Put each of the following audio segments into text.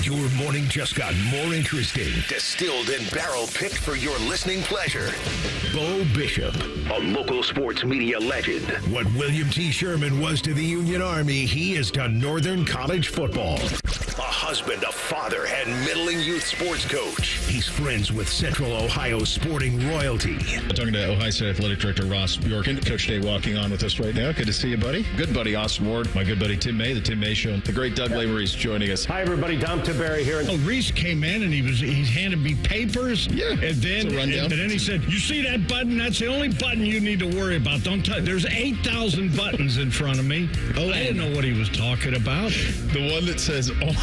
Your morning just got more interesting. Distilled and barrel-picked for your listening pleasure. Bo Bishop, a local sports media legend. What William T. Sherman was to the Union Army, he is to Northern College football. A husband, a father, and middling youth sports coach. He's friends with Central Ohio sporting royalty. I'm talking to Ohio State Athletic Director Ross Bjorken. Coach Day walking on with us right now. Good to see you, buddy. Good buddy Austin Ward. My good buddy Tim May, the Tim May Show. The great Doug Lavery's joining us. Hi, everybody. Dom Tiberi here. Oh, Reese came in and he handed me papers. Yeah, and then he said, "You see that button? That's the only button you need to worry about. Don't touch. There's 8,000 buttons in front of me." Oh, I didn't know what he was talking about. The one that says on.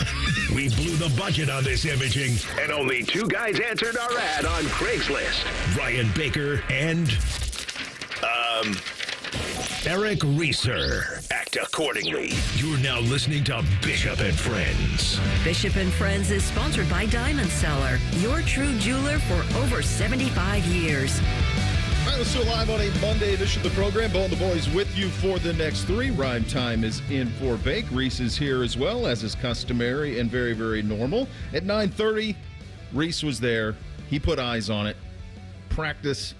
We blew the budget on this imaging, and only two guys answered our ad on Craigslist. Ryan Baker and Eric Reeser. Act accordingly. You're now listening to Bishop and Friends. Bishop and Friends is sponsored by Diamond Seller, your true jeweler for over 75 years. All right, let's do it live on a Monday edition of the program. Bo and the boys with you for the next three. Rhyme time is in for Bake. Reese is here as well, as is customary and very, very normal. At 9:30, Reese was there. He put eyes on it. Practice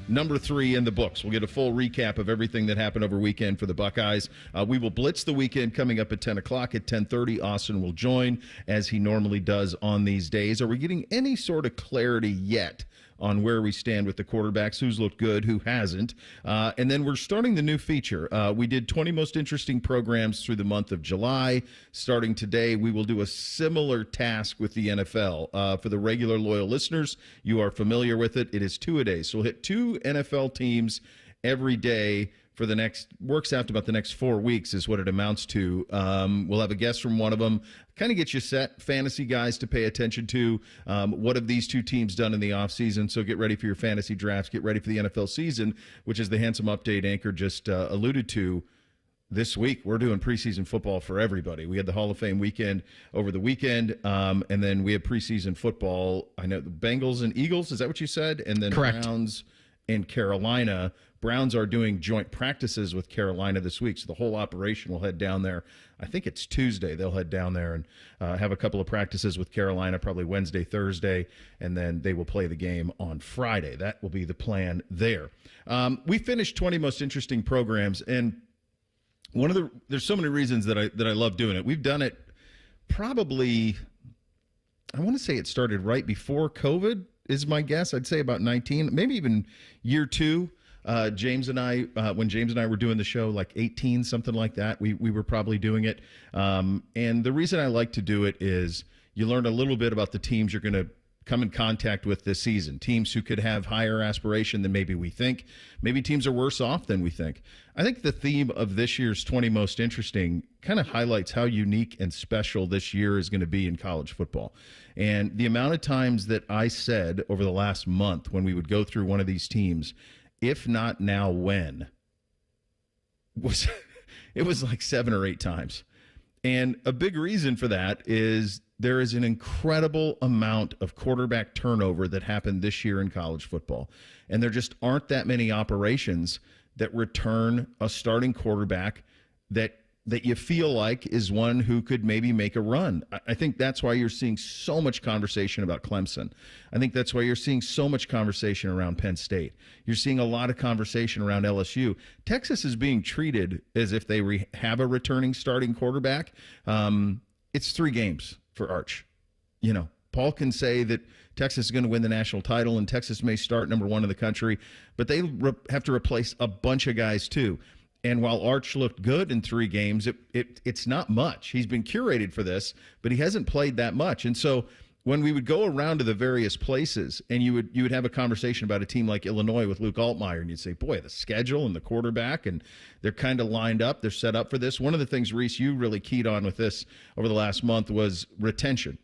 number 3 in the books. We'll get a full recap of everything that happened over weekend for the Buckeyes. We will blitz the weekend coming up at 10 o'clock. At 10:30, Austin will join, as he normally does on these days. Are we getting any sort of clarity yet on where we stand with the quarterbacks, who's looked good, who hasn't? And then we're starting the new feature. We did 20 most interesting programs through the month of July. Starting today, we will do a similar task with the NFL. For the regular loyal listeners, you are familiar with it. It is 2 a day. So we'll hit 2 NFL teams every day for the next, works out to about the next 4 weeks is what it amounts to. We'll have a guest from one of them, kind of get you set, fantasy guys to pay attention to. What have these two teams done in the offseason? So get ready for your fantasy drafts, get ready for the NFL season, which is the handsome update Anchor just alluded to. This week, we're doing preseason football for everybody. We had the Hall of Fame weekend over the weekend, and then we have preseason football. I know the Bengals and Eagles, is that what you said? And then Correct. Browns and Carolina. Browns are doing joint practices with Carolina this week, so the whole operation will head down there. I think it's Tuesday. They'll head down there and have a couple of practices with Carolina, probably Wednesday, Thursday, and then they will play the game on Friday. That will be the plan there. We finished 20 most interesting programs, and there's so many reasons that I love doing it. We've done it probably, I want to say it started right before COVID is my guess. I'd say about 19, maybe even year 2. James and I, when James and I were doing the show, like 18, something like that, we were probably doing it. And the reason I like to do it is you learn a little bit about the teams you're going to come in contact with this season, teams who could have higher aspiration than maybe we think. Maybe teams are worse off than we think. I think the theme of this year's 20 most interesting kind of highlights how unique and special this year is going to be in college football. And the amount of times that I said over the last month when we would go through one of these teams, if not now, when, it was like 7 or 8 times. And a big reason for that is there is an incredible amount of quarterback turnover that happened this year in college football. And there just aren't that many operations that return a starting quarterback that you feel like is one who could maybe make a run. I think that's why you're seeing so much conversation about Clemson. I think that's why you're seeing so much conversation around Penn State. You're seeing a lot of conversation around LSU. Texas is being treated as if they have a returning starting quarterback. It's 3 games for Arch. You know, Paul can say that Texas is going to win the national title and Texas may start number 1 in the country, but they have to replace a bunch of guys too. And while Arch looked good in 3 games, it's not much. He's been curated for this, but he hasn't played that much. And so when we would go around to the various places and you would have a conversation about a team like Illinois with Luke Altmaier, and you'd say, boy, the schedule and the quarterback, and they're kind of lined up. They're set up for this. One of the things, Reese, you really keyed on with this over the last month was retention.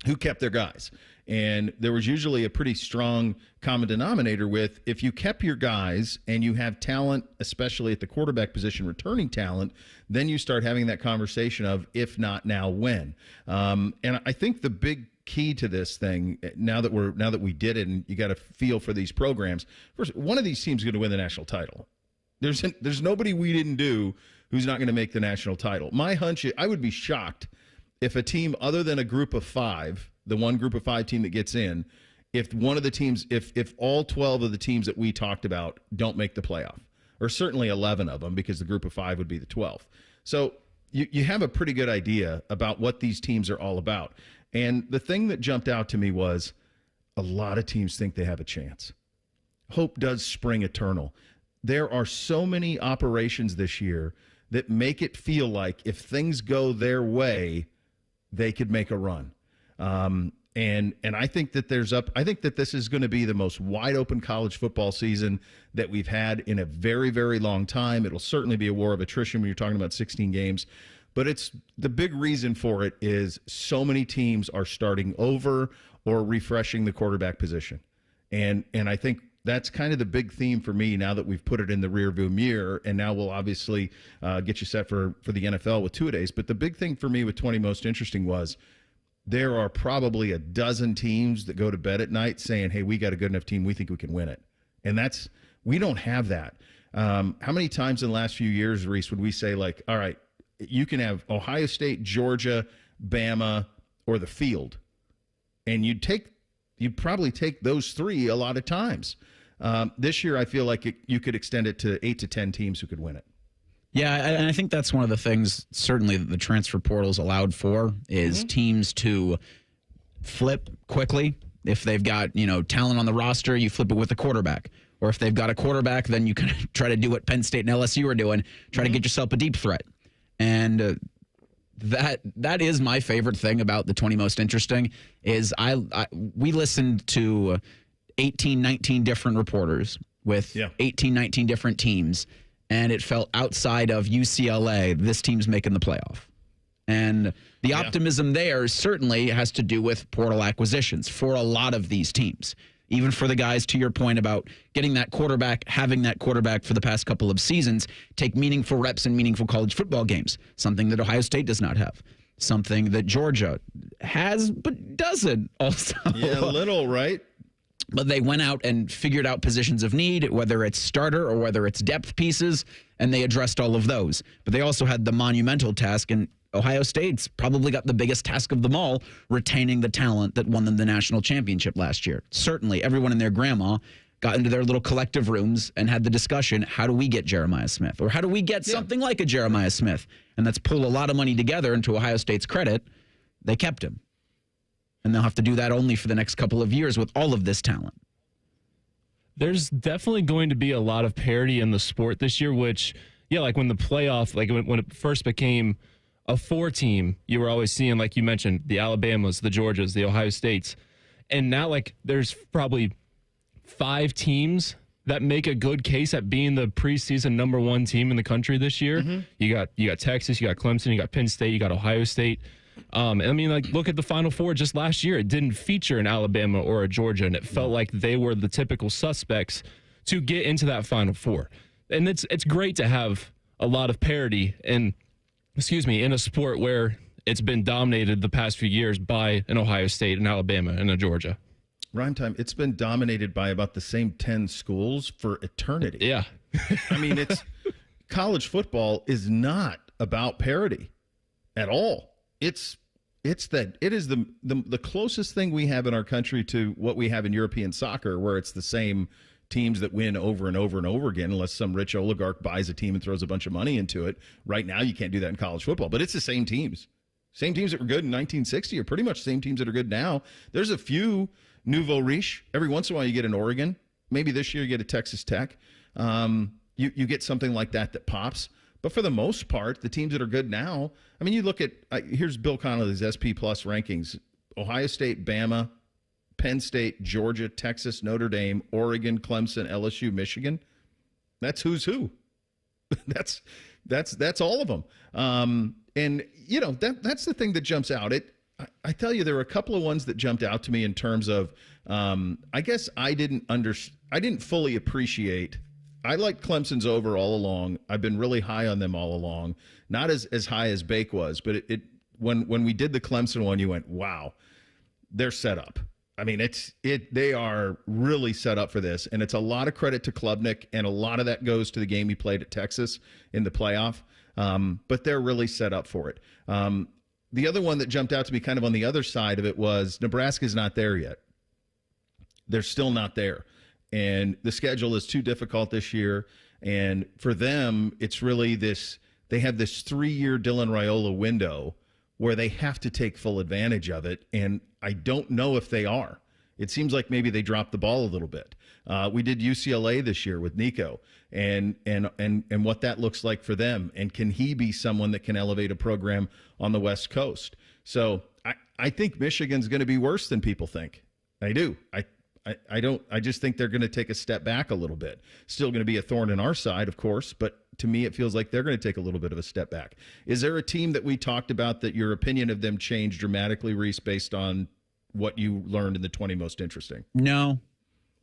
Who kept their guys? And there was usually a pretty strong common denominator with if you kept your guys and you have talent, especially at the quarterback position, returning talent, then you start having that conversation of if not now, when. And I think the big key to this thing, now that we did it and you got a feel for these programs, first, one of these teams is going to win the national title. There's nobody we didn't do who's not going to make the national title. My hunch, I would be shocked if a team other than a group of 5, the one group of 5 team that gets in, if one of the teams, if all 12 of the teams that we talked about don't make the playoff, or certainly 11 of them, because the group of 5 would be the 12th. So you have a pretty good idea about what these teams are all about. And the thing that jumped out to me was a lot of teams think they have a chance. Hope does spring eternal. There are so many operations this year that make it feel like if things go their way, they could make a run. And I think that I think that this is going to be the most wide open college football season that we've had in a very, very long time. It'll certainly be a war of attrition when you're talking about 16 games. But it's the big reason for it is so many teams are starting over or refreshing the quarterback position. And I think that's kind of the big theme for me now that we've put it in the rearview mirror, and now we'll obviously get you set for the NFL with two-a-days. But the big thing for me with 20 Most Interesting was there are probably a dozen teams that go to bed at night saying, hey, we got a good enough team, we think we can win it. And we don't have that. How many times in the last few years, Reese, would we say, like, all right, you can have Ohio State, Georgia, Bama, or the field, and you'd probably take those 3 a lot of times. This year, I feel like you could extend it to 8 to 10 teams who could win it. Yeah, and I think that's one of the things, certainly, that the transfer portal's allowed for is teams to flip quickly. If they've got, talent on the roster, you flip it with a quarterback. Or if they've got a quarterback, then you can try to do what Penn State and LSU are doing, try to get yourself a deep threat. And that is my favorite thing about the 20 Most Interesting is we listened to 18, 19 different reporters with 18, 19 different teams, and it felt outside of UCLA, this team's making the playoff. And the optimism there certainly has to do with portal acquisitions for a lot of these teams. Even for the guys, to your point about getting that quarterback, having that quarterback for the past couple of seasons, take meaningful reps in meaningful college football games, something that Ohio State does not have, something that Georgia has but doesn't also. Yeah, a little, right? But they went out and figured out positions of need, whether it's starter or whether it's depth pieces, and they addressed all of those. But they also had the monumental task, and Ohio State's probably got the biggest task of them all, retaining the talent that won them the national championship last year. Certainly, everyone and their grandma got into their little collective rooms and had the discussion, how do we get Jeremiah Smith? Or how do we get something like a Jeremiah Smith? And that's pull a lot of money together, and to Ohio State's credit, they kept him. And they'll have to do that only for the next couple of years with all of this talent. There's definitely going to be a lot of parity in the sport this year, which, like when the playoff, like when it first became a 4-team, you were always seeing, like you mentioned, the Alabamas, the Georgias, the Ohio States. And now, like, there's probably 5 teams that make a good case at being the preseason number 1 team in the country this year. You got Texas, you got Clemson, you got Penn State, you got Ohio State. I mean, like, look at the Final Four just last year. It didn't feature an Alabama or a Georgia, and it felt like they were the typical suspects to get into that Final Four. And it's great to have a lot of parity in a sport where it's been dominated the past few years by an Ohio State, an Alabama, and a Georgia. Rhyme time, it's been dominated by about the same 10 schools for eternity. Yeah. I mean, college football is not about parity at all. It is the closest thing we have in our country to what we have in European soccer, where it's the same teams that win over and over and over again, unless some rich oligarch buys a team and throws a bunch of money into it. Right now, you can't do that in college football, but it's the same teams. Same teams that were good in 1960 are pretty much the same teams that are good now. There's a few nouveau riche. Every once in a while, you get an Oregon. Maybe this year you get a Texas Tech. You get something like that pops. But for the most part, the teams that are good now, I mean, you look at, here's Bill Connolly's SP Plus rankings. Ohio State, Bama, Penn State, Georgia, Texas, Notre Dame, Oregon, Clemson, LSU, Michigan. That's who's who. That's all of them. And, that's the thing that jumps out. I tell you, there were a couple of ones that jumped out to me in terms of, I guess I didn't fully appreciate. I liked Clemson's over all along. I've been really high on them all along. Not as high as Bake was, but when we did the Clemson one, you went, wow, they're set up. I mean, they are really set up for this, and it's a lot of credit to Klubnik, and a lot of that goes to the game he played at Texas in the playoff. But they're really set up for it. the other one that jumped out to me kind of on the other side of it was Nebraska's not there yet. They're still not there. And the schedule is too difficult this year. And for them, it's really this, they have this 3-year Dylan Raiola window where they have to take full advantage of it. And I don't know if they are. It seems like maybe they dropped the ball a little bit. We did UCLA this year with Nico and what that looks like for them. And can he be someone that can elevate a program on the West Coast? So I think Michigan's going to be worse than people think. I do. I just think they're going to take a step back a little bit. Still going to be a thorn in our side, of course, but to me it feels like they're going to take a little bit of a step back. Is there a team that we talked about that your opinion of them changed dramatically, Reese, based on what you learned in the 20 most interesting? No,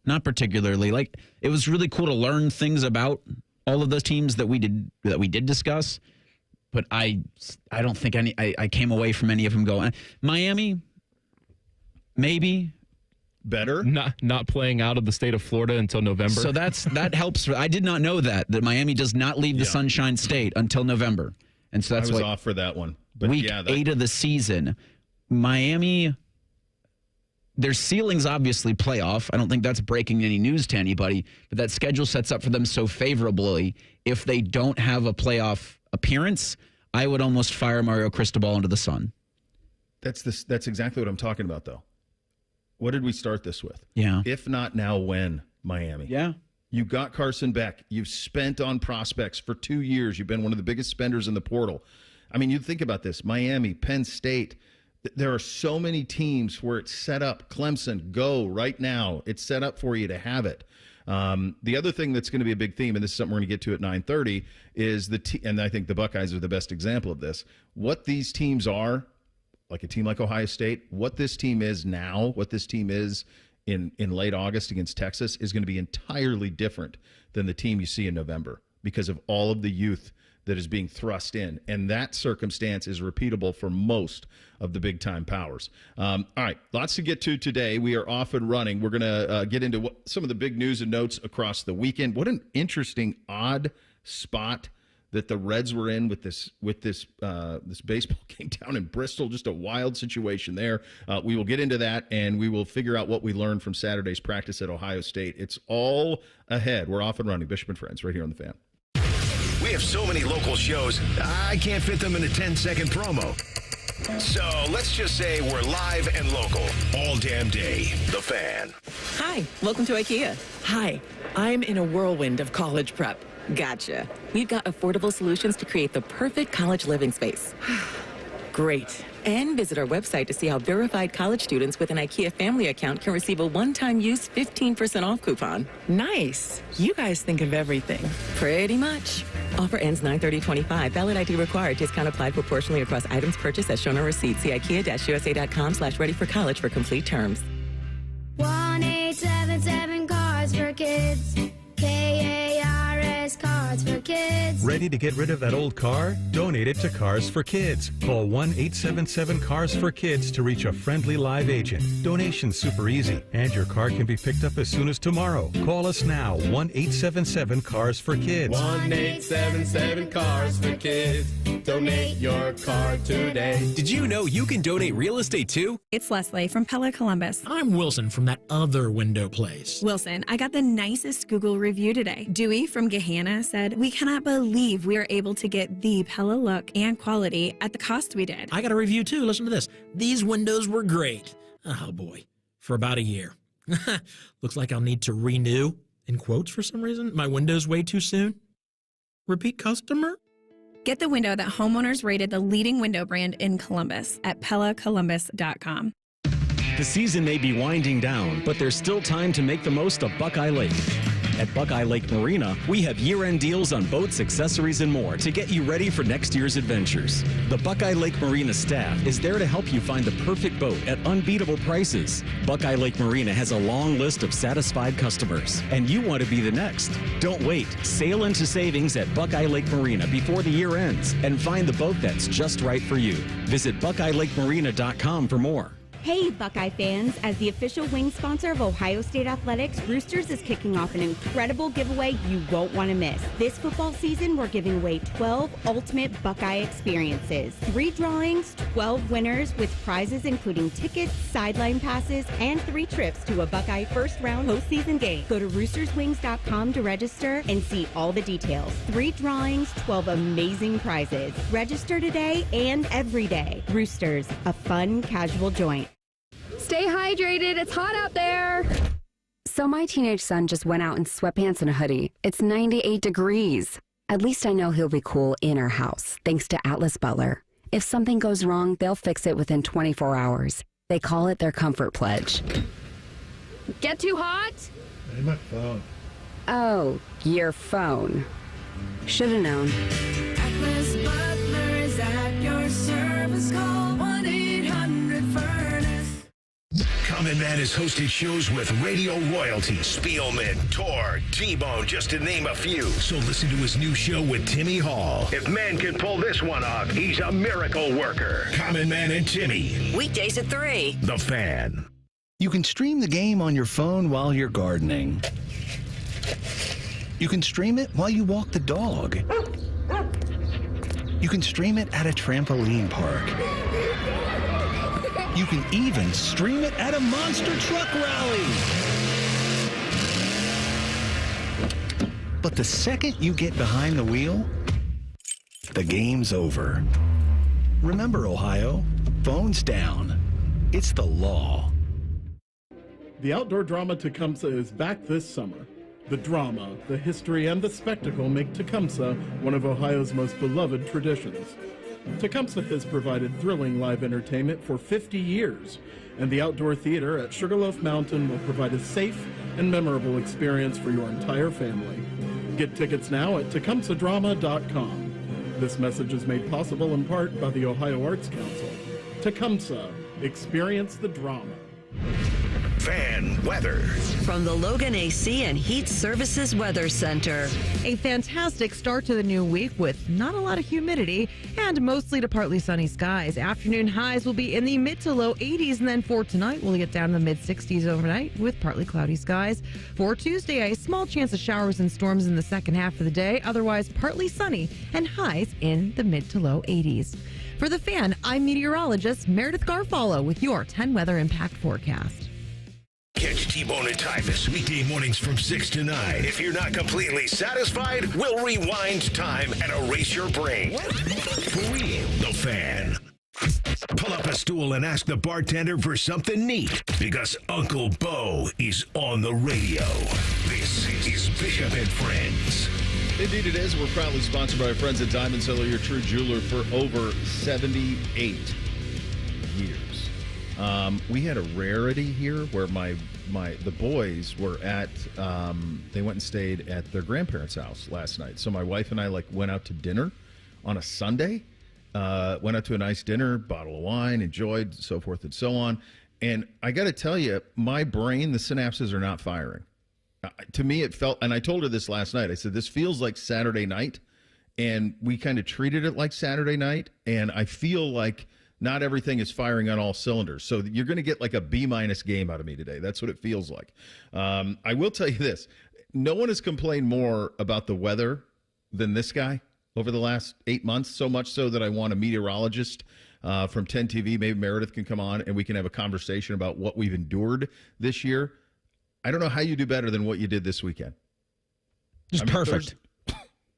not particularly. Like, it was really cool to learn things about all of those teams that we did discuss, but I don't think I came away from any of them going, Miami, maybe. Better? Not playing out of the state of Florida until November. So that helps. I did not know that Miami does not leave the Sunshine State until November. And so that's I was off for that one. But week 8 of the season, Miami, their ceiling's obviously playoff. I don't think that's breaking any news to anybody, but that schedule sets up for them so favorably. If they don't have a playoff appearance, I would almost fire Mario Cristobal into the sun. That's exactly what I'm talking about, though. What did we start this with? Yeah. If not now, when, Miami? Yeah. You got Carson Beck. You've spent on prospects for 2 years. You've been one of the biggest spenders in the portal. I mean, you think about this. Miami, Penn State. There are so many teams where it's set up. Clemson, go right now. It's set up for you to have it. The other thing that's going to be a big theme, and this is something we're going to get to at 9:30, is and I think the Buckeyes are the best example of this. What these teams are, like a team like Ohio State, what this team is now, what this team is in late August against Texas is going to be entirely different than the team you see in November because of all of the youth that is being thrust in. And that circumstance is repeatable for most of the big-time powers. All right, lots to get to today. We are off and running. We're going to get into some of the big news and notes across the weekend. What an interesting, odd spot that the Reds were in with this baseball game down in Bristol. Just a wild situation there. We will get into that, and we will figure out what we learned from Saturday's practice at Ohio State. It's all ahead. We're off and running. Bishop and Friends right here on The Fan. We have so many local shows, I can't fit them in a 10-second promo. So let's just say we're live and local all damn day. The Fan. Hi, welcome to IKEA. Hi, I'm in a whirlwind of college prep. Gotcha. We've got affordable solutions to create the perfect college living space. Great. And visit our website to see how verified college students with an IKEA family account can receive a one-time use 15% off coupon. Nice. You guys think of everything. Pretty much. Offer ends 9/30/25. Valid ID required. Discount applied proportionally across items purchased as shown on receipt. See IKEA-USA.com/ready-for-college for complete terms. 1-877 Cars for Kids. KARS Cars for Kids. Ready to get rid of that old car? Donate it to Cars for Kids. Call 1-877 Cars for Kids to reach a friendly live agent. Donation's super easy, and your car can be picked up as soon as tomorrow. Call us now, 1-877 Cars for Kids. 1-877 Cars for Kids. Donate your car today. Did you know you can donate real estate too? It's Leslie from Pella Columbus. I'm Wilson from that other window place. Wilson, I got the nicest Google review today. Dewey from Gahanna said, "We cannot believe we are able to get the Pella look and quality at the cost we did." I got a review too. Listen to this. These windows were great. Oh boy. For about a year. Looks like I'll need to renew, in quotes for some reason, my windows way too soon. Repeat customer? Get the window that homeowners rated the leading window brand in Columbus at PellaColumbus.com. The season may be winding down, but there's still time to make the most of Buckeye Lake. At Buckeye Lake Marina, we have year-end deals on boats, accessories, and more to get you ready for next year's adventures. The Buckeye Lake Marina staff is there to help you find the perfect boat at unbeatable prices. Buckeye Lake Marina has a long list of satisfied customers, and you want to be the next. Don't wait. Sail into savings at Buckeye Lake Marina before the year ends and find the boat that's just right for you. Visit BuckeyeLakeMarina.com for more. Hey, Buckeye fans. As the official wing sponsor of Ohio State Athletics, Roosters is kicking off an incredible giveaway you won't want to miss. This football season, we're giving away 12 ultimate Buckeye experiences. 3 drawings, 12 winners with prizes including tickets, sideline passes, and 3 trips to a Buckeye first-round postseason game. Go to roosterswings.com to register and see all the details. 3 drawings, 12 amazing prizes. Register today and every day. Roosters, a fun, casual joint. Stay hydrated. It's hot out there. So my teenage son just went out in sweatpants and a hoodie. It's 98 degrees. At least I know he'll be cool in our house, thanks to Atlas Butler. If something goes wrong, they'll fix it within 24 hours. They call it their comfort pledge. Get too hot? Hey, my phone. Oh, your phone. Should have known. Atlas Butler is at your service. Call 1-800-FURNACE. Common Man has hosted shows with radio royalty, Spielman, Tor, T-Bone, just to name a few. So listen to his new show with Timmy Hall. If man can pull this one off, he's a miracle worker. Common Man and Timmy. Weekdays at 3. The Fan. You can stream the game on your phone while you're gardening. You can stream it while you walk the dog. You can stream it at a trampoline park. You can even stream it at a monster truck rally. But the second you get behind the wheel, the game's over. Remember, Ohio, phones down. It's the law. The outdoor drama Tecumseh is back this summer. The drama, the history, and the spectacle make Tecumseh one of Ohio's most beloved traditions. Tecumseh has provided thrilling live entertainment for 50 years, and the outdoor theater at Sugarloaf Mountain will provide a safe and memorable experience for your entire family. Get tickets now at tecumsehdrama.com. This message is made possible in part by the Ohio Arts Council. Tecumseh, experience the drama. Fan weather. From the Logan AC and Heat Services Weather Center. A fantastic start to the new week with not a lot of humidity and mostly to partly sunny skies. Afternoon highs will be in the mid to low 80s, and then for tonight, we'll get down to the mid 60s overnight with partly cloudy skies. For Tuesday, a small chance of showers and storms in the second half of the day, otherwise partly sunny and highs in the mid to low 80s. For The Fan, I'm meteorologist Meredith Garfalo with your 10 weather impact forecast. Catch T-Bone and Tyvus weekday mornings from 6 to 9. If you're not completely satisfied, we'll rewind time and erase your brain. For real, The Fan. Pull up a stool and ask the bartender for something neat, because Uncle Bo is on the radio. This is Bishop and Friends. Indeed it is. We're proudly sponsored by our friends at Diamond Cellar, your true jeweler, for over 78 years. We had a rarity here where the boys were at, they went and stayed at their grandparents' house last night. So my wife and I went out to dinner on a Sunday, went out to a nice dinner, bottle of wine, enjoyed, so forth and so on. And I got to tell you, my brain, the synapses are not firing. To me, it felt, and I told her this last night, I said, this feels like Saturday night, and we kind of treated it like Saturday night, and I feel like not everything is firing on all cylinders. So you're going to get like a B- game out of me today. That's what it feels like. I will tell you this. No one has complained more about the weather than this guy over the last 8 months, so much so that I want a meteorologist from 10 TV. Maybe Meredith can come on and we can have a conversation about what we've endured this year. I don't know how you do better than what you did this weekend. Just perfect.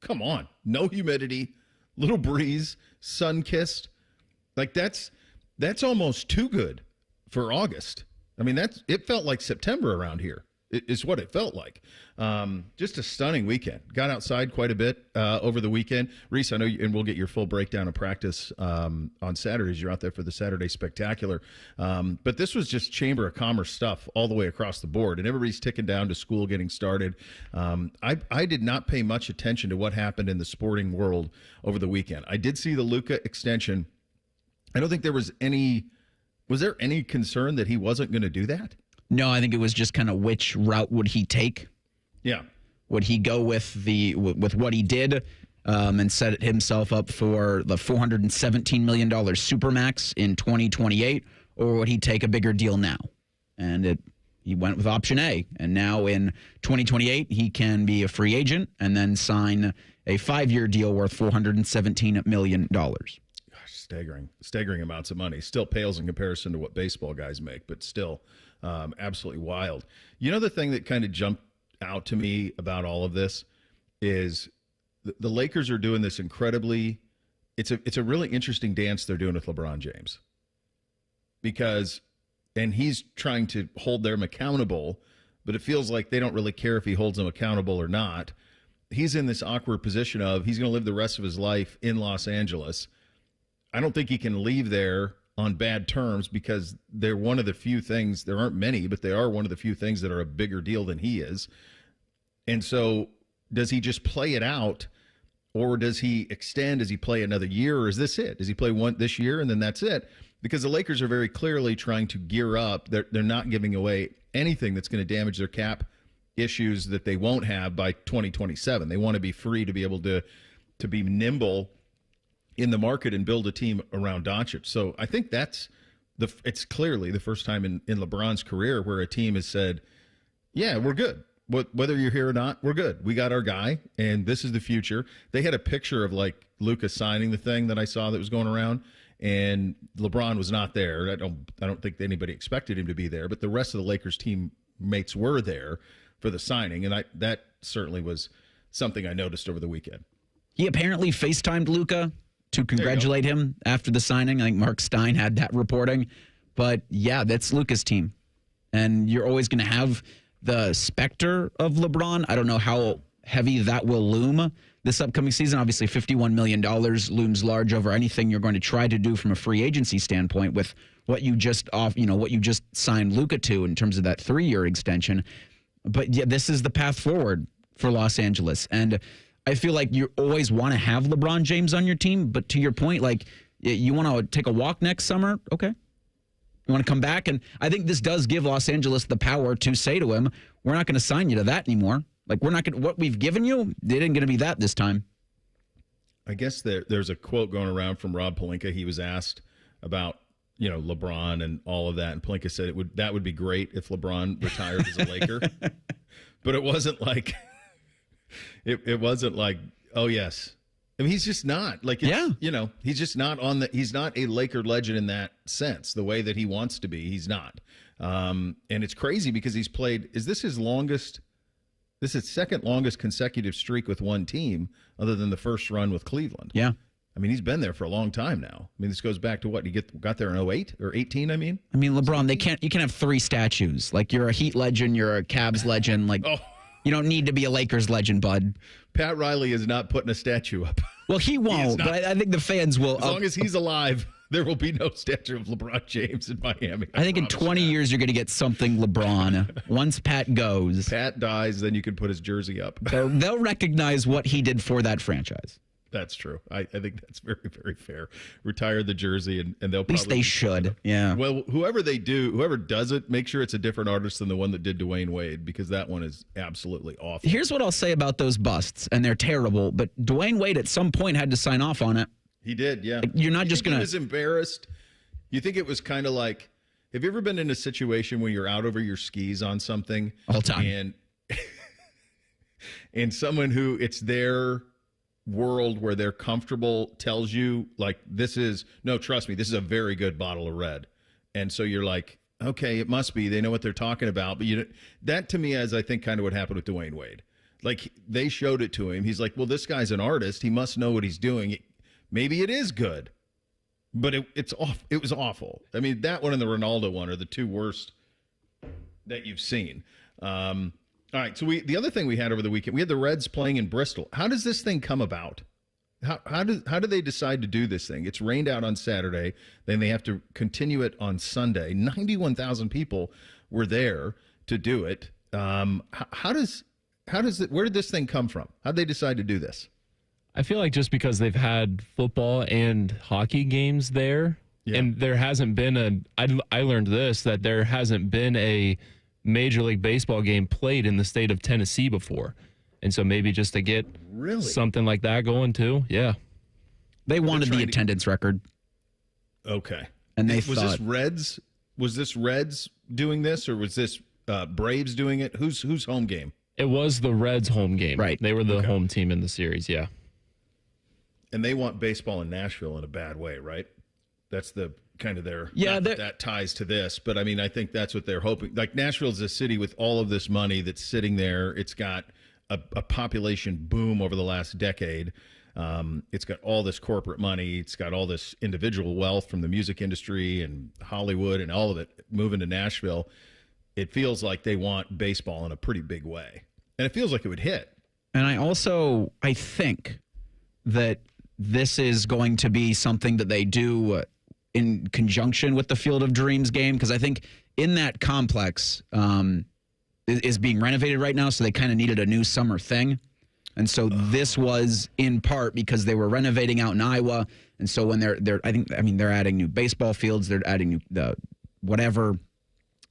Come on. No humidity, little breeze, sun-kissed. Like that's almost too good for August. I mean, it felt like September around here. Is what it felt like. Just a stunning weekend. Got outside quite a bit over the weekend. Reese, I know, and we'll get your full breakdown of practice on Saturdays. You're out there for the Saturday Spectacular. But this was just Chamber of Commerce stuff all the way across the board. And everybody's ticking down to school getting started. I did not pay much attention to what happened in the sporting world over the weekend. I did see the Luka extension. I don't think there was any concern that he wasn't going to do that? No, I think it was just kind of which route would he take? Yeah. Would he go with what he did and set himself up for the $417 million Supermax in 2028? or would he take a bigger deal now? And he went with option A. And now in 2028, he can be a free agent and then sign a 5-year deal worth $417 million. Gosh, staggering amounts of money. Still pales in comparison to what baseball guys make, but still absolutely wild. You know, the thing that kind of jumped out to me about all of this is the Lakers are doing this incredibly. It's a really interesting dance they're doing with LeBron James, and he's trying to hold them accountable, but it feels like they don't really care if he holds them accountable or not. He's in this awkward position of he's going to live the rest of his life in Los Angeles. I don't think he can leave there on bad terms because they're one of the few things, there aren't many, but they are one of the few things that are a bigger deal than he is. And so does he just play it out, or does he extend? Does he play another year, or is this it? Does he play one this year and then that's it? Because the Lakers are very clearly trying to gear up. They're not giving away anything that's going to damage their cap issues that they won't have by 2027. They want to be free to be able to be nimble in the market and build a team around Doncic. So I think it's clearly the first time in LeBron's career where a team has said, yeah, we're good. Whether you're here or not, we're good. We got our guy, and this is the future. They had a picture of like Luka signing the thing that I saw that was going around, and LeBron was not there. I don't think anybody expected him to be there, but the rest of the Lakers teammates were there for the signing, and that certainly was something I noticed over the weekend. He apparently FaceTimed Luka to congratulate him after the signing. I think Mark Stein had that reporting. But, yeah, that's Luka's team. And you're always going to have the specter of LeBron. I don't know how heavy that will loom this upcoming season. Obviously, $51 million looms large over anything you're going to try to do from a free agency standpoint with what you just signed Luka to in terms of that 3-year extension. But, yeah, this is the path forward for Los Angeles. And I feel like you always want to have LeBron James on your team. But to your point, like, you want to take a walk next summer? Okay. You want to come back? And I think this does give Los Angeles the power to say to him, we're not going to sign you to that anymore. Like, we're not going to, what we've given you, it isn't going to be that this time. I guess there's a quote going around from Rob Pelinka. He was asked about, LeBron and all of that. And Pelinka said that would be great if LeBron retired as a Laker. But it wasn't like, it wasn't like, oh, yes. I mean, he's just not like, he's just not he's not a Laker legend in that sense, the way that he wants to be. He's not. And it's crazy because he's played, is this his second longest consecutive streak with one team other than the first run with Cleveland. Yeah. I mean, he's been there for a long time now. I mean, this goes back to what? He got there in 08 or 18, I mean? LeBron, you can't have 3 statues. Like, you're a Heat legend, you're a Cavs legend. Like, you don't need to be a Lakers legend, bud. Pat Riley is not putting a statue up. Well, he won't, but I think the fans will. As long as he's alive, there will be no statue of LeBron James in Miami. I think in 20 years, you're going to get something LeBron. Once Pat goes. Pat dies, then you can put his jersey up. They'll recognize what he did for that franchise. That's true. I think that's very, very fair. Retire the jersey, and they'll probably... At least they should, yeah. Well, whoever does it, make sure it's a different artist than the one that did Dwayne Wade, because that one is absolutely awful. Here's what I'll say about those busts, and they're terrible, but Dwayne Wade at some point had to sign off on it. He did, yeah. Like, you're not just going to... He was embarrassed. You think it was kind of like... Have you ever been in a situation where you're out over your skis on something? All the time. And someone who it's their world where they're comfortable tells you, like, trust me, this is a very good bottle of red. And so you're like, okay, it must be. They know what they're talking about. But that to me is, I think, kind of what happened with Dwayne Wade. Like, they showed it to him. He's like, well, this guy's an artist. He must know what he's doing. Maybe it is good, but it was awful. I mean, that one and the Ronaldo one are the two worst that you've seen. All right, so the other thing we had over the weekend, we had the Reds playing in Bristol. How does this thing come about? How do they decide to do this thing? It's rained out on Saturday, then they have to continue it on Sunday. 91,000 people were there to do it. Where did this thing come from? How did they decide to do this? I feel like just because they've had football and hockey games there, and there hasn't been I learned this, that there hasn't been a Major League Baseball game played in the state of Tennessee before. And so maybe just to get something like that going too. Yeah. They wanted the attendance record. Okay. And they was this Reds? Was this Reds doing this, or was this Braves doing it? Who's home game? It was the Reds' home game. Right. They were the home team in the series, yeah. And they want baseball in Nashville in a bad way, right? That's the kind of their that ties to this, but I mean, I think that's what they're hoping. Like, Nashville's a city with all of this money that's sitting there. It's got a population boom over the last decade. It's got all this corporate money. It's got all this individual wealth from the music industry and Hollywood and all of it moving to Nashville. It feels like they want baseball in a pretty big way, and it feels like it would hit. And I think that this is going to be something that they do in conjunction with the Field of Dreams game, because I think in that complex is being renovated right now, so they kind of needed a new summer thing. And so this was in part because they were renovating out in Iowa, and so when they're adding new baseball fields, they're adding new whatever.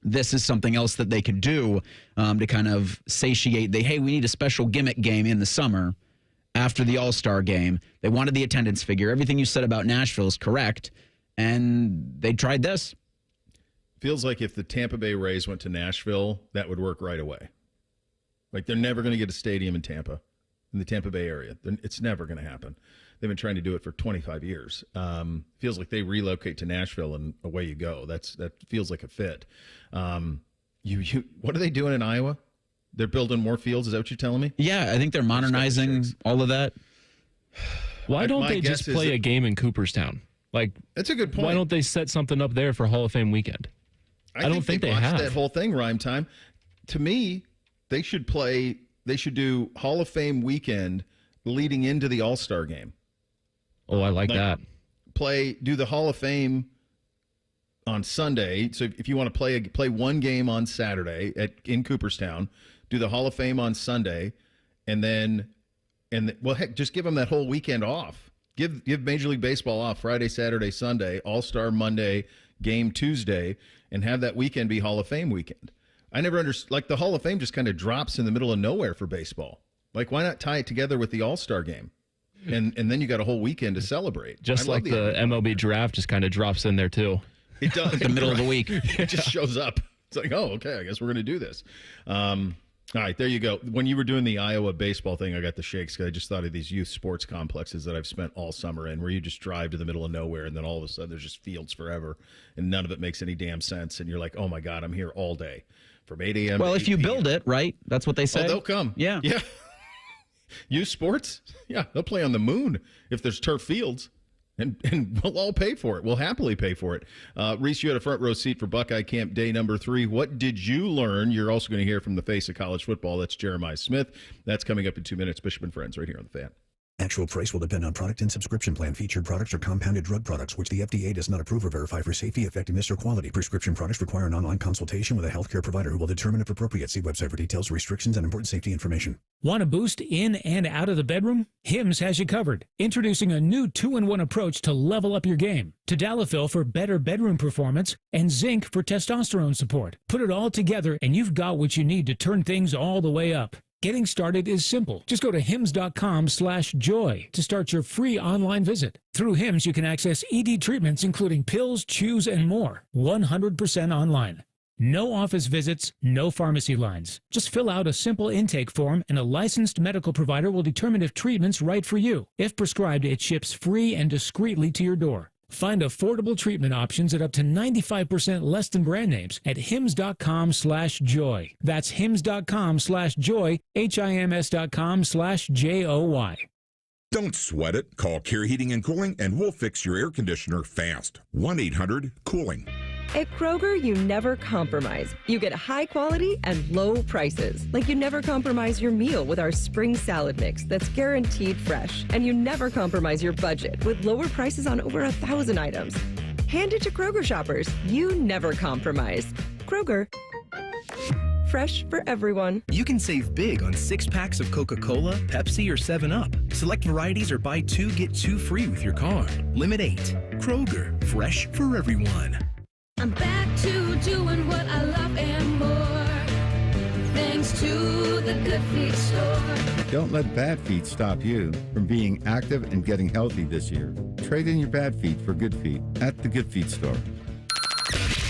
This is something else that they could do to kind of satiate we need a special gimmick game in the summer after the All-Star game. They wanted the attendance figure. Everything you said about Nashville is correct, and they tried this. Feels like if the Tampa Bay Rays went to Nashville, that would work right away. Like, they're never going to get a stadium in Tampa, in the Tampa Bay area. It's never going to happen. They've been trying to do it for 25 years. Feels like they relocate to Nashville and away you go. That feels like a fit. What are they doing in Iowa? They're building more fields. Is that what you're telling me? Yeah, I think they're modernizing all of that. Why don't they just play a game in Cooperstown? Like, that's a good point. Why don't they set something up there for Hall of Fame weekend? I don't think they have that whole thing. Rhyme time. To me, they should do Hall of Fame weekend leading into the All-Star game. Oh, I like that. Do the Hall of Fame on Sunday. So if you want to play one game on Saturday in Cooperstown, do the Hall of Fame on Sunday, heck, just give them that whole weekend off. Give Major League Baseball off Friday, Saturday, Sunday, All-Star Monday, game Tuesday, and have that weekend be Hall of Fame weekend. I never understood. Like, the Hall of Fame just kind of drops in the middle of nowhere for baseball. Like, why not tie it together with the All-Star game? And then you got a whole weekend to celebrate. Just like the MLB draft just kind of drops in there, too. It does. The middle of the week. It just shows up. It's like, oh, okay, I guess we're going to do this. All right, there you go. When you were doing the Iowa baseball thing, I got the shakes because I just thought of these youth sports complexes that I've spent all summer in, where you just drive to the middle of nowhere, and then all of a sudden there's just fields forever, and none of it makes any damn sense. And you're like, oh, my God, I'm here all day from 8 a.m. Well, to if you build it, right? That's what they say. Oh, they'll come. Yeah. Yeah. Youth sports? Yeah, they'll play on the moon if there's turf fields. And we'll all pay for it. We'll happily pay for it. Reese, you had a front row seat for Buckeye Camp Day number 3. What did you learn? You're also going to hear from the face of college football. That's Jeremiah Smith. That's coming up in 2 minutes. Bishop and Friends right here on The Fan. Actual price will depend on product and subscription plan. Featured products are compounded drug products, which the FDA does not approve or verify for safety, effectiveness, or quality. Prescription products require an online consultation with a healthcare provider who will determine if appropriate. See website for details, restrictions, and important safety information. Want a boost in and out of the bedroom? Hims has you covered. Introducing a new 2-in-1 approach to level up your game. Tadalafil for better bedroom performance and zinc for testosterone support. Put it all together and you've got what you need to turn things all the way up. Getting started is simple. Just go to hims.com/joy to start your free online visit. Through Hims, you can access ED treatments including pills, chews, and more. 100% online. No office visits, no pharmacy lines. Just fill out a simple intake form and a licensed medical provider will determine if treatment's right for you. If prescribed, it ships free and discreetly to your door. Find affordable treatment options at up to 95% less than brand names at hims.com/joy. That's hims.com/joy, HIMS.com/JOY. Don't sweat it. Call Care Heating and Cooling and we'll fix your air conditioner fast. 1-800-COOLING. At Kroger, you never compromise. You get high quality and low prices. Like you never compromise your meal with our spring salad mix that's guaranteed fresh. And you never compromise your budget with lower prices on over 1,000 items. Hand it to Kroger shoppers. You never compromise. Kroger. Fresh for everyone. You can save big on 6 packs of Coca-Cola, Pepsi, or 7-Up. Select varieties or buy 2, get 2 free with your card. Limit 8. Kroger. Fresh for everyone. I'm back to doing what I love and more. Thanks to the Good Feet store. Don't let bad feet stop you from being active and getting healthy this year. Trade in your bad feet for good feet at the Good Feet store.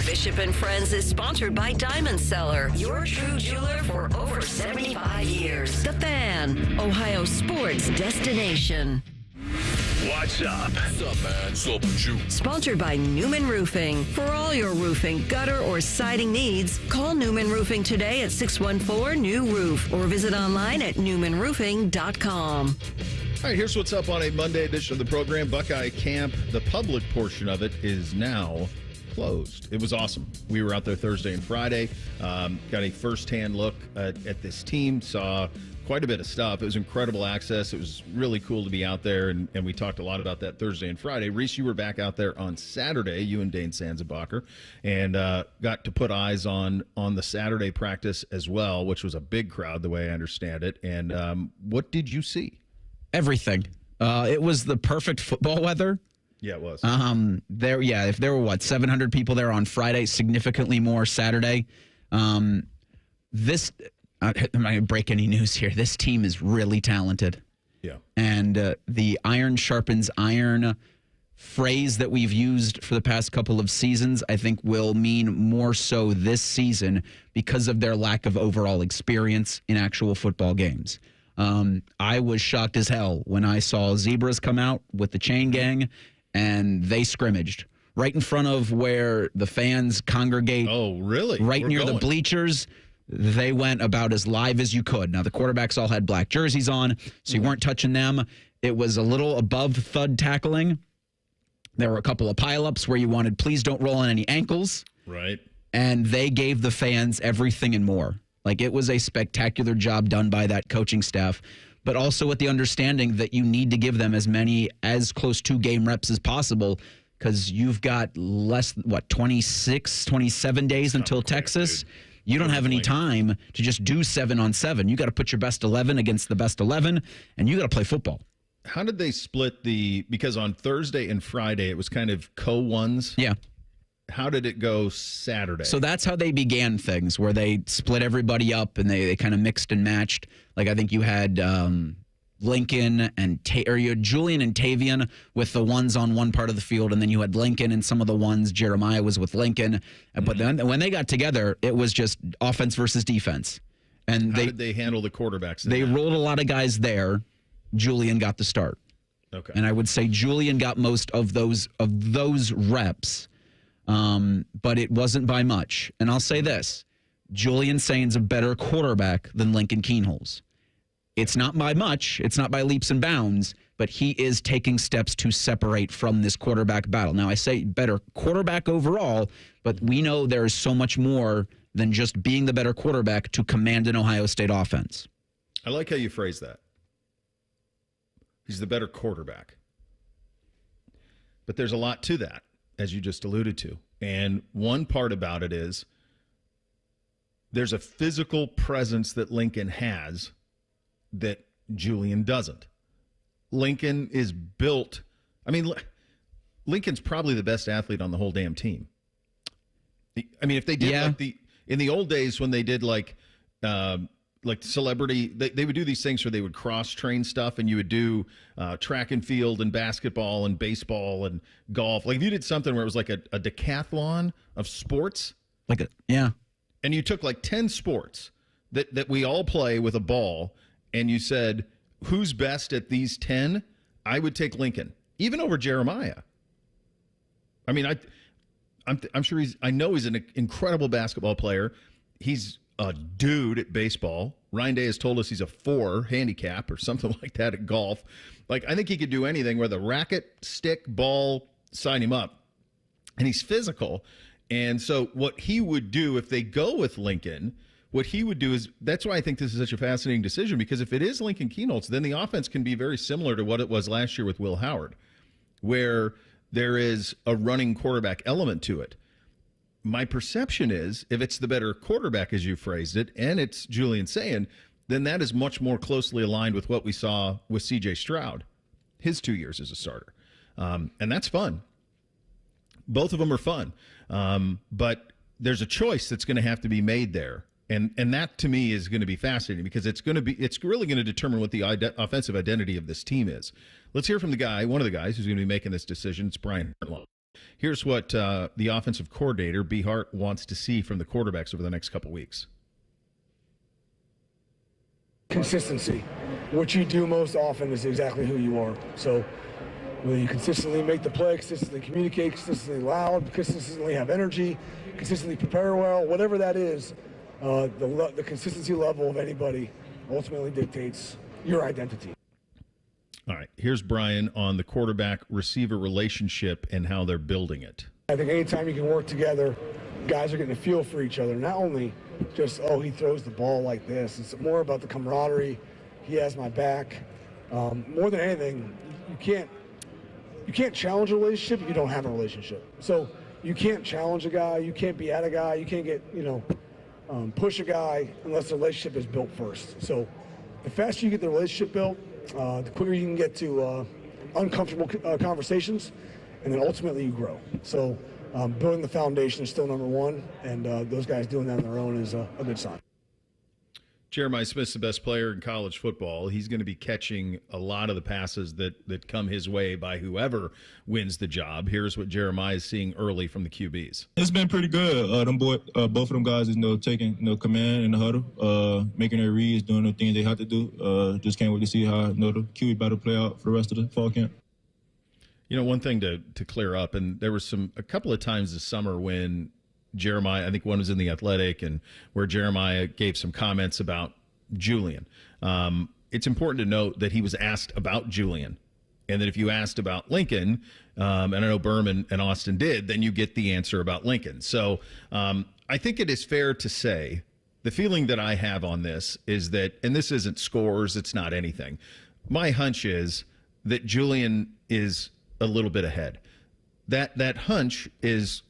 Bishop and Friends is sponsored by Diamond Seller, your true jeweler for over 75 years. The Fan, Ohio sports destination. What's up? What's up, man? What's up with you? Sponsored by Newman Roofing. For all your roofing, gutter, or siding needs, call Newman Roofing today at 614-NEW-ROOF or visit online at newmanroofing.com. All right, here's what's up on a Monday edition of the program. Buckeye Camp, the public portion of it is now closed. It was awesome. We were out there Thursday and Friday, got a firsthand look at this team, saw quite a bit of stuff. It was incredible access. It was really cool to be out there, and we talked a lot about that Thursday and Friday. Reese, you were back out there on Saturday, you and Dane Sanzenbacher, and got to put eyes on the Saturday practice as well, which was a big crowd the way I understand it. And what did you see? Everything. It was the perfect football weather. Yeah, it was. If there were 700 people there on Friday, significantly more Saturday. I'm not going to break any news here. This team is really talented. Yeah. And the iron sharpens iron phrase that we've used for the past couple of seasons, I think will mean more so this season because of their lack of overall experience in actual football games. I was shocked as hell when I saw Zebras come out with the chain gang and they scrimmaged right in front of where the fans congregate. Oh, really? Right near the bleachers. They went about as live as you could. Now, the quarterbacks all had black jerseys on, so you weren't touching them. It was a little above thud tackling. There were a couple of pileups where you wanted, please don't roll on any ankles. Right. And they gave the fans everything and more. Like, it was a spectacular job done by that coaching staff, but also with the understanding that you need to give them as close to game reps as possible because you've got 26, 27 days until Texas. You don't have any time to just do 7-on-7. You got to put your best 11 against the best 11, and you got to play football. How did they split because on Thursday and Friday it was kind of co-ones? Yeah. How did it go Saturday? So that's how they began things, where they split everybody up and they kind of mixed and matched. Like I think you had Lincoln and you had Julian and Tavian with the ones on one part of the field, and then you had Lincoln and some of the ones. Jeremiah was with Lincoln, but then when they got together, it was just offense versus defense. And how did they handle the quarterbacks? They rolled a lot of guys there. Julian got the start. Okay, and I would say Julian got most of those reps, but it wasn't by much. And I'll say this: Julian Sain's a better quarterback than Lincoln Keenholz. It's not by much. It's not by leaps and bounds, but he is taking steps to separate from this quarterback battle. Now, I say better quarterback overall, but we know there is so much more than just being the better quarterback to command an Ohio State offense. I like how you phrase that. He's the better quarterback. But there's a lot to that, as you just alluded to. And one part about it is there's a physical presence that Lincoln has that Julian doesn't. Lincoln is built. I mean, Lincoln's probably the best athlete on the whole damn team. I mean, if they did in the old days when they did like celebrity, they would do these things where they would cross-train stuff, and you would do track and field and basketball and baseball and golf. Like if you did something where it was like a decathlon of sports. And you took like 10 sports that we all play with a ball, and you said, who's best at these 10? I would take Lincoln, even over Jeremiah. I mean, I'm sure I know he's an incredible basketball player. He's a dude at baseball. Ryan Day has told us he's a 4 handicap or something like that at golf. Like, I think he could do anything where the racket, stick, ball, sign him up. And he's physical. And so what he would do if they go with Lincoln, what he would do is, that's why I think this is such a fascinating decision, because if it is Lincoln Keenholz, then the offense can be very similar to what it was last year with Will Howard, where there is a running quarterback element to it. My perception is, if it's the better quarterback, as you phrased it, and it's Julian Sayin, then that is much more closely aligned with what we saw with C.J. Stroud, his 2 years as a starter. And that's fun. Both of them are fun. But there's a choice that's going to have to be made there. And that to me is going to be fascinating because it's really going to determine what the offensive identity of this team is. Let's hear from one of the guys who's going to be making this decision. It's Brian Hartline. Here's what the offensive coordinator, B. Hart, wants to see from the quarterbacks over the next couple weeks. Consistency. What you do most often is exactly who you are. So whether you consistently make the play, consistently communicate, consistently loud, consistently have energy, consistently prepare well, whatever that is, the consistency level of anybody ultimately dictates your identity. All right, here's Brian on the quarterback-receiver relationship and how they're building it. I think anytime you can work together, guys are getting a feel for each other. Not only just, he throws the ball like this. It's more about the camaraderie. He has my back. More than anything, you can't challenge a relationship if you don't have a relationship. So you can't challenge a guy. You can't be at a guy. You can't get, push a guy unless the relationship is built first. So the faster you get the relationship built, the quicker you can get to uncomfortable conversations, and then ultimately you grow. So building the foundation is still number one, and those guys doing that on their own is a good sign. Jeremiah Smith's the best player in college football. He's going to be catching a lot of the passes that come his way by whoever wins the job. Here's what Jeremiah is seeing early from the QBs. It's been pretty good. Both of them guys is taking command in the huddle, making their reads, doing the things they have to do. Just can't wait to see how the QB battle play out for the rest of the fall camp. One thing to clear up, and there was a couple of times this summer when Jeremiah, I think one was in The Athletic, and where Jeremiah gave some comments about Julian. It's important to note that he was asked about Julian, and that if you asked about Lincoln, and I know Berman and Austin did, then you get the answer about Lincoln. So I think it is fair to say the feeling that I have on this is that, and this isn't scores, it's not anything. My hunch is that Julian is a little bit ahead. That hunch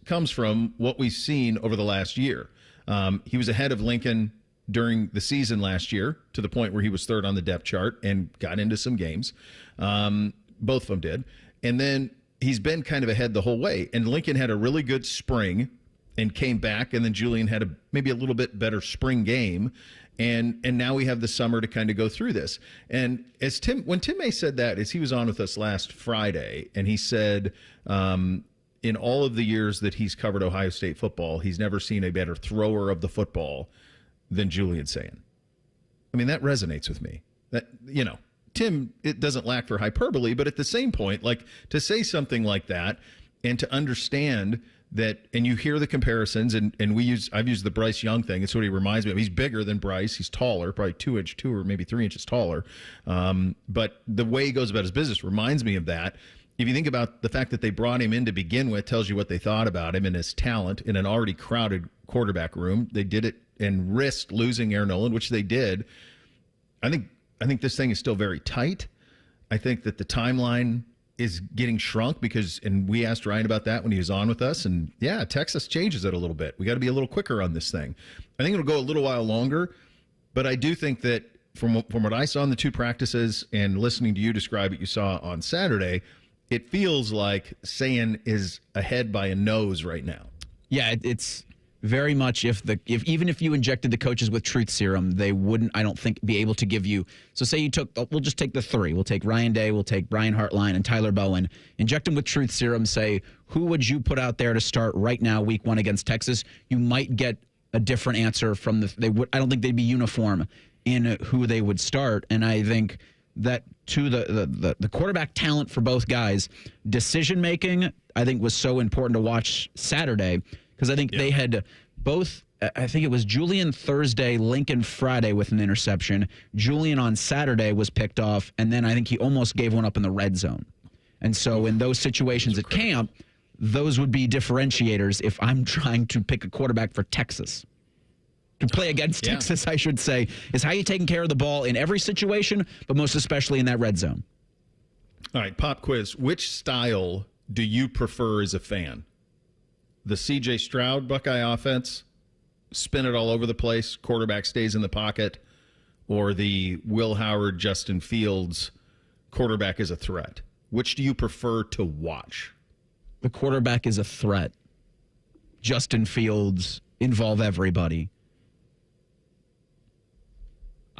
comes from what we've seen over the last year. He was ahead of Lincoln during the season last year to the point where he was third on the depth chart and got into some games. Both of them did. And then he's been kind of ahead the whole way. And Lincoln had a really good spring and came back, and then Julian had maybe a little bit better spring game. And now we have the summer to kind of go through this. And when Tim May said that, he was on with us last Friday, and he said in all of the years that he's covered Ohio State football, he's never seen a better thrower of the football than Julian Sayin. I mean, that resonates with me. That, Tim, it doesn't lack for hyperbole, but at the same point, like, to say something like that and to understand that, and you hear the comparisons, and I've used the Bryce Young thing. It's what he reminds me of. He's bigger than Bryce. He's taller, probably 2 or maybe 3 inches taller. But the way he goes about his business reminds me of that. If you think about the fact that they brought him in to begin with, tells you what they thought about him and his talent in an already crowded quarterback room. They did it and risked losing Aaron Nolan, which they did. I think this thing is still very tight. I think that the timeline is getting shrunk and we asked Ryan about that when he was on with us, and yeah, Texas changes it a little bit. We got to be a little quicker on this thing. I think it'll go a little while longer, but I do think that from what I saw in the 2 practices and listening to you describe what you saw on Saturday, it feels like Sayin is ahead by a nose right now. Yeah, it's very much even if you injected the coaches with truth serum, they wouldn't, I don't think, be able to give you. So say we'll just take the 3. We'll take Ryan Day, we'll take Brian Hartline and Tyler Bowen, inject them with truth serum, say, who would you put out there to start right now, week 1 against Texas? You might get a different answer from I don't think they'd be uniform in who they would start. And I think that to the quarterback talent for both guys, decision making, I think, was so important to watch Saturday. Because I think they had both, I think it was Julian Thursday, Lincoln Friday with an interception. Julian on Saturday was picked off, and then I think he almost gave one up in the red zone. And so in those situations at camp, those would be differentiators if I'm trying to pick a quarterback for Texas. To play against Texas, I should say, is how you taking care of the ball in every situation, but most especially in that red zone. All right, pop quiz. Which style do you prefer as a fan? The C.J. Stroud Buckeye offense, spin it all over the place, quarterback stays in the pocket, or the Will Howard, Justin Fields, quarterback is a threat? Which do you prefer to watch? The quarterback is a threat. Justin Fields, involve everybody.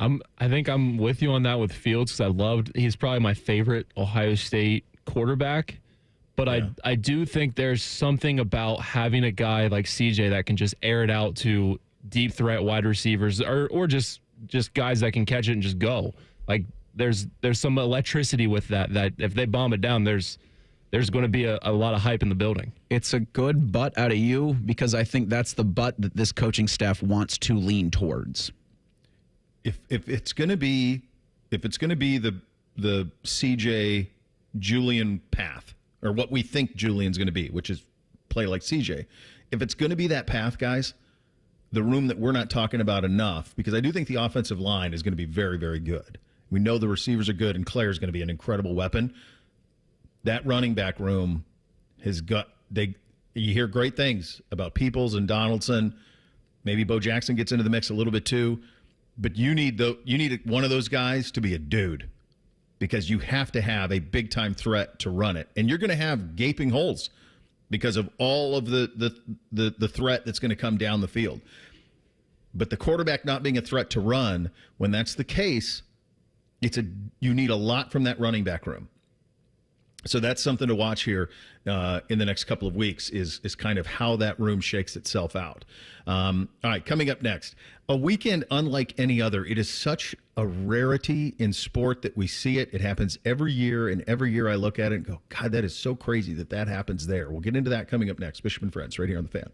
I think I'm with you on that with Fields because he's probably my favorite Ohio State quarterback. But yeah. I do think there's something about having a guy like CJ that can just air it out to deep threat wide receivers or just guys that can catch it and just go. Like there's some electricity with that if they bomb it down, there's going to be a lot of hype in the building. It's a good butt out of you because I think that's the butt that this coaching staff wants to lean towards. If it's going to be the CJ Julian path, or what we think Julian's going to be, which is play like CJ, if it's going to be that path, guys, the room that we're not talking about enough, because I do think the offensive line is going to be very, very good. We know the receivers are good, and Claire's going to be an incredible weapon. That running back room has got you hear great things about Peoples and Donaldson. Maybe Bo Jackson gets into the mix a little bit too. But you need one of those guys to be a dude because you have to have a big-time threat to run it. And you're going to have gaping holes because of all of the threat that's going to come down the field. But the quarterback not being a threat to run, when that's the case, you need a lot from that running back room. So that's something to watch here in the next couple of weeks is kind of how that room shakes itself out. All right, coming up next, a weekend unlike any other. It is such a rarity in sport that we see it. It happens every year, and every year I look at it and go, God, that is so crazy that happens there. We'll get into that coming up next. Bishop and Friends, right here on The Fan.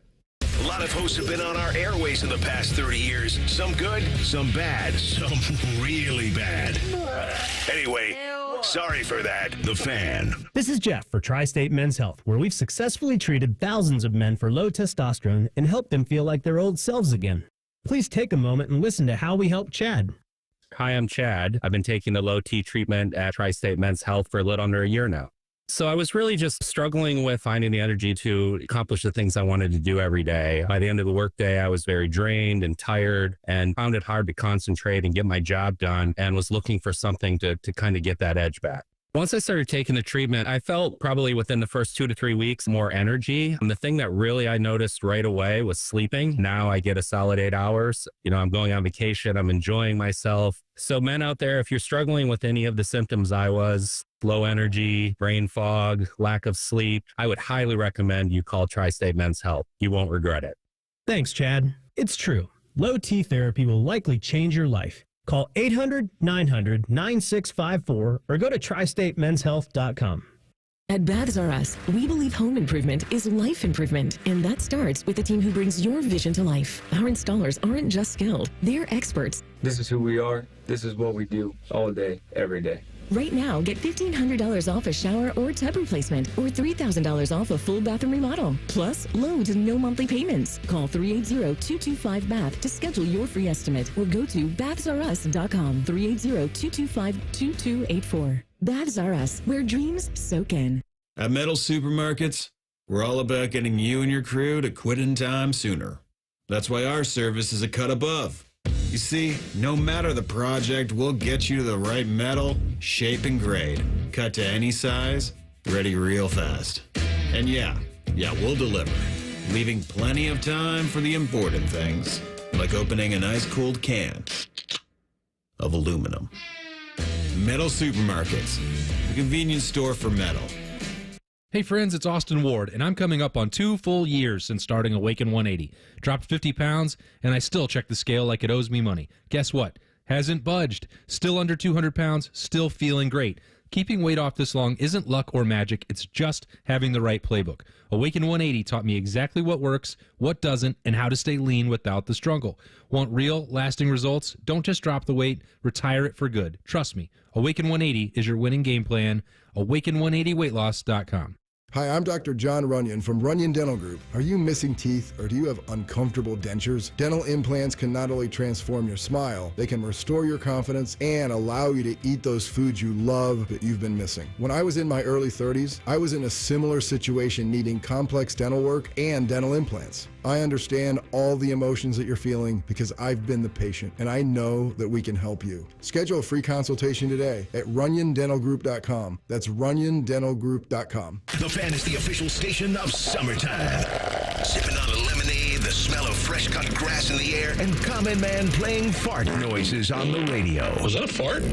A lot of hosts have been on our airways in the past 30 years. Some good, some bad, some really bad. Anyway, sorry for that. The Fan. This is Jeff for Tri-State Men's Health, where we've successfully treated thousands of men for low testosterone and helped them feel like their old selves again. Please take a moment and listen to how we help Chad. Hi, I'm Chad. I've been taking the low T treatment at Tri-State Men's Health for a little under a year now. So I was really just struggling with finding the energy to accomplish the things I wanted to do every day. By the end of the workday, I was very drained and tired and found it hard to concentrate and get my job done and was looking for something to kind of get that edge back. Once I started taking the treatment, I felt probably within the first 2 to 3 weeks more energy. And the thing that really I noticed right away was sleeping. Now I get a solid 8 hours. I'm going on vacation. I'm enjoying myself. So men out there, if you're struggling with any of the symptoms I was, low energy, brain fog, lack of sleep, I would highly recommend you call Tri-State Men's Health. You won't regret it. Thanks, Chad. It's true. Low T therapy will likely change your life. Call 800-900-9654 or go to tristatemenshealth.com. At Baths R Us, we believe home improvement is life improvement, and that starts with a team who brings your vision to life. Our installers aren't just skilled, they're experts. This is who we are. This is what we do all day, every day. Right now, get $1,500 off a shower or tub replacement or $3,000 off a full bathroom remodel. Plus, loads and no monthly payments. Call 380-225-BATH to schedule your free estimate or go to bathsrus.com. 380-225-2284. Baths R Us, where dreams soak in. At Metal Supermarkets, we're all about getting you and your crew to quit in time sooner. That's why our service is a cut above. You see, no matter the project, we'll get you to the right metal, shape, and grade. Cut to any size, ready real fast. And yeah, we'll deliver, leaving plenty of time for the important things, like opening an ice-cold can of aluminum. Metal Supermarkets, the convenience store for metal. Hey friends, it's Austin Ward, and I'm coming up on 2 full years since starting Awaken 180. Dropped 50 pounds, and I still check the scale like it owes me money. Guess what? Hasn't budged. Still under 200 pounds, still feeling great. Keeping weight off this long isn't luck or magic, it's just having the right playbook. Awaken 180 taught me exactly what works, what doesn't, and how to stay lean without the struggle. Want real, lasting results? Don't just drop the weight, retire it for good. Trust me, Awaken 180 is your winning game plan. Awaken180weightloss.com. Hi, I'm Dr. John Runyon from Runyon Dental Group. Are you missing teeth or do you have uncomfortable dentures? Dental implants can not only transform your smile, they can restore your confidence and allow you to eat those foods you love that you've been missing. When I was in my early 30s, I was in a similar situation needing complex dental work and dental implants. I understand all the emotions that you're feeling because I've been the patient and I know that we can help you. Schedule a free consultation today at runyondentalgroup.com. That's runyondentalgroup.com. The Fan is the official station of summertime. Sipping on a lemonade, the smell of fresh Fish cut grass in the air, and Common Man playing fart noises on the radio. Was that a fart?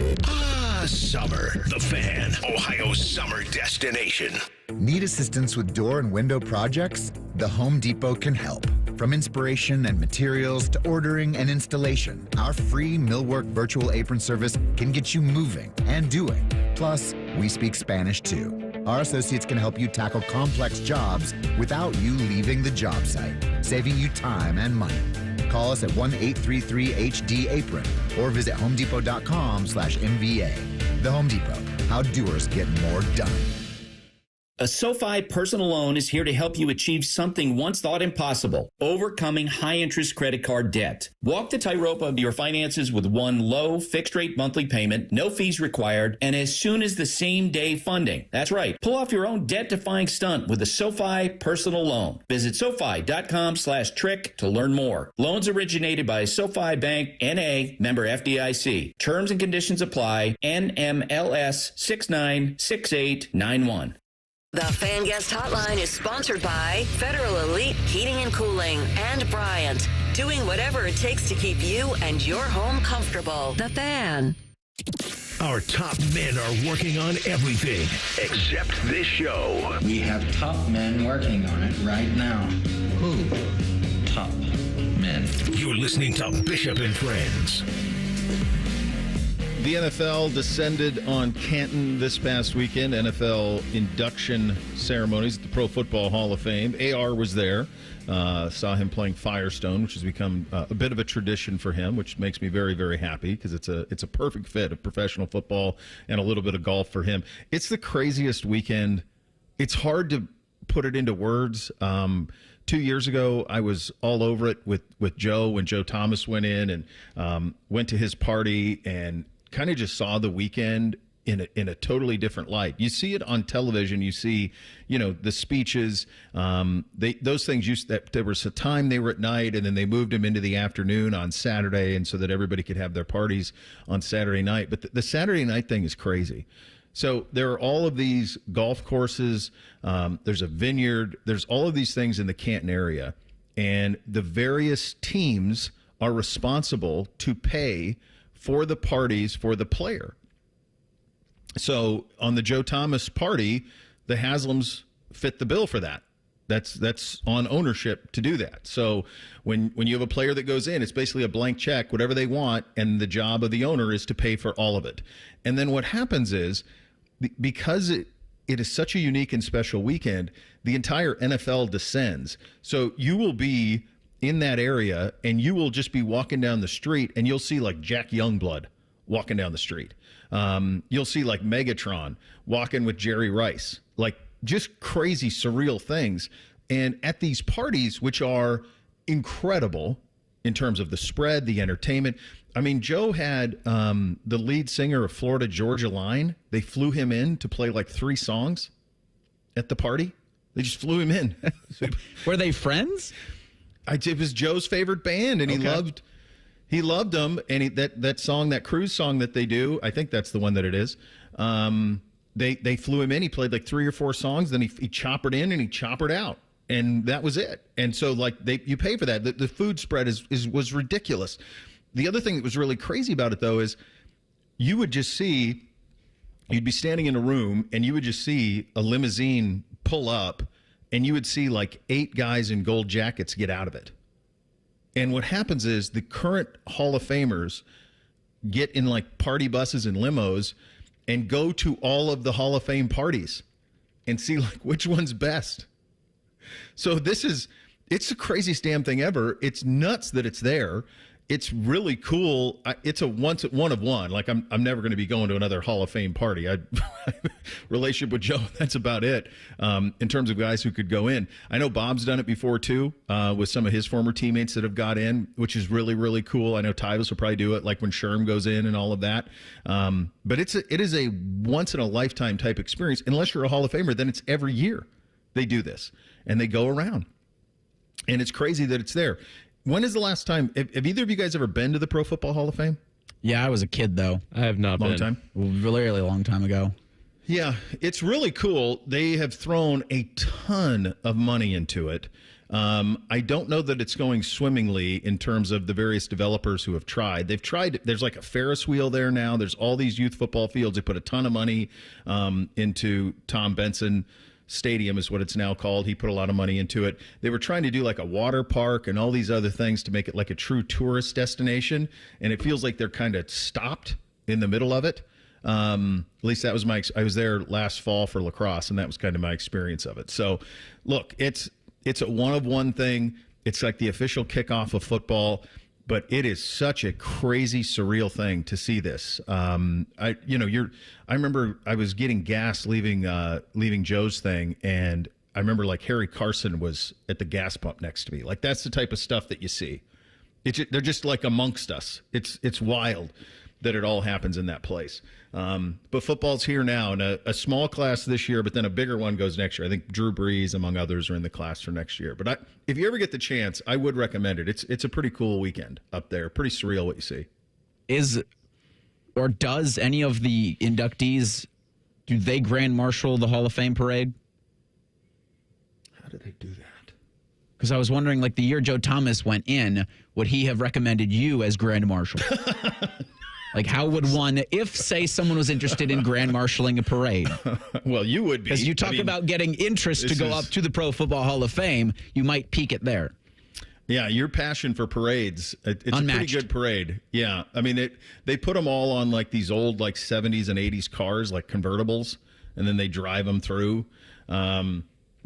Summer. The Fan, Ohio's summer destination. Need assistance with door and window projects? The Home Depot can help. From inspiration and materials to ordering and installation, our free Millwork virtual apron service can get you moving and doing. Plus, we speak Spanish too. Our associates can help you tackle complex jobs without you leaving the job site, saving you time and money. Call us at 1-833-HD-APRON or visit homedepot.com/MVA. The Home Depot, how doers get more done. A SoFi personal loan is here to help you achieve something once thought impossible, overcoming high-interest credit card debt. Walk the tightrope of your finances with one low, fixed-rate monthly payment, no fees required, and as soon as the same-day funding. That's right. Pull off your own debt-defying stunt with a SoFi personal loan. Visit SoFi.com/trick to learn more. Loans originated by SoFi Bank, N.A., member FDIC. Terms and conditions apply. NMLS 696891. The Fan Guest Hotline is sponsored by Federal Elite Heating and Cooling and Bryant, doing whatever it takes to keep you and your home comfortable. The Fan. Our top men are working on everything except this show. We have top men working on it right now. Who? Top men. You're listening to Bishop and Friends. The NFL descended on Canton this past weekend. NFL induction ceremonies at the Pro Football Hall of Fame. AR was there. Saw him playing Firestone, which has become a bit of a tradition for him, which makes me very, very happy because it's a perfect fit of professional football and a little bit of golf for him. It's the craziest weekend. It's hard to put it into words. 2 years ago, I was all over it with Joe when Joe Thomas went in and went to his party and kind of just saw the weekend in a totally different light. You see it on television. You see, the speeches. Those things there was a time they were at night, and then they moved them into the afternoon on Saturday, and so that everybody could have their parties on Saturday night. But the Saturday night thing is crazy. So there are all of these golf courses. There's a vineyard. There's all of these things in the Canton area, and the various teams are responsible to pay for the parties for the player. So on the Joe Thomas party, the Haslams fit the bill for that. That's on ownership to do that. So when you have a player that goes in, it's basically a blank check, whatever they want, and the job of the owner is to pay for all of it. And then what happens is, because it is such a unique and special weekend, the entire NFL descends. So you will be in that area, and you will just be walking down the street, and you'll see like Jack Youngblood walking down the street. You'll see like Megatron walking with Jerry Rice, like just crazy, surreal things. And at these parties, which are incredible in terms of the spread, the entertainment. I mean, Joe had the lead singer of Florida Georgia Line. They flew him in to play like 3 songs at the party. They just flew him in. Were they friends? It was Joe's favorite band, and he loved them. And that song, that cruise song that they do, I think that's the one that it is. They flew him in. He played like 3 or 4 songs. Then he choppered in and he choppered out, and that was it. And so like you pay for that. The food spread was ridiculous. The other thing that was really crazy about it though is you would just see, you'd be standing in a room and you would just see a limousine pull up, and you would see like 8 guys in gold jackets get out of it. And what happens is the current Hall of Famers get in like party buses and limos and go to all of the Hall of Fame parties and see like which one's best. So it's the craziest damn thing ever. It's nuts that it's there. It's really cool. It's a one of one. Like I'm never going to be going to another Hall of Fame party. Relationship with Joe, that's about it. In terms of guys who could go in, I know Bob's done it before too, with some of his former teammates that have got in, which is really, really cool. I know Tyvus will probably do it, like when Sherm goes in and all of that. But it is a once in a lifetime type experience. Unless you're a Hall of Famer, then it's every year they do this and they go around, and it's crazy that it's there. When is the last time? Have either of you guys ever been to the Pro Football Hall of Fame? Yeah, I was a kid, though. I have not been. Long time? Really long time ago. Yeah, it's really cool. They have thrown a ton of money into it. I don't know that it's going swimmingly in terms of the various developers who have tried. They've tried. There's like a Ferris wheel there now. There's all these youth football fields. They put a ton of money into Tom Benson Stadium is what it's now called. He put a lot of money into it. They were trying to do like a water park and all these other things to make it like a true tourist destination, and it feels like they're kind of stopped in the middle of it. At least that was I was there last fall for lacrosse, and that was kind of my experience of it. So, look, it's a one-of-one thing. It's like the official kickoff of football, but it is such a crazy, surreal thing to see this. I remember I was getting gas leaving Joe's thing, and I remember like Harry Carson was at the gas pump next to me. Like that's the type of stuff that you see. They're just like amongst us. It's wild that it all happens in that place. But football's here now, and a small class this year, but then a bigger one goes next year. I think Drew Brees, among others, are in the class for next year. But if you ever get the chance, I would recommend it. It's a pretty cool weekend up there. Pretty surreal what you see. Does any of the inductees, do they grand marshal the Hall of Fame parade? How do they do that? Because I was wondering, like the year Joe Thomas went in, would he have recommended you as grand marshal? Like, how would one, if, say, someone was interested in grand marshaling a parade? Well, you would be. Because you talk about getting interest to go up to the Pro Football Hall of Fame, you might peak it there. Yeah, your passion for parades, it's Unmatched. a pretty good parade. Yeah, I mean, they put them all on like these old like 70s and 80s cars, like convertibles, and then they drive them through.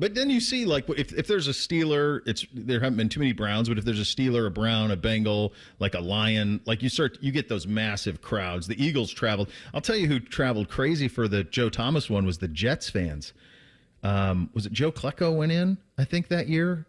But then you see, like, if there's a Steeler, there haven't been too many Browns, but if there's a Steeler, a Brown, a Bengal, like a Lion, like you get those massive crowds. The Eagles traveled. I'll tell you who traveled crazy for the Joe Thomas one was the Jets fans. Was it Joe Klecko went in, I think, that year?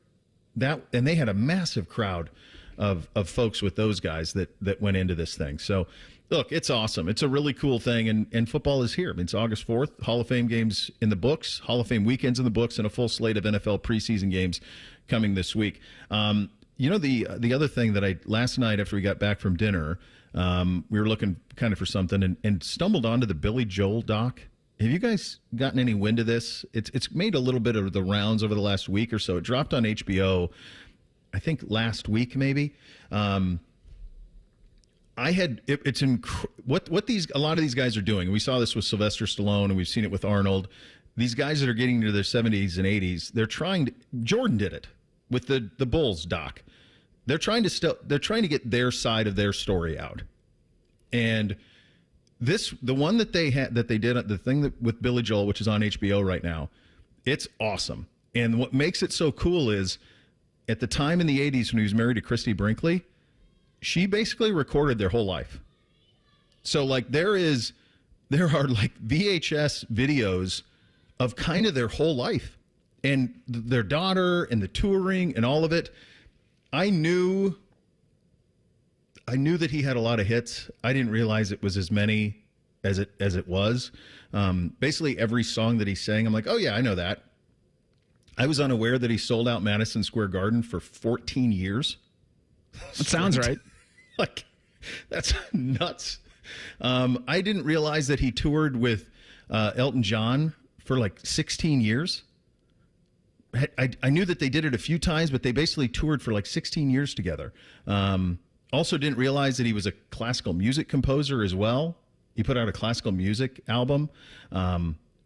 And they had a massive crowd of folks with those guys that went into this thing. So, look, it's awesome. It's a really cool thing, and football is here. I mean, it's August 4th. Hall of Fame games in the books, Hall of Fame weekends in the books, and a full slate of NFL preseason games coming this week. The other thing that last night after we got back from dinner, we were looking kind of for something and stumbled onto the Billy Joel doc. Have you guys gotten any wind of this? It's made a little bit of the rounds over the last week or so. It dropped on HBO, I think last week maybe. What a lot of these guys are doing. We saw this with Sylvester Stallone, and we've seen it with Arnold. These guys that are getting into their 70s and 80s, Jordan did it with the Bulls doc. They're trying to get their side of their story out. And the one that they did, the thing with Billy Joel, which is on HBO right now, it's awesome. And what makes it so cool is at the time in the 80s when he was married to Christy Brinkley, she basically recorded their whole life. So like there are like VHS videos of kind of their whole life and their daughter and the touring and all of it. I knew that he had a lot of hits. I didn't realize it was as many as it was. Basically every song that he sang, I'm like, oh yeah, I know that. I was unaware that he sold out Madison Square Garden for 14 years. That sounds right. Like, that's nuts. I didn't realize that he toured with Elton John for like 16 years. I knew that they did it a few times, but they basically toured for like 16 years together. Also didn't realize that he was a classical music composer as well. He put out a classical music album.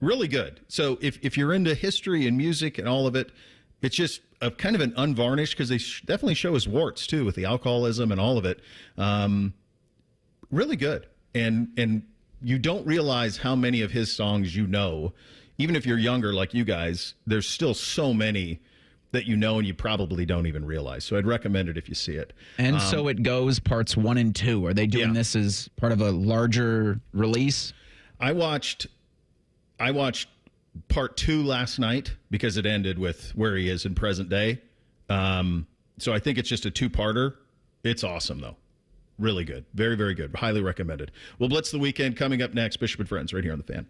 Really good. So if you're into history and music and all of it, it's just a kind of an unvarnished, because they definitely show his warts too with the alcoholism and all of it. Really good. And you don't realize how many of his songs you know. Even if you're younger like you guys, there's still so many that you know and you probably don't even realize. So I'd recommend it if you see it. And So It Goes parts 1 and 2. Are they doing this as part of a larger release? I watched part 2 last night because it ended with where he is in present day. So I think it's just a 2-parter. It's awesome, though. Really good. Very, very good. Highly recommended. We'll blitz the weekend coming up next. Bishop and Friends right here on The Fan.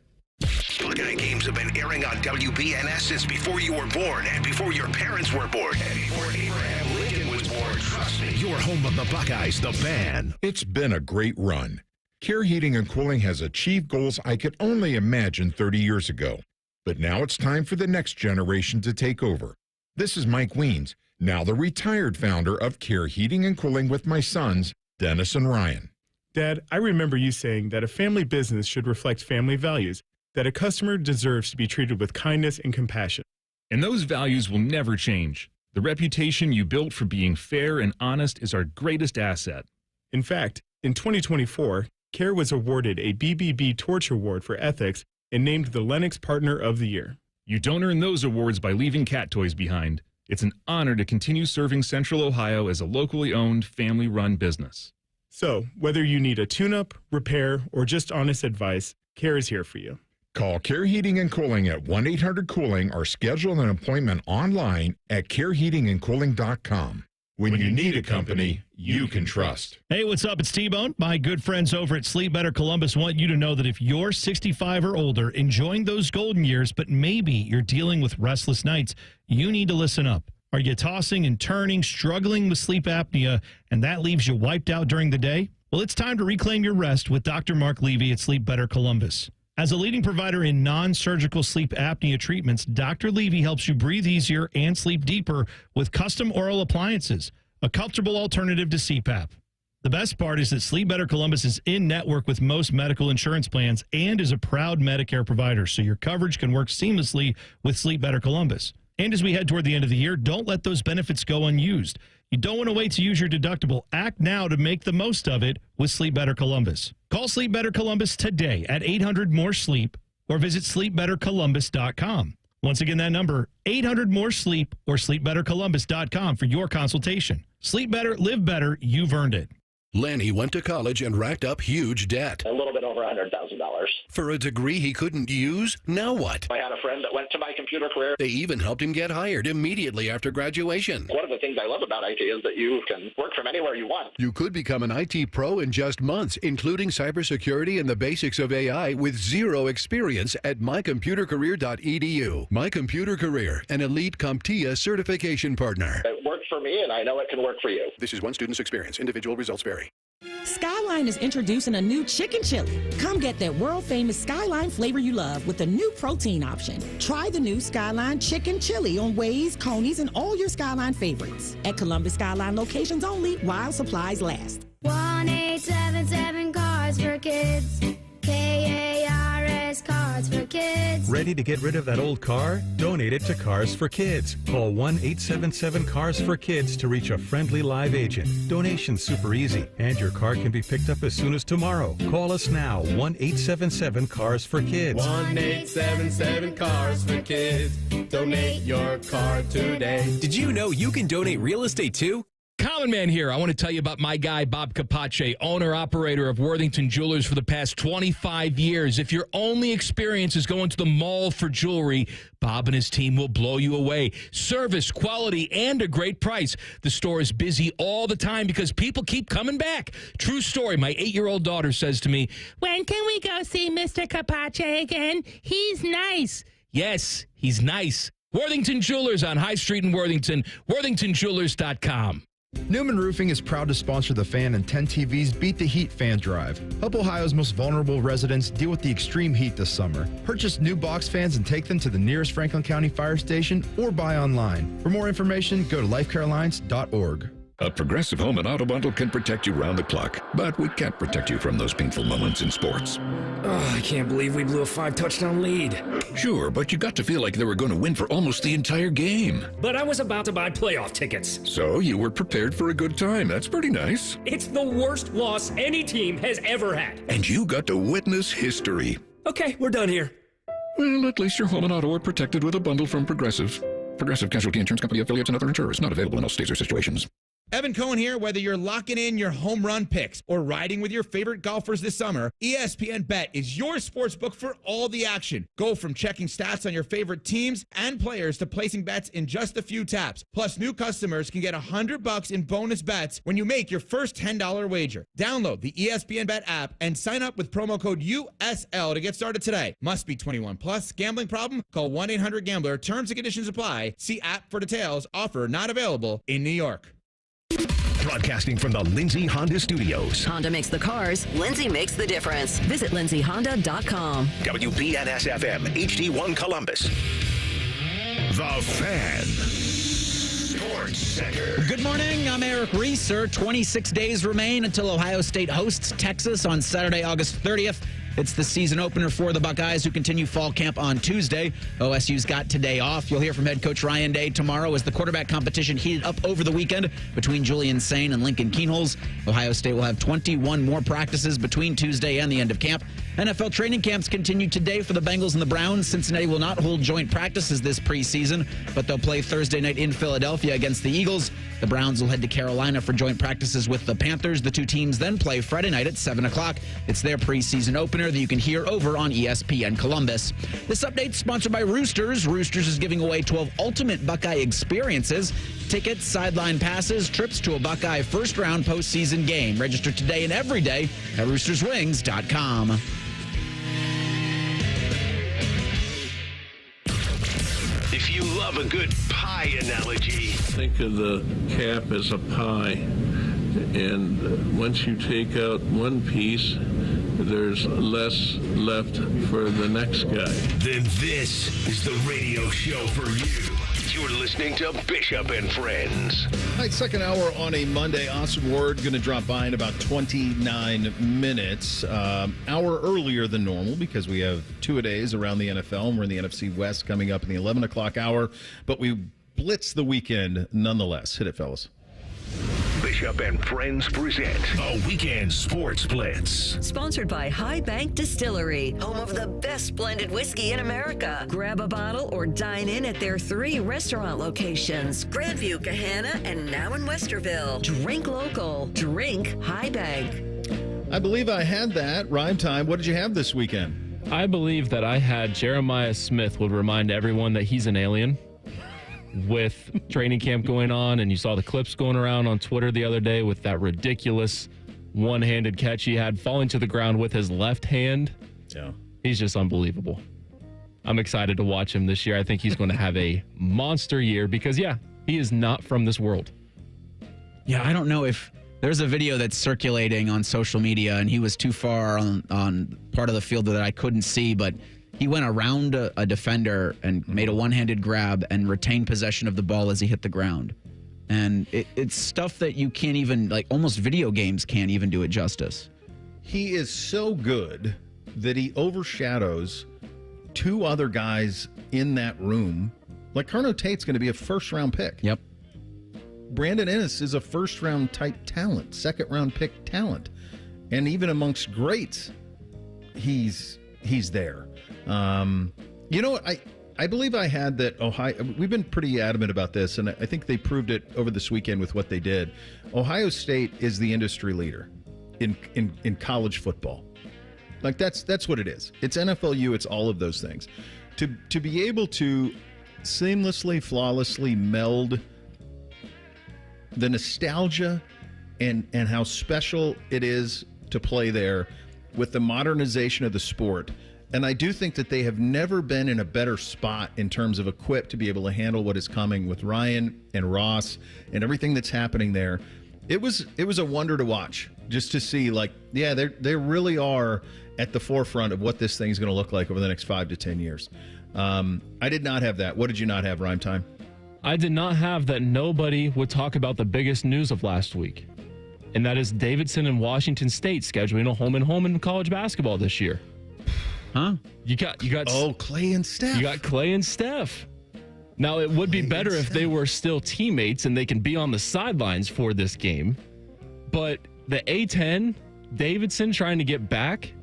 Buckeye games have been airing on WBNS since before you were born and before your parents were born and before Abraham Lincoln was born. Trust me. Your home of the Buckeyes, The Fan. It's been a great run. Care Heating and Cooling has achieved goals I could only imagine 30 years ago. But now it's time for the next generation to take over. This is Mike Weens, Now the retired founder of Care Heating and Cooling with my sons, Dennis and Ryan. Dad, I remember you saying that a family business should reflect family values, that a customer deserves to be treated with kindness and compassion. And those values will never change. The reputation you built for being fair and honest is our greatest asset. In fact, in 2024, Care was awarded a BBB Torch Award for Ethics and named the Lennox Partner of the Year. You don't earn those awards by leaving cat toys behind. It's an honor to continue serving Central Ohio as a locally owned, family-run business. So, whether you need a tune-up, repair, or just honest advice, Care is here for you. Call Care Heating and Cooling at 1-800-COOLING or schedule an appointment online at careheatingandcooling.com. When you need a company you can trust. Hey, what's up? It's T-Bone. My good friends over at Sleep Better Columbus want you to know that if you're 65 or older, enjoying those golden years, but maybe you're dealing with restless nights, you need to listen up. Are you tossing and turning, struggling with sleep apnea, and that leaves you wiped out during the day? Well, it's time to reclaim your rest with Dr. Mark Levy at Sleep Better Columbus. As a leading provider in non-surgical sleep apnea treatments, Dr. Levy helps you breathe easier and sleep deeper with custom oral appliances, a comfortable alternative to CPAP. The best part is that Sleep Better Columbus is in network with most medical insurance plans and is a proud Medicare provider, so your coverage can work seamlessly with Sleep Better Columbus. And as we head toward the end of the year, don't let those benefits go unused. You don't want to wait to use your deductible. Act now to make the most of it with Sleep Better Columbus. Call Sleep Better Columbus today at 800-MORE-SLEEP or visit sleepbettercolumbus.com. Once again, that number, 800-MORE-SLEEP or sleepbettercolumbus.com for your consultation. Sleep better, live better, you've earned it. Lanny went to college and racked up huge debt. A little bit over $100,000. For a degree he couldn't use, now what? I had a friend that went to my computer career. They even helped him get hired immediately after graduation. One of the things I love about IT is that you can work from anywhere you want. You could become an IT pro in just months, including cybersecurity and the basics of AI with zero experience at mycomputercareer.edu. My Computer Career, an elite CompTIA certification partner. It worked for me, and I know it can work for you. This is one student's experience. Individual results vary. Skyline is introducing a new chicken chili. Come get that world-famous Skyline flavor you love with the new protein option. Try the new Skyline chicken chili on Waze, Coney's, and all your Skyline favorites. At Columbus Skyline locations only while supplies last. 1-877 Cars for Kids. KARS Cars for Kids. Ready to get rid of that old car? Donate it to Cars for Kids. Call 1-877 Cars for Kids to reach a friendly live agent. Donation's super easy, and your car can be picked up as soon as tomorrow. Call us now, 1-877 Cars for Kids. 1-877 Cars for Kids. Donate your car today. Did you know you can donate real estate too? Common Man here. I want to tell you about my guy, Bob Capace, owner-operator of Worthington Jewelers for the past 25 years. If your only experience is going to the mall for jewelry, Bob and his team will blow you away. Service, quality, and a great price. The store is busy all the time because people keep coming back. True story. My 8-year-old daughter says to me, "When can we go see Mr. Capace again? He's nice." Yes, he's nice. Worthington Jewelers on High Street in Worthington, worthingtonjewelers.com. Newman Roofing is proud to sponsor the Fan and 10 TV's Beat the Heat fan drive. Help Ohio's most vulnerable residents deal with the extreme heat this summer. Purchase new box fans and take them to the nearest Franklin County Fire Station or buy online. For more information, go to lifecarealliance.org. A Progressive Home and Auto Bundle can protect you round the clock, but we can't protect you from those painful moments in sports. Oh, I can't believe we blew a 5-touchdown lead. Sure, but you got to feel like they were going to win for almost the entire game. But I was about to buy playoff tickets. So you were prepared for a good time. That's pretty nice. It's the worst loss any team has ever had. And you got to witness history. Okay, we're done here. Well, at least your home and auto are protected with a bundle from Progressive. Progressive Casualty Insurance Company affiliates and other insurers. Not available in all states or situations. Evan Cohen here. Whether you're locking in your home run picks or riding with your favorite golfers this summer, ESPN Bet is your sports book for all the action. Go from checking stats on your favorite teams and players to placing bets in just a few taps. Plus, new customers can get $100 in bonus bets when you make your first $10 wager. Download the ESPN Bet app and sign up with promo code USL to get started today. Must be 21 plus. Gambling problem? Call 1-800-GAMBLER. Terms and conditions apply. See app for details. Offer not available in New York. Broadcasting from the Lindsay Honda Studios. Honda makes the cars. Lindsay makes the difference. Visit lindsayhonda.com. WBNS-FM, HD1 Columbus. The Fan. Sports Center. Good morning. I'm Eric Reeser. 26 days remain until Ohio State hosts Texas on Saturday, August 30th. It's the season opener for the Buckeyes, who continue fall camp on Tuesday. OSU's got today off. You'll hear from head coach Ryan Day tomorrow as the quarterback competition heated up over the weekend between Julian Sain and Lincoln Kienholz. Ohio State will have 21 more practices between Tuesday and the end of camp. NFL training camps continue today for the Bengals and the Browns. Cincinnati will not hold joint practices this preseason, but they'll play Thursday night in Philadelphia against the Eagles. The Browns will head to Carolina for joint practices with the Panthers. The two teams then play Friday night at 7 o'clock. It's their preseason opener that you can hear over on ESPN Columbus. This update's sponsored by Roosters. Roosters is giving away 12 ultimate Buckeye experiences. Tickets, sideline passes, trips to a Buckeye first-round postseason game. Register today and every day at roosterswings.com. If you love a good pie analogy, think of the cap as a pie, and once you take out one piece, there's less left for the next guy. Then this is the radio show for you. You're listening to Bishop and Friends. All right, second hour on a Monday. Austin Ward going to drop by in about 29 minutes. Hour earlier than normal because we have two-a-days around the NFL, and we're in the NFC West coming up in the 11 o'clock hour. But we blitz the weekend nonetheless. Hit it, fellas. Bishop and Friends present a weekend sports blitz. Sponsored by High Bank Distillery, home of the best blended whiskey in America. Grab a bottle or dine in at their 3 restaurant locations: Grandview, Gahanna, and now in Westerville. Drink local. Drink High Bank. I believe I had that. Rhyme time. What did you have this weekend? I believe that I had Jeremiah Smith would remind everyone that he's an alien. With training camp going on, and you saw the clips going around on Twitter the other day with that ridiculous one-handed catch he had falling to the ground with his left hand. Yeah. He's just unbelievable. I'm excited to watch him this year. I think he's going to have a monster year because, yeah, he is not from this world. Yeah, I don't know if there's a video that's circulating on social media, and he was too far on part of the field that I couldn't see, but he went around a defender and made a one-handed grab and retained possession of the ball as he hit the ground. And it's stuff that you can't even, like, almost video games can't even do it justice. He is so good that he overshadows 2 other guys in that room. Like, Carno Tate's going to be a first-round pick. Yep. Brandon Ennis is a first-round type talent, second-round pick talent. And even amongst greats, he's there. You know what? I believe I had that Ohio. We've been pretty adamant about this, and I think they proved it over this weekend with what they did. Ohio State is the industry leader in college football. Like that's what it is. It's NFLU. It's all of those things. To be able to seamlessly, flawlessly meld the nostalgia and how special it is to play there with the modernization of the sport. And I do think that they have never been in a better spot in terms of equipped to be able to handle what is coming with Ryan and Ross and everything that's happening there. It was a wonder to watch, just to see, like, yeah, they really are at the forefront of what this thing is going to look like over the next 5 to 10 years. I did not have that. What did you not have, Rhyme Time? I did not have that nobody would talk about the biggest news of last week, and that is Davidson and Washington State scheduling a home and home in college basketball this year. Huh? You got Clay and Steph. You got Clay and Steph. Now, it would be better if they were still teammates and they can be on the sidelines for this game. But the A-10, Davidson trying to get back,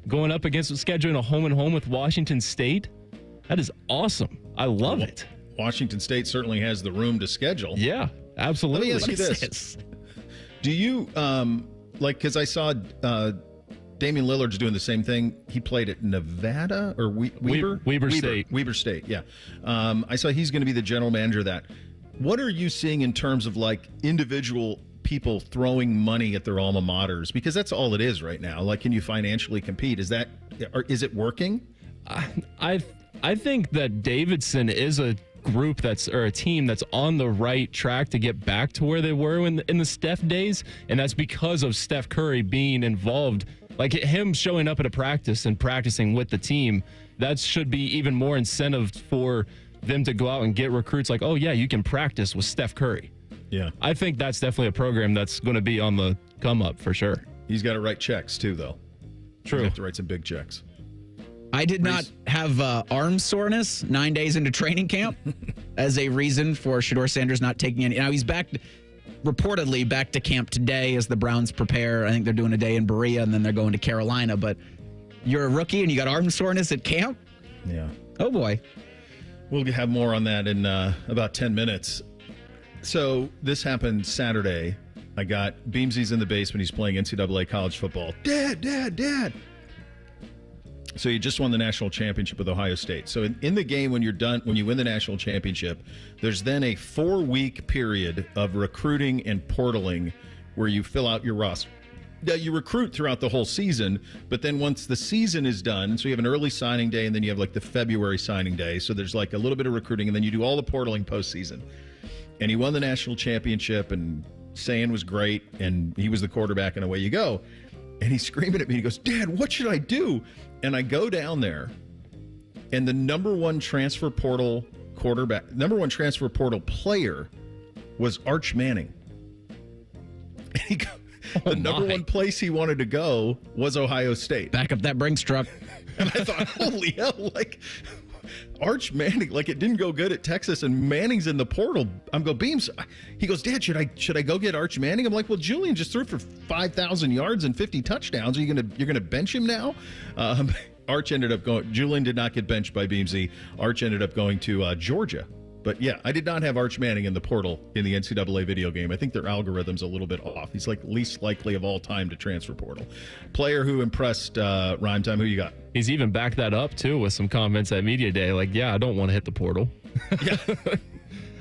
going up against scheduling a home and home with Washington State, that is awesome. I love it. Washington State certainly has the room to schedule. Yeah, absolutely. Let me ask you this. Do you, because I saw Damian Lillard's doing the same thing. He played at Nevada or Weber State. Weber State, yeah. I saw he's going to be the general manager of that. What are you seeing in terms of, like, individual people throwing money at their alma maters? Because that's all it is right now. Like, can you financially compete? Is it working? I think that Davidson is a team that's on the right track to get back to where they were in the Steph days, and that's because of Steph Curry being involved. Like, him showing up at a practice and practicing with the team, that should be even more incentive for them to go out and get recruits like, oh, yeah, you can practice with Steph Curry. Yeah. I think that's definitely a program that's going to be on the come up for sure. He's got to write checks, too, though. True. You have to write some big checks. I did not have arm soreness 9 days into training camp as a reason for Shedeur Sanders not taking any. Now, he's reportedly back to camp today as the Browns prepare. I think they're doing a day in Berea, and then they're going to Carolina. But you're a rookie and you got arm soreness at camp? Yeah. Oh, boy. We'll have more on that in about 10 minutes. So this happened Saturday. I got Beamsy's in the basement. He's playing NCAA college football. Dad. So you just won the national championship with Ohio State. So in the game, when you win the national championship, there's then a 4-week period of recruiting and portaling where you fill out your roster. You recruit throughout the whole season, but then once the season is done, so you have an early signing day, and then you have like the February signing day. So there's like a little bit of recruiting, and then you do all the portaling postseason. And he won the national championship, and Sayan was great, and he was the quarterback, and away you go. And he's screaming at me. He goes, Dad, what should I do? And I go down there, and the number one transfer portal player was Arch Manning. And he goes, the number one place he wanted to go was Ohio State. Back up that Brinks truck. And I thought, holy hell, like Arch Manning, like it didn't go good at Texas, and Manning's in the portal. I'm go Beams. He goes, Dad, should I go get Arch Manning? I'm like, well, Julian just threw for 5,000 yards and 50 touchdowns. You're gonna bench him now? Arch ended up going. Julian did not get benched by Beamsy. Arch ended up going to Georgia. But yeah, I did not have Arch Manning in the portal in the NCAA video game. I think their algorithm's a little bit off. He's like least likely of all time to transfer portal. Player who impressed, Rhyme Time, who you got? He's even backed that up, too, with some comments at Media Day. Like, yeah, I don't want to hit the portal. Yeah.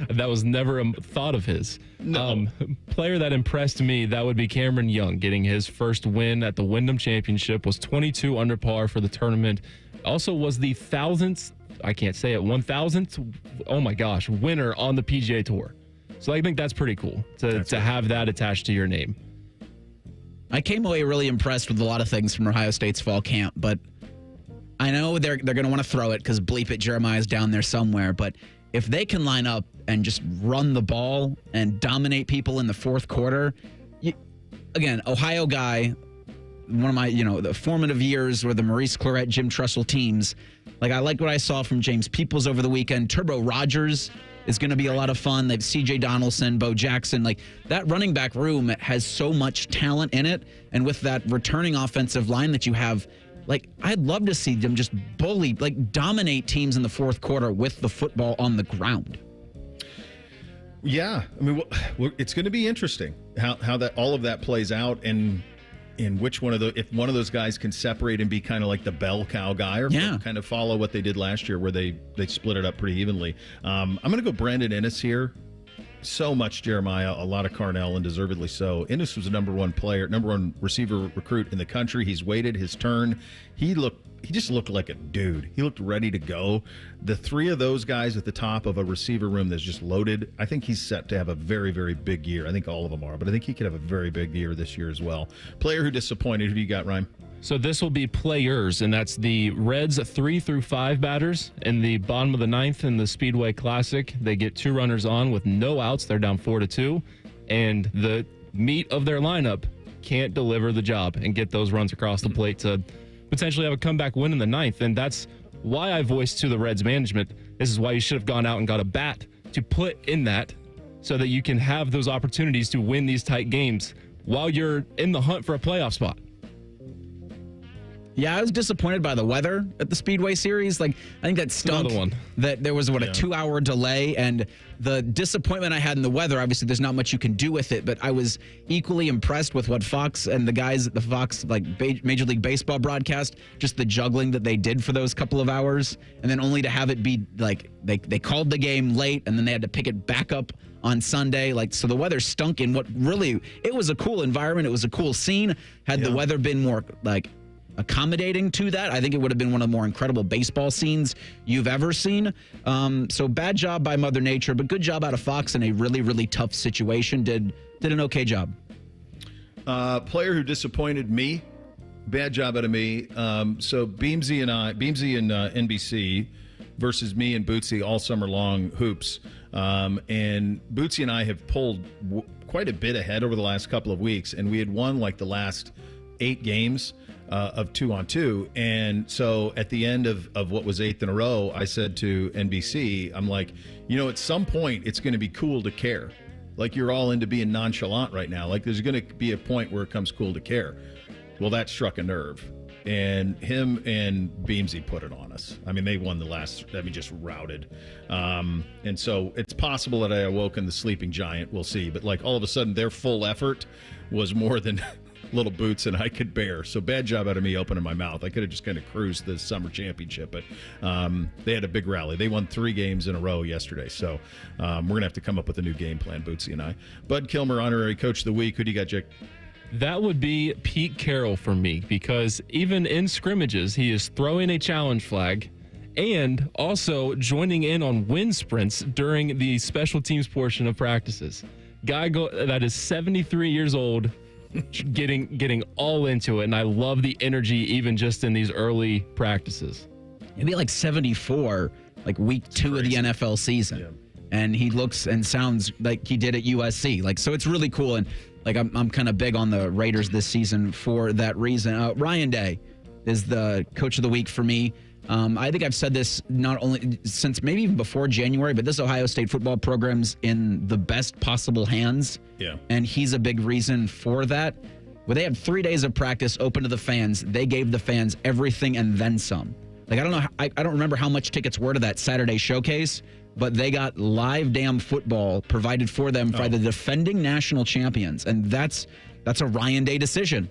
That was never a thought of his. No. Player that impressed me, that would be Cameron Young, getting his first win at the Wyndham Championship, was 22 under par for the tournament. Also was the 1,000th, oh my gosh, winner on the PGA Tour. So I think that's pretty cool to have that attached to your name. I came away really impressed with a lot of things from Ohio State's fall camp, but I know they're going to want to throw it because bleep it, Jeremiah's down there somewhere. But if they can line up and just run the ball and dominate people in the fourth quarter, again, Ohio guy, one of my, the formative years were the Maurice Clarett, Jim Tressel teams. Like, I like what I saw from James Peoples over the weekend. Turbo Rogers is going to be a lot of fun. They have C.J. Donaldson, Bo Jackson. Like, that running back room has so much talent in it. And with that returning offensive line that you have, like, I'd love to see them just dominate teams in the fourth quarter with the football on the ground. Yeah. I mean, it's going to be interesting how that all of that plays out, and in which if one of those guys can separate and be kind of like the bell cow guy, or kind of follow what they did last year where they split it up pretty evenly. I'm going to go Brandon Ennis here. So much Jeremiah, a lot of Carnell, and deservedly so. Ennis was the number one receiver recruit in the country. He's waited his turn. He just looked like a dude. He looked ready to go. The three of those guys at the top of a receiver room that's just loaded, I think he's set to have a very, very big year. I think all of them are, but I think he could have a very big year this year as well. Player who disappointed, who do you got, Ryan? So this will be players, and that's the Reds 3 through 5 batters in the bottom of the ninth in the Speedway Classic. They get 2 runners on with no outs. They're down 4-2, and the meat of their lineup can't deliver the job and get those runs across the plate to potentially have a comeback win in the ninth. And that's why I voiced to the Reds management, this is why you should have gone out and got a bat to put in that so that you can have those opportunities to win these tight games while you're in the hunt for a playoff spot. Yeah, I was disappointed by the weather at the Speedway Series. Like, I think that stunk. Another one. That there was, a 2-hour delay, and the disappointment I had in the weather, obviously there's not much you can do with it, but I was equally impressed with what Fox and the guys at the Fox, Major League Baseball broadcast, just the juggling that they did for those couple of hours, and then only to have it be, they called the game late, and then they had to pick it back up on Sunday. So the weather stunk in what really, it was a cool environment. It was a cool scene. Had the weather been more, accommodating to that, I think it would have been one of the more incredible baseball scenes you've ever seen. So bad job by Mother Nature, but good job out of Fox in a really, really tough situation. Did an okay job. Player who disappointed me, bad job out of me. So Beamsy and NBC versus me and Bootsy all summer long hoops. And Bootsy and I have pulled quite a bit ahead over the last couple of weeks, and we had won like the last 8 games of 2-on-2. And so at the end of what was 8th in a row, I said to NBC, I'm like, at some point it's going to be cool to care. Like, you're all into being nonchalant right now. Like, there's going to be a point where it comes cool to care. Well, that struck a nerve. And him and Beamsy put it on us. I mean, they won the last, just routed. And so it's possible that I awoke in the sleeping giant. We'll see. But, like, all of a sudden, their full effort was more than little Boots and I could bear. So bad job out of me opening my mouth. I could have just kind of cruised the summer championship. But they had a big rally. They won 3 games in a row yesterday. So we're going to have to come up with a new game plan, Bootsy and I. Bud Kilmer, Honorary Coach of the Week. Who do you got, Jake? That would be Pete Carroll for me, because even in scrimmages, he is throwing a challenge flag and also joining in on wind sprints during the special teams portion of practices. Guy that is 73 years old, getting all into it, and I love the energy even just in these early practices. He'll be like 74, like week 2 of the NFL season. Yeah. And he looks and sounds like he did at USC. Like, so it's really cool. And like, I'm kind of big on the Raiders this season for that reason. Ryan Day is the coach of the week for me. I think I've said this not only since maybe even before January, but this Ohio State football program's in the best possible hands. Yeah. And he's a big reason for that. Well, they had 3 days of practice open to the fans. They gave the fans everything and then some. Like, I don't know. I don't remember how much tickets were to that Saturday showcase, but they got live damn football provided for them by the defending national champions. And that's a Ryan Day decision.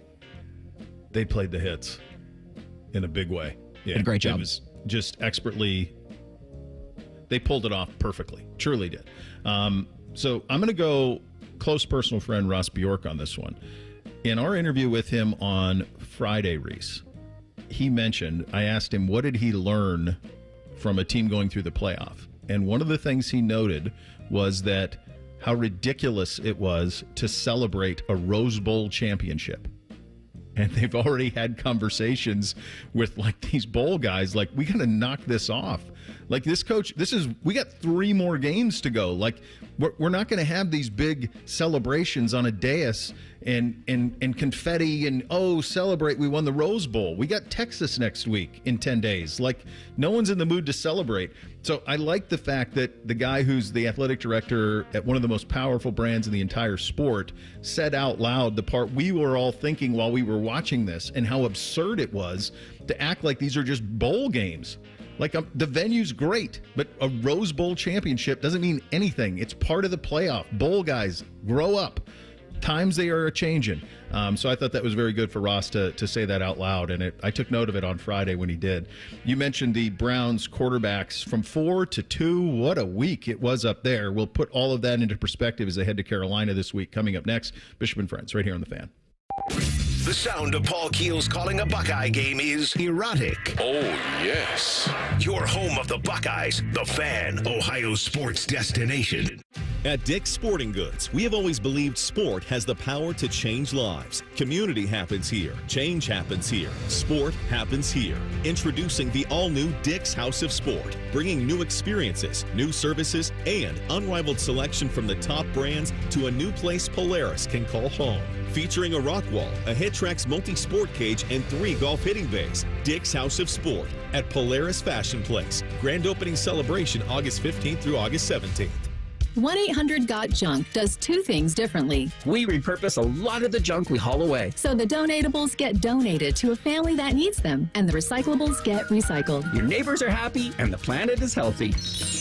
They played the hits in a big way. Yeah, did a great job. It was just expertly. They pulled it off perfectly. Truly did. So I'm going to go close personal friend Ross Bjork on this one. In our interview with him on Friday, Reese, he mentioned, I asked him, what did he learn from a team going through the playoff? And one of the things he noted was that how ridiculous it was to celebrate a Rose Bowl championship. And they've already had conversations with like these bowl guys, like, we got to knock this off. Like, this coach, we got 3 more games to go. Like, we're not going to have these big celebrations on a dais and confetti and, celebrate, we won the Rose Bowl. We got Texas next week in 10 days. Like, no one's in the mood to celebrate. So I like the fact that the guy who's the athletic director at one of the most powerful brands in the entire sport said out loud the part we were all thinking while we were watching this, and how absurd it was to act like these are just bowl games. Like, the venue's great, but a Rose Bowl championship doesn't mean anything. It's part of the playoff. Bowl guys, grow up. Times they are a-changing. So I thought that was very good for Ross to say that out loud, and I took note of it on Friday when he did. You mentioned the Browns quarterbacks from 4 to 2. What a week it was up there. We'll put all of that into perspective as they head to Carolina this week. Coming up next, Bishop and Friends, right here on The Fan. The sound of Paul Keels calling a Buckeye game is erotic. Oh, yes. Your home of the Buckeyes, The Fan, Ohio sports destination. At Dick's Sporting Goods, we have always believed sport has the power to change lives. Community happens here. Change happens here. Sport happens here. Introducing the all-new Dick's House of Sport, bringing new experiences, new services, and unrivaled selection from the top brands to a new place Polaris can call home. Featuring a rock wall, a HitTrax multi-sport cage, and 3 golf hitting bays. Dick's House of Sport at Polaris Fashion Place. Grand opening celebration August 15th through August 17th. 1-800-GOT-JUNK does 2 things differently. We repurpose a lot of the junk we haul away. So the donatables get donated to a family that needs them, and the recyclables get recycled. Your neighbors are happy, and the planet is healthy.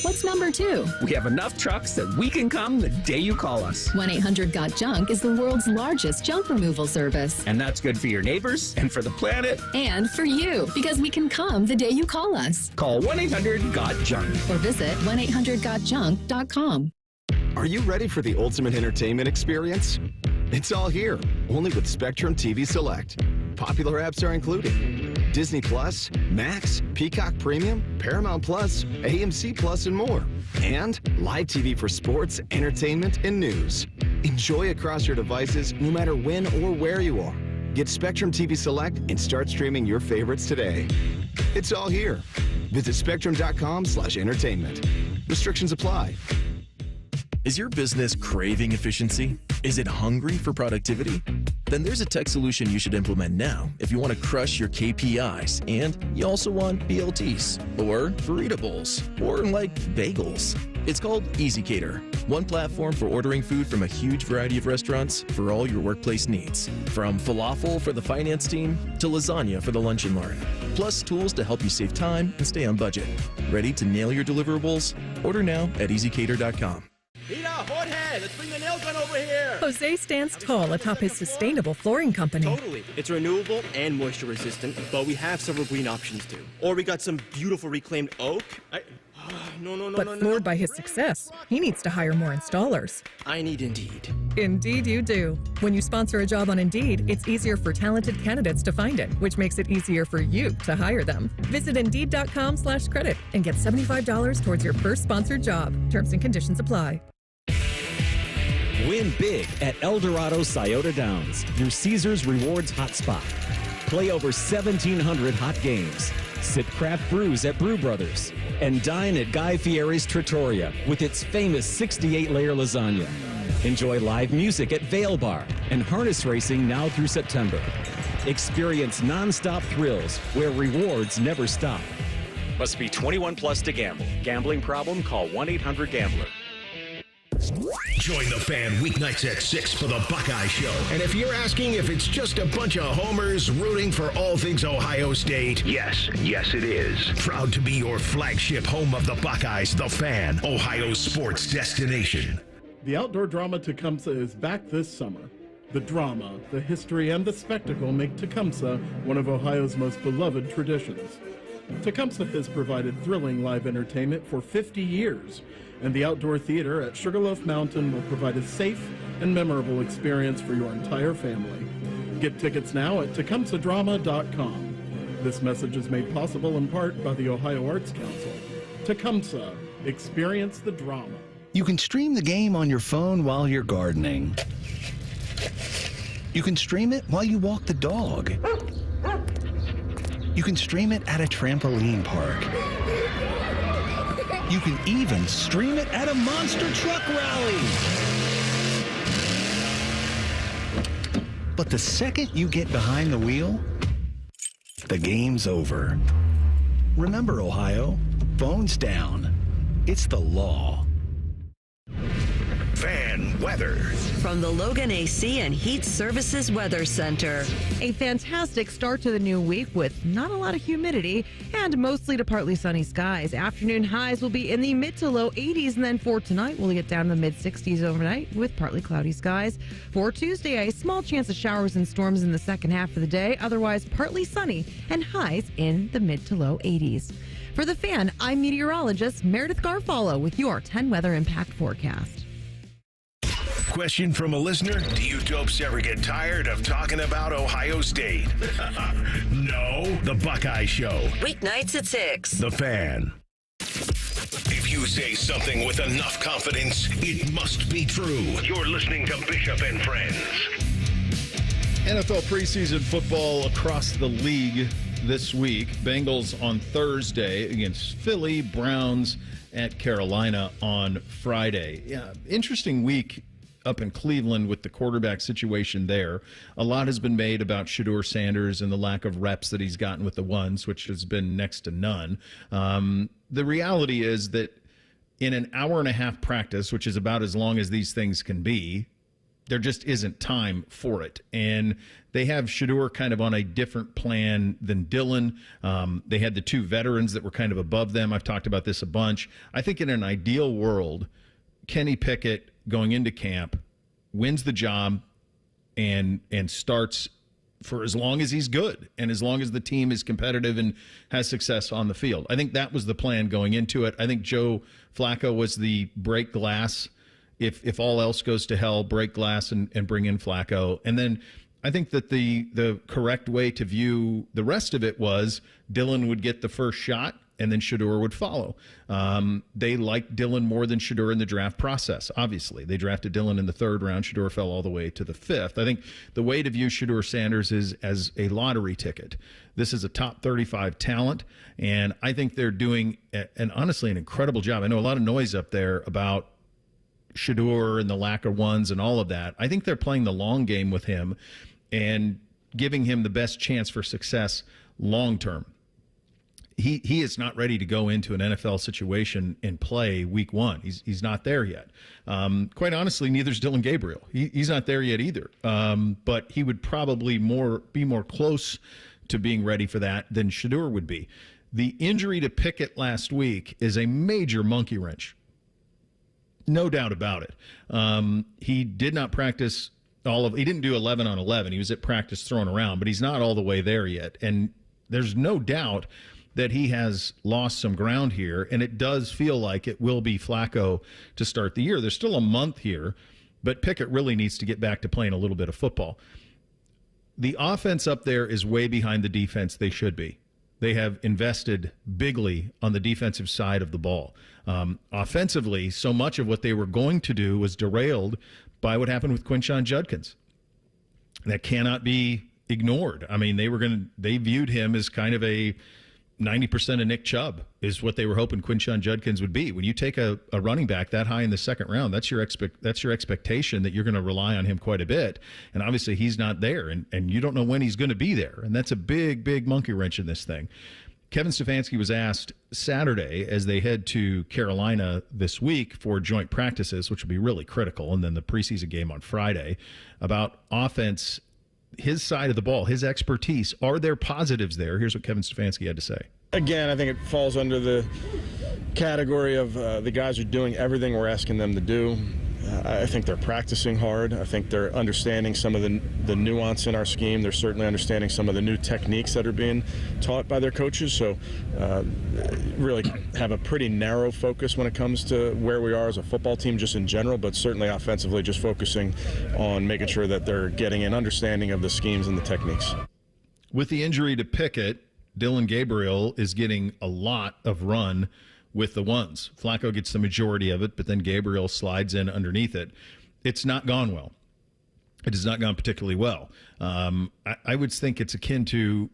What's number 2? We have enough trucks that we can come the day you call us. 1-800-GOT-JUNK is the world's largest junk removal service. And that's good for your neighbors, and for the planet. And for you, because we can come the day you call us. Call 1-800-GOT-JUNK. Or visit 1-800-GOT-JUNK.com. Are you ready for the ultimate entertainment experience? It's all here, only with Spectrum TV Select. Popular apps are included: Disney Plus, Max, Peacock Premium, Paramount Plus, AMC Plus, and more. And live TV for sports, entertainment, and news. Enjoy across your devices no matter when or where you are. Get Spectrum TV Select and start streaming your favorites today. It's all here. Visit spectrum.com/entertainment. Restrictions apply. Is your business craving efficiency? Is it hungry for productivity? Then there's a tech solution you should implement now if you want to crush your KPIs and you also want BLTs or burrito bowls or like bagels. It's called EasyCater, one platform for ordering food from a huge variety of restaurants for all your workplace needs. From falafel for the finance team to lasagna for the lunch and learn. Plus tools to help you save time and stay on budget. Ready to nail your deliverables? Order now at easycater.com. Rita, Jorge, let's bring the nail gun over here. Jose stands tall atop his sustainable flooring company. Totally. It's renewable and moisture resistant, but we have several green options too. Or we got some beautiful reclaimed oak. But floored by his success, he needs to hire more installers. I need Indeed. Indeed you do. When you sponsor a job on Indeed, it's easier for talented candidates to find it, which makes it easier for you to hire them. Visit Indeed.com/credit and get $75 towards your first sponsored job. Terms and conditions apply. Win big at El Dorado Scioto Downs, your Caesars Rewards hotspot. Play over 1,700 hot games. Sip craft brews at Brew Brothers. And dine at Guy Fieri's Trattoria with its famous 68-layer lasagna. Enjoy live music at Vail Bar and harness racing now through September. Experience non-stop thrills where rewards never stop. Must be 21 plus to gamble. Gambling problem? Call 1-800-GAMBLER. Join the Fan weeknights at 6 for the Buckeye Show. And if you're asking if it's just a bunch of homers rooting for all things Ohio State, yes it is. Proud to be your flagship home of the Buckeyes, the Fan, Ohio sports destination. The outdoor drama Tecumseh is back this summer. The drama, the history, and the spectacle make Tecumseh one of Ohio's most beloved traditions. Tecumseh has provided thrilling live entertainment for 50 years, and the outdoor theater at Sugarloaf Mountain will provide a safe and memorable experience for your entire family. Get tickets now at tecumsehdrama.com. This message is made possible in part by the Ohio Arts Council. Tecumseh, experience the drama. You can stream the game on your phone while you're gardening. You can stream it while you walk the dog. You can stream it at a trampoline park. You can even stream it at a monster truck rally. But the second you get behind the wheel, the game's over. Remember, Ohio, phones down. It's the law. Fan weather. From the Logan AC and Heat Services Weather Center. A fantastic start to the new week with not a lot of humidity and mostly to partly sunny skies. Afternoon highs will be in the mid to low 80s, and then for tonight we'll get down to the mid 60s overnight with partly cloudy skies. For Tuesday, a small chance of showers and storms in the second half of the day, otherwise partly sunny and highs in the mid to low 80s. For the Fan, I'm meteorologist Meredith Garfalo with your 10 weather impact forecast. Question from a listener: do you dopes ever get tired of talking about Ohio State? No. The Buckeye Show. Weeknights at 6. The Fan. If you say something with enough confidence, it must be true. You're listening to Bishop and Friends. NFL preseason football across the league this week. Bengals on Thursday against Philly. Browns at Carolina on Friday. Yeah, interesting week up in Cleveland with the quarterback situation there. A lot has been made about Shedeur Sanders and the lack of reps that he's gotten with the ones, which has been next to none. The reality is that in an hour and a half practice, which is about as long as these things can be, there just isn't time for it. And they have Shedeur kind of on a different plan than Dillon. They had the two veterans that were kind of above them. I've talked about this a bunch. I think in an ideal world, Kenny Pickett going into camp wins the job and starts for as long as he's good and as long as the team is competitive and has success on the field. I think that was the plan going into it. I think Joe Flacco was the break glass. If all else goes to hell, break glass and bring in Flacco. And then I think that the correct way to view the rest of it was Dillon would get the first shot and then Shedeur would follow. They liked Dillon more than Shedeur in the draft process, obviously. They drafted Dillon in the 3rd round. Shedeur fell all the way to the 5th. I think the way to view Shedeur Sanders is as a lottery ticket. This is a top 35 talent, and I think they're doing, honestly, an incredible job. I know a lot of noise up there about Shedeur and the lack of ones and all of that. I think they're playing the long game with him and giving him the best chance for success long term. He is not ready to go into an NFL situation and play week 1. He's not there yet. Quite honestly, neither is Dillon Gabriel. He's not there yet either. But he would probably be more close to being ready for that than Shedeur would be. The injury to Pickett last week is a major monkey wrench. No doubt about it. He did not practice he didn't do 11 on 11. He was at practice thrown around, but he's not all the way there yet. And there's no doubt that he has lost some ground here, and it does feel like it will be Flacco to start the year. There's still a month here, but Pickett really needs to get back to playing a little bit of football. The offense up there is way behind the defense they should be. They have invested bigly on the defensive side of the ball. Offensively, so much of what they were going to do was derailed by what happened with Quinshon Judkins. That cannot be ignored. I mean, they viewed him as kind of a 90% of Nick Chubb is what they were hoping Quinshon Judkins would be. When you take a running back that high in the 2nd round, that's your expectation that you're going to rely on him quite a bit. And obviously he's not there, and you don't know when he's going to be there. And that's a big, big monkey wrench in this thing. Kevin Stefanski was asked Saturday as they head to Carolina this week for joint practices, which will be really critical, and then the preseason game on Friday, about offense, his side of the ball, his expertise. Are there positives there? Here's what Kevin Stefanski had to say. Again, I think it falls under the category of the guys are doing everything we're asking them to do. I think they're practicing hard. I think they're understanding some of the nuance in our scheme. They're certainly understanding some of the new techniques that are being taught by their coaches. So really have a pretty narrow focus when it comes to where we are as a football team just in general, but certainly offensively just focusing on making sure that they're getting an understanding of the schemes and the techniques. With the injury to Pickett, Dillon Gabriel is getting a lot of run with the ones. Flacco gets the majority of it, but then Gabriel slides in underneath it. It's not gone well. It has not gone particularly well. I would think it's akin to,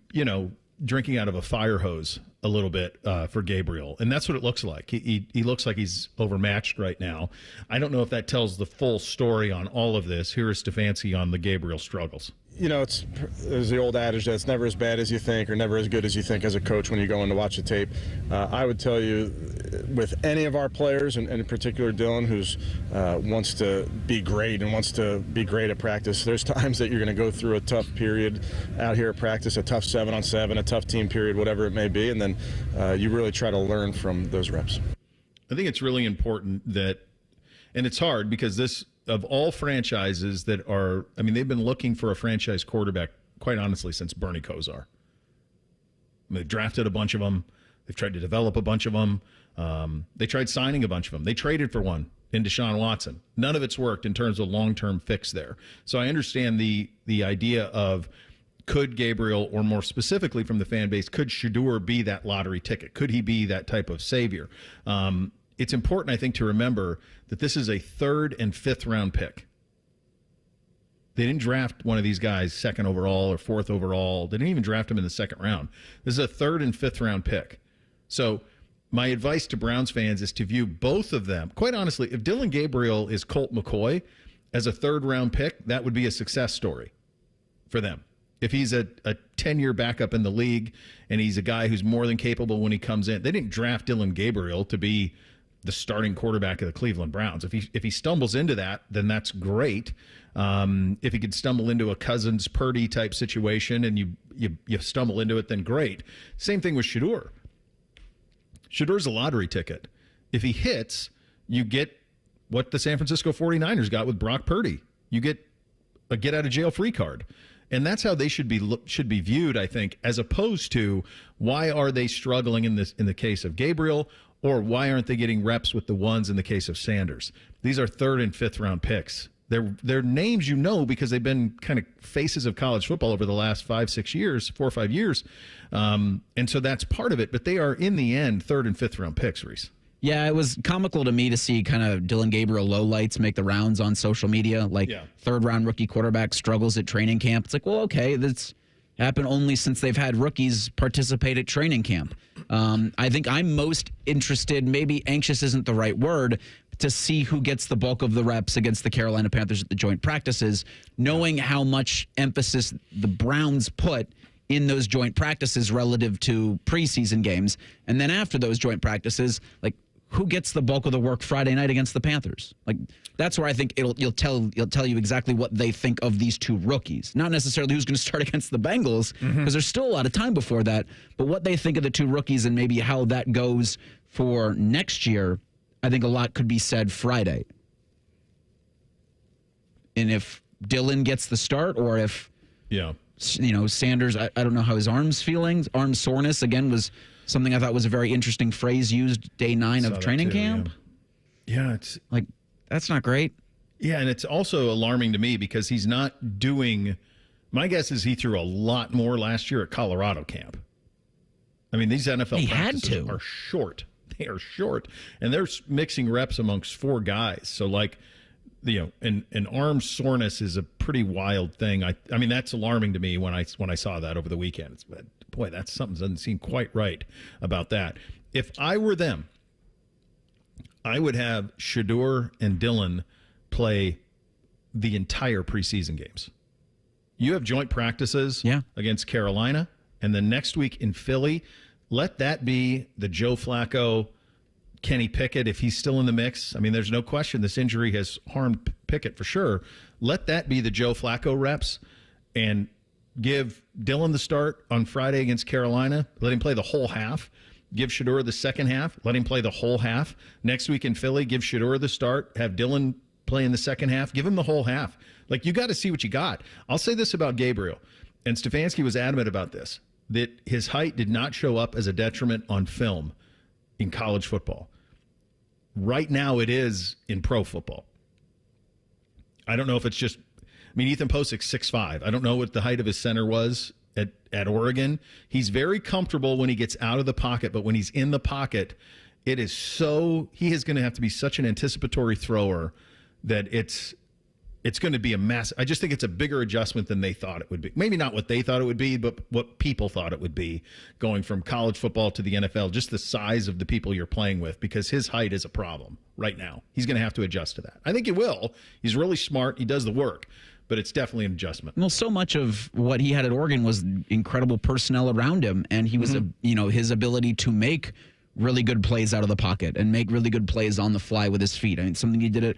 drinking out of a fire hose a little bit for Gabriel. And that's what it looks like. He looks like he's overmatched right now. I don't know if that tells the full story on all of this. Here is Stefanski on the Gabriel struggles. There's the old adage that it's never as bad as you think or never as good as you think as a coach when you go in to watch the tape. I would tell you, with any of our players, and in particular Dillon, who's wants to be great and wants to be great at practice, there's times that you're going to go through a tough period out here at practice, a tough 7-on-7, a tough team period, whatever it may be, and then you really try to learn from those reps. I think it's really important that, and it's hard because this, of all franchises that are, they've been looking for a franchise quarterback, quite honestly, since Bernie Kosar. They've drafted a bunch of them. They've tried to develop a bunch of them. They tried signing a bunch of them. They traded for one in Deshaun Watson. None of it's worked in terms of long-term fix there. So I understand the idea of, could Gabriel, or more specifically from the fan base, could Shedeur be that lottery ticket? Could he be that type of savior? It's important, I think, to remember that this is a 3rd and 5th round pick. They didn't draft one of these guys 2nd overall or 4th overall. They didn't even draft him in the 2nd round. This is a 3rd and 5th round pick. So my advice to Browns fans is to view both of them. Quite honestly, if Dillon Gabriel is Colt McCoy as a 3rd round pick, that would be a success story for them. If he's a 10-year backup in the league and he's a guy who's more than capable when he comes in. They didn't draft Dillon Gabriel to be the starting quarterback of the Cleveland Browns. If he stumbles into that, then that's great. If he could stumble into a Cousins Purdy type situation and you stumble into it, then great. Same thing with Shedeur. Shedeur's a lottery ticket. If he hits, you get what the San Francisco 49ers got with Brock Purdy. You get a get out of jail free card. And that's how they should be viewed, I think, as opposed to why are they struggling in the case of Gabriel, or why aren't they getting reps with the ones in the case of Sanders? These are 3rd and 5th round picks. They're names because they've been kind of faces of college football over the last 4 or 5 years. And so that's part of it. But they are, in the end, 3rd and 5th round picks, Reese. Yeah, it was comical to me to see kind of Dylan Gabriel lowlights make the rounds on social media. Like, third-round rookie quarterback struggles at training camp. It's like, well, okay, that's happened only since they've had rookies participate at training camp. I think I'm most interested, maybe anxious isn't the right word, to see who gets the bulk of the reps against the Carolina Panthers at the joint practices, knowing how much emphasis the Browns put in those joint practices relative to preseason games. And then after those joint practices, like, who gets the bulk of the work Friday night against the Panthers? Like, that's where I think you'll tell you exactly what they think of these two rookies. Not necessarily who's going to start against the Bengals, because there's still a lot of time before that, but what they think of the two rookies and maybe how that goes for next year. I think a lot could be said Friday. And if Dylan gets the start, or if Sanders, I don't know how his arm's feeling. Arm soreness, again, was something I thought was a very interesting phrase used day 9 of training camp. Yeah, it's like, that's not great. Yeah, and it's also alarming to me because he's not doing, my guess is he threw a lot more last year at Colorado camp. I mean, these NFL practices are short. They are short, and they're mixing reps amongst 4 guys. So, like, an arm soreness is a pretty wild thing. I mean, that's alarming to me when I saw that over the weekend. Boy, that's something doesn't seem quite right about that. If I were them, I would have Shedeur and Dylan play the entire preseason games. You have joint practices against Carolina, and then next week in Philly, let that be the Joe Flacco, Kenny Pickett, if he's still in the mix. I mean, there's no question this injury has harmed Pickett for sure. Let that be the Joe Flacco reps, and give Dylan the start on Friday against Carolina. Let him play the whole half. Give Shedeur the second half. Let him play the whole half. Next week in Philly, give Shedeur the start. Have Dylan play in the second half. Give him the whole half. Like, you got to see what you got. I'll say this about Gabriel, and Stefanski was adamant about this, that his height did not show up as a detriment on film in college football. Right now it is in pro football. I don't know if it's just, Ethan Posic's 6'5". I don't know what the height of his center was at Oregon. He's very comfortable when he gets out of the pocket, but when he's in the pocket, he is going to have to be such an anticipatory thrower that it's going to be a mess. I just think it's a bigger adjustment than they thought it would be. Maybe not what they thought it would be, but what people thought it would be, going from college football to the NFL, just the size of the people you're playing with, because his height is a problem right now. He's going to have to adjust to that. I think he will. He's really smart. He does the work, but it's definitely an adjustment. Well, so much of what he had at Oregon was incredible personnel around him, and he was, his ability to make really good plays out of the pocket and make really good plays on the fly with his feet. I mean, something he did at,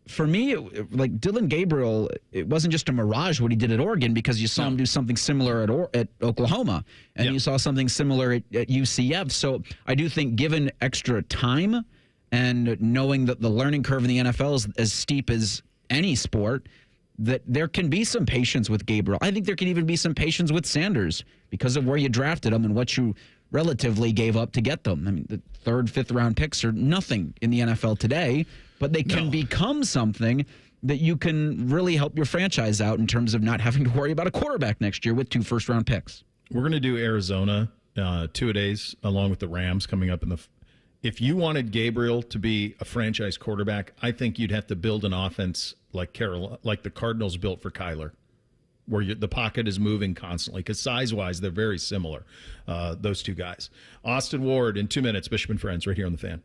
for me, like Dylan Gabriel, it wasn't just a mirage what he did at Oregon, because you saw him do something similar at Oklahoma, and you saw something similar at UCF. So I do think, given extra time and knowing that the learning curve in the NFL is as steep as any sport, that there can be some patience with Gabriel. I think there can even be some patience with Sanders because of where you drafted him and what you relatively gave up to get them. I mean, the 3rd, 5th round picks are nothing in the NFL today, but they can become something that you can really help your franchise out in terms of not having to worry about a quarterback next year with 2 first-round picks. We're going to do Arizona 2-a-days along with the Rams coming up in the. If you wanted Gabriel to be a franchise quarterback, I think you'd have to build an offense like the Cardinals built for Kyler, where the pocket is moving constantly, because size-wise, they're very similar, those two guys. Austin Ward in 2 minutes, Bishop and Friends, right here on The Fan.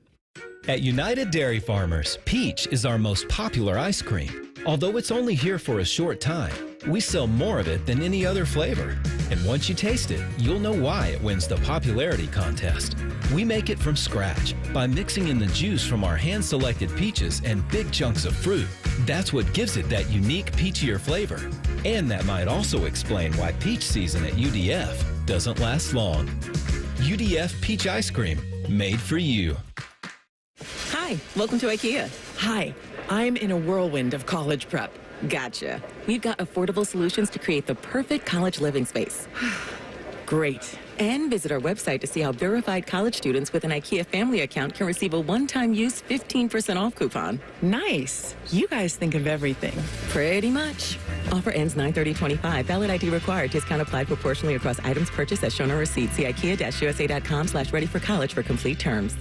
At United Dairy Farmers, Peach is our most popular ice cream. Although it's only here for a short time, we sell more of it than any other flavor. And once you taste it, you'll know why it wins the popularity contest. We make it from scratch by mixing in the juice from our hand-selected peaches and big chunks of fruit. That's what gives it that unique peachier flavor. And that might also explain why peach season at UDF doesn't last long. UDF Peach Ice Cream, made for you. Hi, welcome to IKEA. Hi, I'm in a whirlwind of college prep. Gotcha. We've got affordable solutions to create the perfect college living space. Great. And visit our website to see how verified college students with an IKEA family account can receive a one-time use 15% off coupon. Nice. You guys think of everything. Pretty much. Offer ends 9/30/25. Valid ID required. Discount applied proportionally across items purchased as shown on receipt. See IKEA-USA.com/ready-for-college for complete terms.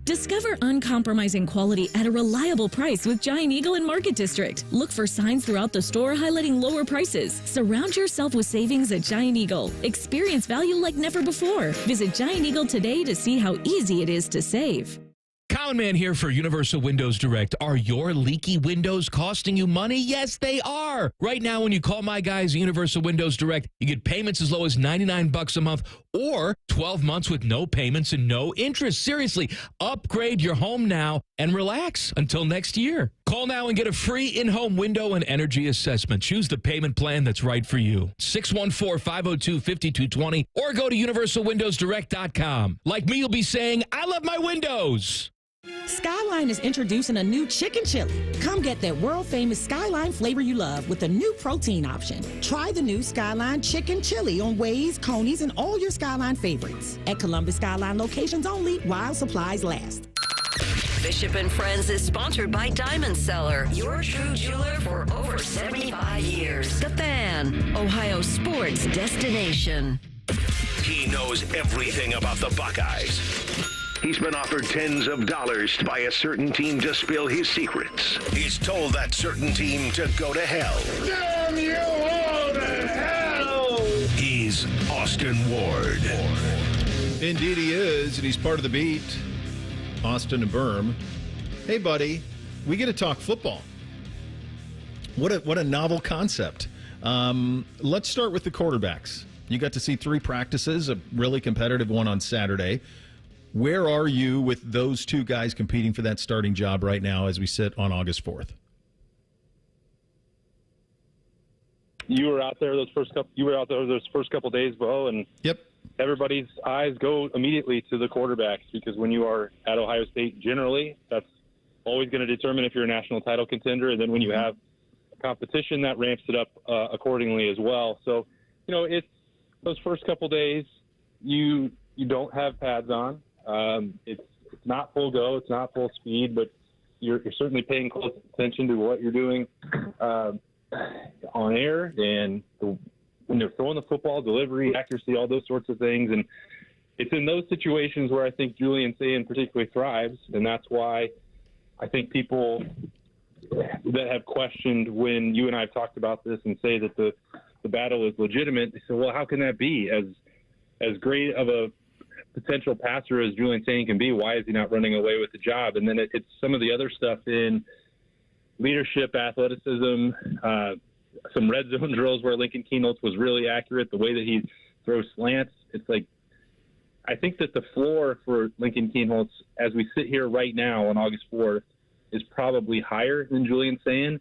Discover uncompromising quality at a reliable price with Giant Eagle in Market District. Look for signs throughout the store highlighting lower prices. Surround yourself with savings at Giant Eagle. Experience value like never before. Visit Giant Eagle today to see how easy it is to save. Common Man here for Universal Windows Direct. Are your leaky windows costing you money? Yes, they are. Right now, when you call my guys at Universal Windows Direct, you get payments as low as $99 a month or 12 months with no payments and no interest. Seriously, upgrade your home now and relax until next year. Call now and get a free in-home window and energy assessment. Choose the payment plan that's right for you. 614-502-5220 or go to universalwindowsdirect.com. Like me, you'll be saying, I love my windows. Skyline is introducing a new chicken chili. Come get that world-famous Skyline flavor you love with a new protein option. Try the new Skyline chicken chili on Waze, Coney's, and all your Skyline favorites. At Columbus Skyline locations only while supplies last. Bishop and Friends is sponsored by Diamond Seller, your true jeweler for over 75 years. The Fan, Ohio sports destination. He knows everything about the Buckeyes. He's been offered tens of dollars by a certain team to spill his secrets. He's told that certain team to go to hell. Damn you all to hell! He's Austin Ward. Indeed he is, and he's part of the beat. Austin and Berm. Hey, buddy, we get to talk football. What a novel concept. Let's start with the quarterbacks. You got to see 3 practices, a really competitive one on Saturday. Where are you with those 2 guys competing for that starting job right now as we sit on August 4th? You were out there those first couple days, Bo, and yep. Everybody's eyes go immediately to the quarterbacks because when you are at Ohio State, generally, that's always going to determine if you're a national title contender. And then when you have competition, that ramps it up accordingly as well. So, it's those first couple days, you don't have pads on. It's not full go, it's not full speed, but you're certainly paying close attention to what you're doing on air and when they're throwing the football, delivery, accuracy, all those sorts of things. And it's in those situations where I think Julian Sayin particularly thrives, and that's why I think people that have questioned when you and I have talked about this and say that the battle is legitimate, they say, well, how can that be? As great of a potential passer as Julian Sayin can be, why is he not running away with the job? And then it's some of the other stuff in leadership, athleticism, some red zone drills where Lincoln Kienholz was really accurate, the way that he throws slants. It's like, I think that the floor for Lincoln Kienholz as we sit here right now on August 4th is probably higher than Julian Sayin.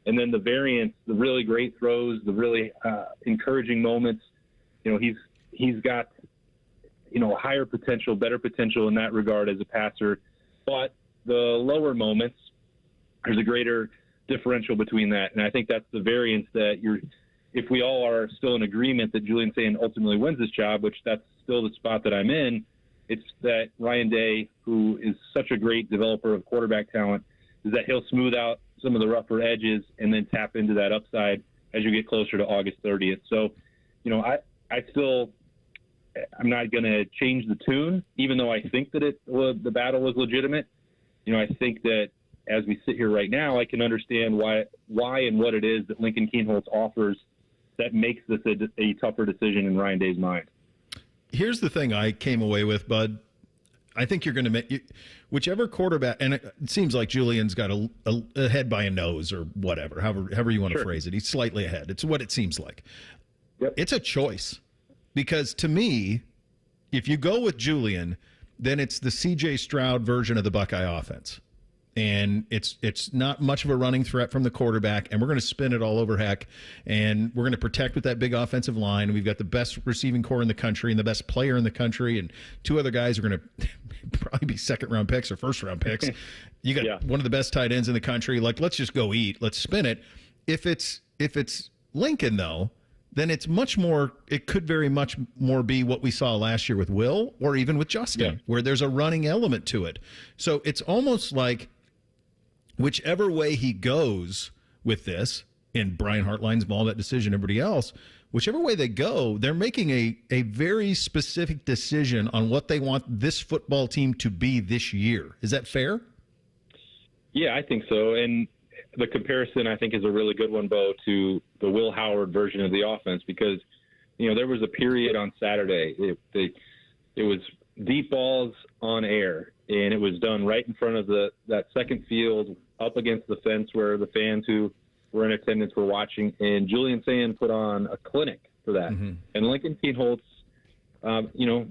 And then the variance, the really great throws, the really encouraging moments, he's got, higher potential, better potential in that regard as a passer. But the lower moments, there's a greater differential between that. And I think that's the variance that if we all are still in agreement that Julian Sayin ultimately wins this job, which that's still the spot that I'm in, it's that Ryan Day, who is such a great developer of quarterback talent, is that he'll smooth out some of the rougher edges and then tap into that upside as you get closer to August 30th. So, I'm not going to change the tune, even though I think that the battle was legitimate. I think that as we sit here right now, I can understand why and what it is that Lincoln Kienholz offers that makes this a tougher decision in Ryan Day's mind. Here's the thing I came away with, Bud. I think you're going to make whichever quarterback, and it seems like Julian's got a head by a nose or whatever, however you want to phrase it. He's slightly ahead. It's what it seems like. Yep. It's a choice because to me, if you go with Julian, then it's the C.J. Stroud version of the Buckeye offense. And it's not much of a running threat from the quarterback, and we're going to spin it all over heck, and we're going to protect with that big offensive line. We've got the best receiving core in the country and the best player in the country, and 2 other guys are going to probably be second-round picks or first-round picks. You got one of the best tight ends in the country. Like, let's just go eat. Let's spin it. If it's Lincoln, though, then it's much more, it could very much more be what we saw last year with Will or even with Justin, where there's a running element to it. So it's almost like whichever way he goes with this, and Brian Hartline's involved in that decision, everybody else, whichever way they go, they're making a very specific decision on what they want this football team to be this year. Is that fair? Yeah, I think so. And the comparison, I think, is a really good one, Bo, to the Will Howard version of the offense, because, there was a period on Saturday. It was deep balls on air, and it was done right in front of that second field up against the fence where the fans who were in attendance were watching, and Julian Sand put on a clinic for that. Mm-hmm. And Lincoln Kienholz,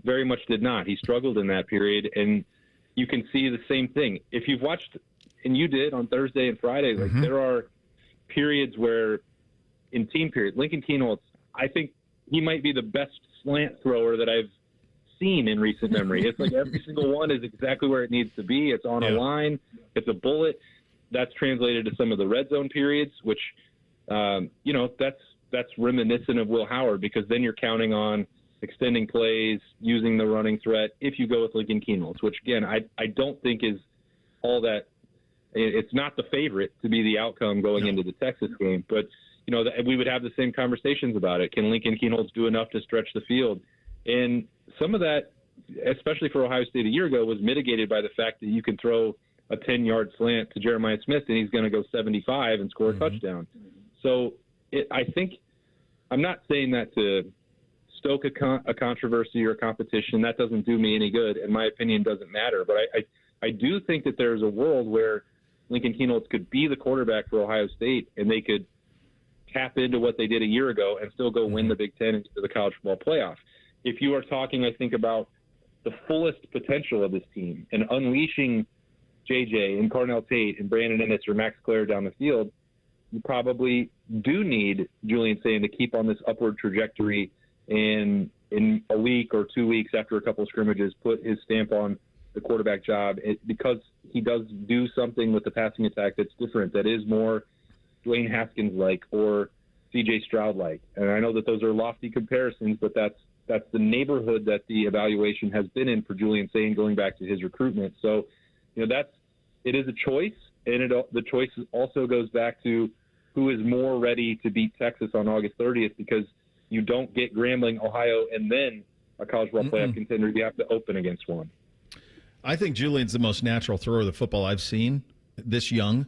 very much did not. He struggled in that period, and you can see the same thing. If you've watched, and you did on Thursday and Friday, like there are periods where, in team period, Lincoln Kienholz, I think he might be the best slant thrower that I've seen in recent memory. It's like every single one is exactly where it needs to be. It's on a line. It's a bullet. That's translated to some of the red zone periods, which, that's reminiscent of Will Howard, because then you're counting on extending plays, using the running threat if you go with Lincoln Kienholz, which, again, I don't think is all that. It's not the favorite to be the outcome going into the Texas game, but we would have the same conversations about it. Can Lincoln Kienholz do enough to stretch the field? And some of that, especially for Ohio State a year ago, was mitigated by the fact that you can throw a 10-yard slant to Jeremiah Smith and he's going to go 75 and score a touchdown. So I think, I'm not saying that to stoke a controversy or a competition. That doesn't do me any good, and my opinion doesn't matter. But I do think that there's a world where Lincoln Kienholz could be the quarterback for Ohio State, and they could tap into what they did a year ago and still go win the Big Ten into the college football playoff. If you are talking, I think, about the fullest potential of this team and unleashing JJ and Cornell Tate and Brandon Ennis or Max Clare down the field, you probably do need Julian Sand to keep on this upward trajectory and in a week or 2 weeks after a couple of scrimmages, put his stamp on the quarterback job, because he does do something with the passing attack that's different, that is more Dwayne Haskins-like or C.J. Stroud-like. And I know that those are lofty comparisons, but that's the neighborhood that the evaluation has been in for Julian Sand going back to his recruitment. So, it is a choice, and the choice also goes back to who is more ready to beat Texas on August 30th, because you don't get Grambling, Ohio, and then a college football playoff contender. You have to open against one. I think Julian's the most natural thrower of the football I've seen this young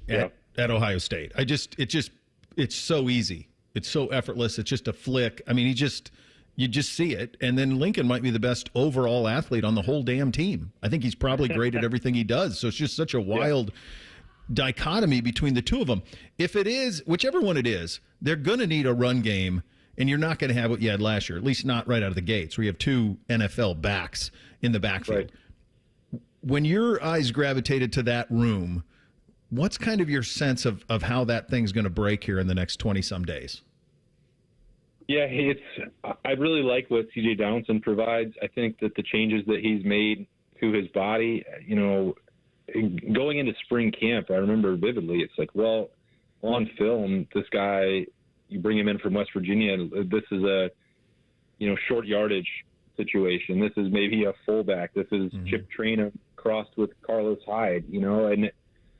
at Ohio State. It's so easy. It's so effortless. It's just a flick. I mean, you just see it. And then Lincoln might be the best overall athlete on the whole damn team. I think he's probably great at everything he does. So it's just such a wild dichotomy between the two of them. If it is, whichever one it is, they're going to need a run game, and you're not going to have what you had last year, at least not right out of the gates, where you have two NFL backs in the backfield. Right. When your eyes gravitated to that room, what's kind of your sense of how that thing's going to break here in the next 20-some days? Yeah, I really like what C.J. Donaldson provides. I think that the changes that he's made to his body, going into spring camp, I remember vividly, it's like, well, on film, this guy, you bring him in from West Virginia, this is a, short yardage situation. This is maybe a fullback. This is Chip Traynor crossed with Carlos Hyde, and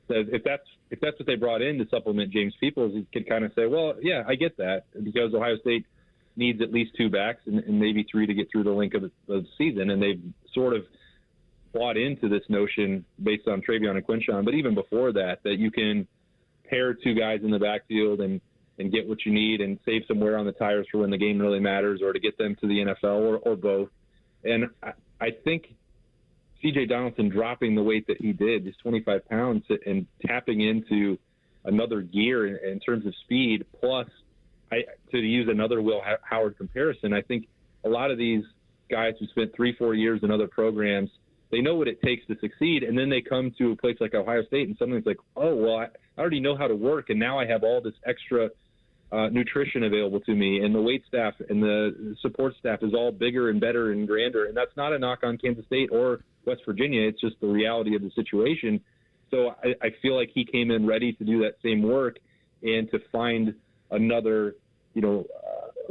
if that's what they brought in to supplement James Peoples, you could kind of say, well, yeah, I get that, because Ohio State needs at least two backs and maybe three to get through the length of the season, and they've sort of bought into this notion based on Travion and Quinshon, but even before that you can pair two guys in the backfield and get what you need and save some wear on the tires for when the game really matters, or to get them to the NFL, or both. And I think C.J. Donaldson dropping the weight that he did, just 25 pounds, and tapping into another gear in terms of speed, plus, to use another Will Howard comparison, I think a lot of these guys who spent 3-4 years in other programs, they know what it takes to succeed, and then they come to a place like Ohio State, and something's like, oh, well, I already know how to work, and now I have all this extra nutrition available to me, and the weight staff and the support staff is all bigger and better and grander, and that's not a knock on Kansas State or West Virginia. It's just the reality of the situation. So I feel like he came in ready to do that same work and to find another,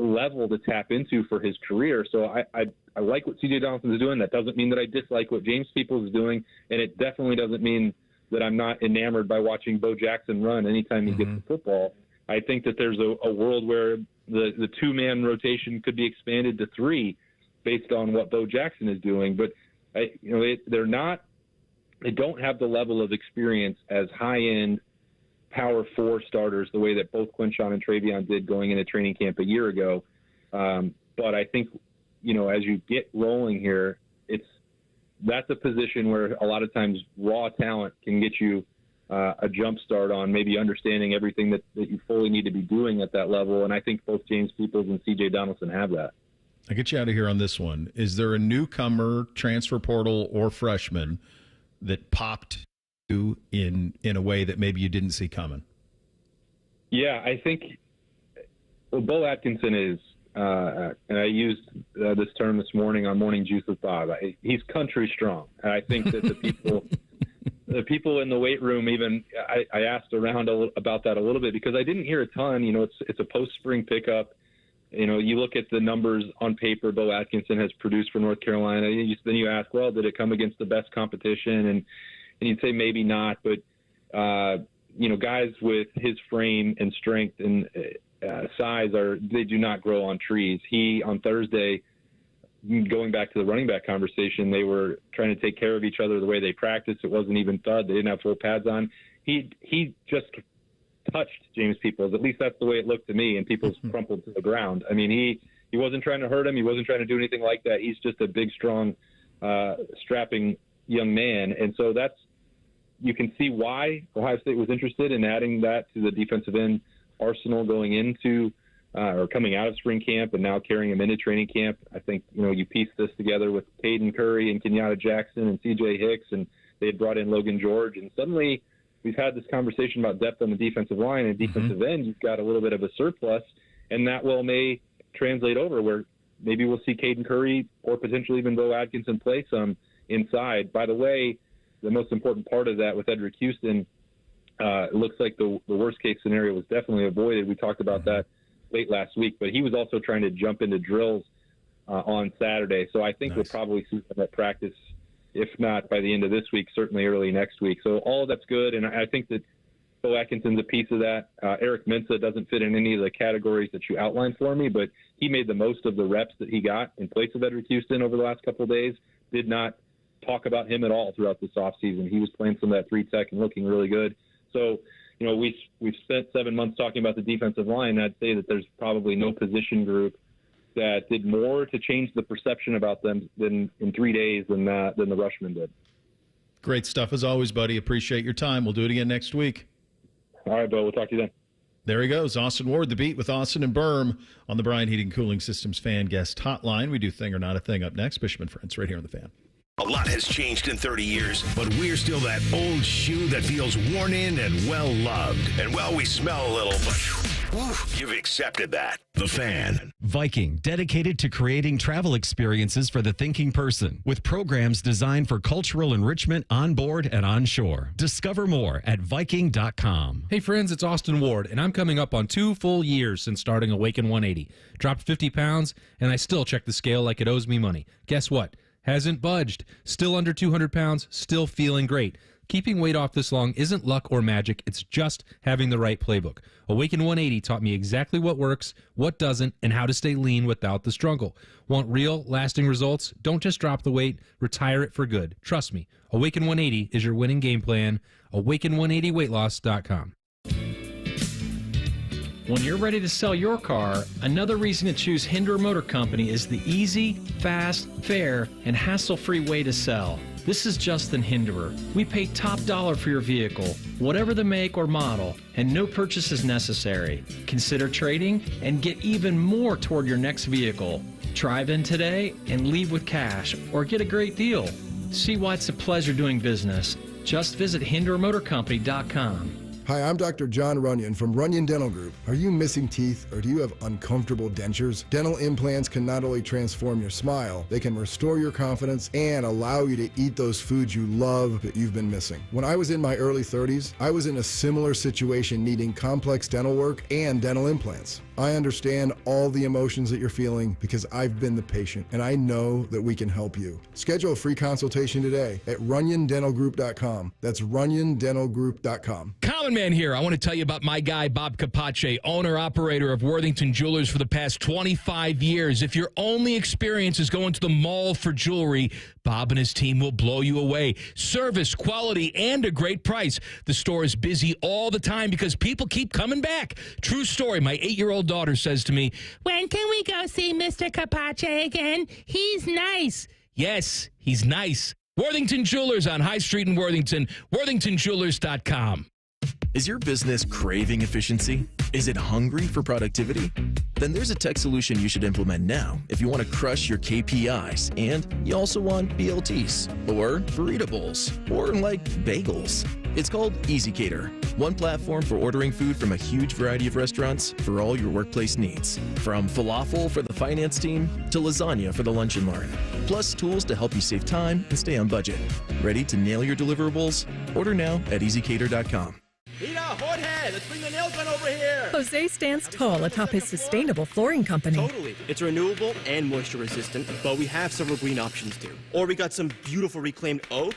level to tap into for his career. So I like what C.J. Donaldson is doing. That doesn't mean that I dislike what James Peoples is doing, and it definitely doesn't mean that I'm not enamored by watching Bo Jackson run anytime he gets the football. I think that there's a world where the two-man rotation could be expanded to three based on what Bo Jackson is doing. But they don't have the level of experience as high-end power four starters the way that both Quinshawn and Travion did going into training camp a year ago. But I think, as you get rolling here, that's a position where a lot of times raw talent can get you a jump start on maybe understanding everything that you fully need to be doing at that level. And I think both James Peoples and C.J. Donaldson have that. I'll get you out of here on this one. Is there a newcomer, transfer portal, or freshman that popped you in a way that maybe you didn't see coming? Yeah, I think Bo Atkinson is, and I used this term this morning on Morning Juice with Bob. He's country strong. And I think that the people in the weight room, even I asked around about that a little bit because I didn't hear a ton. It's a post-spring pickup. You look at the numbers on paper Bo Atkinson has produced for North Carolina. Then you ask, well, did it come against the best competition? And you'd say maybe not. But, guys with his frame and strength and size they do not grow on trees. He, on Thursday, going back to the running back conversation, they were trying to take care of each other the way they practiced. It wasn't even thud. They didn't have full pads on. He just touched James Peoples. At least that's the way it looked to me, and Peoples crumpled to the ground. I mean, he wasn't trying to hurt him. He wasn't trying to do anything like that. He's just a big, strong, strapping young man. And so you can see why Ohio State was interested in adding that to the defensive end arsenal going into or coming out of spring camp and now carrying him into training camp. I think, you piece this together with Caden Curry and Kenyatta Jackson and C.J. Hicks, and they had brought in Logan George, and suddenly we've had this conversation about depth on the defensive line and defensive end. You've got a little bit of a surplus, and that may translate over where maybe we'll see Caden Curry or potentially even Bo Atkinson play some inside. By the way, the most important part of that with Edric Houston, it looks like the worst-case scenario was definitely avoided. We talked about that late last week, but he was also trying to jump into drills on Saturday. So I think we'll probably see him at practice, if not by the end of this week, certainly early next week. So all of that's good, and I think that Bo Atkinson's a piece of that. Eric Mensah doesn't fit in any of the categories that you outlined for me, but he made the most of the reps that he got in place of Edric Houston over the last couple of days. Did not talk about him at all throughout this offseason. He was playing some of that 3-tech and looking really good. So, we've spent 7 months talking about the defensive line. I'd say that there's probably no position group that did more to change the perception about them in 3 days than the Rushmen did. Great stuff as always, buddy. Appreciate your time. We'll do it again next week. All right, Bo. We'll talk to you then. There he goes. Austin Ward, The Beat with Austin and Berm on the Bryant Heating Cooling Systems Fan Guest Hotline. We do Thing or Not a Thing up next. Bishop and Friends right here on The Fan. A lot has changed in 30 years, but we're still that old shoe that feels worn in and well-loved. And, we smell a little, but you've accepted that. The Fan. Viking, dedicated to creating travel experiences for the thinking person, with programs designed for cultural enrichment on board and on shore. Discover more at Viking.com. Hey friends, it's Austin Ward, and I'm coming up on 2 full years since starting Awaken 180. Dropped 50 pounds, and I still check the scale like it owes me money. Guess what? Hasn't budged. Still under 200 pounds, still feeling great. Keeping weight off this long isn't luck or magic, it's just having the right playbook. Awaken 180 taught me exactly what works, what doesn't, and how to stay lean without the struggle. Want real, lasting results? Don't just drop the weight, retire it for good. Trust me, Awaken 180 is your winning game plan. Awaken180weightloss.com. When you're ready to sell your car, another reason to choose Hinderer Motor Company is the easy, fast, fair, and hassle-free way to sell. This is Justin Hinderer. We pay top dollar for your vehicle, whatever the make or model, and no purchase is necessary. Consider trading and get even more toward your next vehicle. Drive in today and leave with cash or get a great deal. See why it's a pleasure doing business. Just visit HindererMotorCompany.com. Hi, I'm Dr. John Runyon from Runyon Dental Group. Are you missing teeth or do you have uncomfortable dentures? Dental implants can not only transform your smile, they can restore your confidence and allow you to eat those foods you love that you've been missing. When I was in my early 30s, I was in a similar situation needing complex dental work and dental implants. I understand all the emotions that you're feeling because I've been the patient, and I know that we can help you. Schedule a free consultation today at RunyonDentalGroup.com. That's RunyonDentalGroup.com. Common Man here. I want to tell you about my guy, Bob Capace, owner-operator of Worthington Jewelers for the past 25 years. If your only experience is going to the mall for jewelry, Bob and his team will blow you away. Service, quality, and a great price. The store is busy all the time because people keep coming back. True story. My 8-year-old daughter says to me, "When can we go see Mr. Capace again? He's nice." Yes, he's nice. Worthington Jewelers on High Street in Worthington. WorthingtonJewelers.com. Is your business craving efficiency? Is it hungry for productivity? Then there's a tech solution you should implement now if you want to crush your KPIs and you also want BLTs or burrito bowls or like bagels. It's called EasyCater, one platform for ordering food from a huge variety of restaurants for all your workplace needs. From falafel for the finance team to lasagna for the lunch and learn. Plus tools to help you save time and stay on budget. Ready to nail your deliverables? Order now at EasyCater.com. Mira, Jorge, let's bring the nail gun over here. Jose stands tall atop his sustainable flooring company. Totally. It's renewable and moisture resistant, but we have several green options too. Or we got some beautiful reclaimed oak.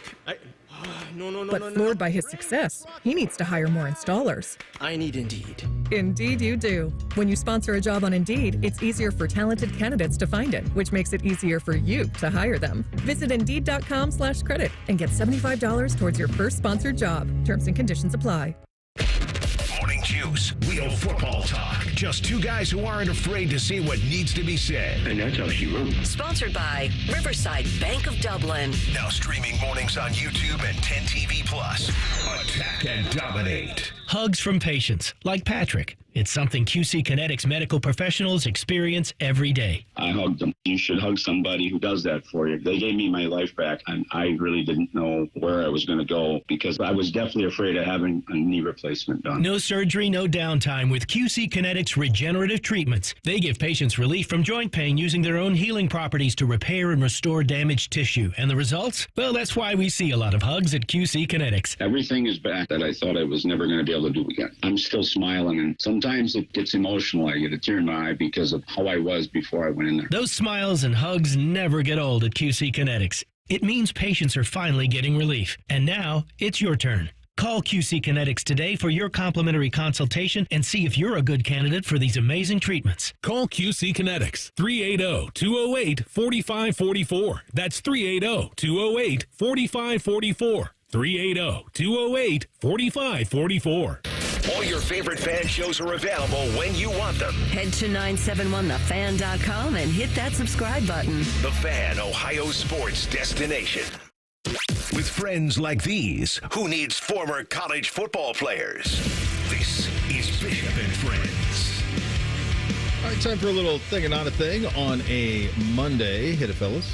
But floored by his success, he needs to hire more installers. I need Indeed. Indeed you do. When you sponsor a job on Indeed, it's easier for talented candidates to find it, which makes it easier for you to hire them. Visit Indeed.com/credit and get $75 towards your first sponsored job. Terms and conditions apply. Morning Juice, real football talk. Just two guys who aren't afraid to say what needs to be said. And that's how she wrote. Sponsored by Riverside Bank of Dublin. Now streaming mornings on YouTube and 10 TV Plus. Attack and dominate. Hugs from patients, like Patrick. It's something QC Kinetics medical professionals experience every day. I hugged them. You should hug somebody who does that for you. They gave me my life back, and I really didn't know where I was going to go because I was definitely afraid of having a knee replacement done. No surgery, no downtime with QC Kinetics regenerative treatments. They give patients relief from joint pain using their own healing properties to repair and restore damaged tissue. And the results? Well, that's why we see a lot of hugs at QC Kinetics. Everything is back that I thought I was never going to be able to do again. I'm still smiling, and sometimes it gets emotional. I get a tear in my eye because of how I was before I went in there. Those smiles and hugs never get old at QC Kinetics. It means patients are finally getting relief. And now, it's your turn. Call QC Kinetics today for your complimentary consultation and see if you're a good candidate for these amazing treatments. Call QC Kinetics, 380-208-4544. That's 380-208-4544. 380-208-4544. All your favorite fan shows are available when you want them. Head to 971thefan.com and hit that subscribe button. The Fan, Ohio sports destination. With friends like these, who needs former college football players? This is Bishop and Friends. All right, time for a little thing and not a thing on a Monday. Hit it, fellas.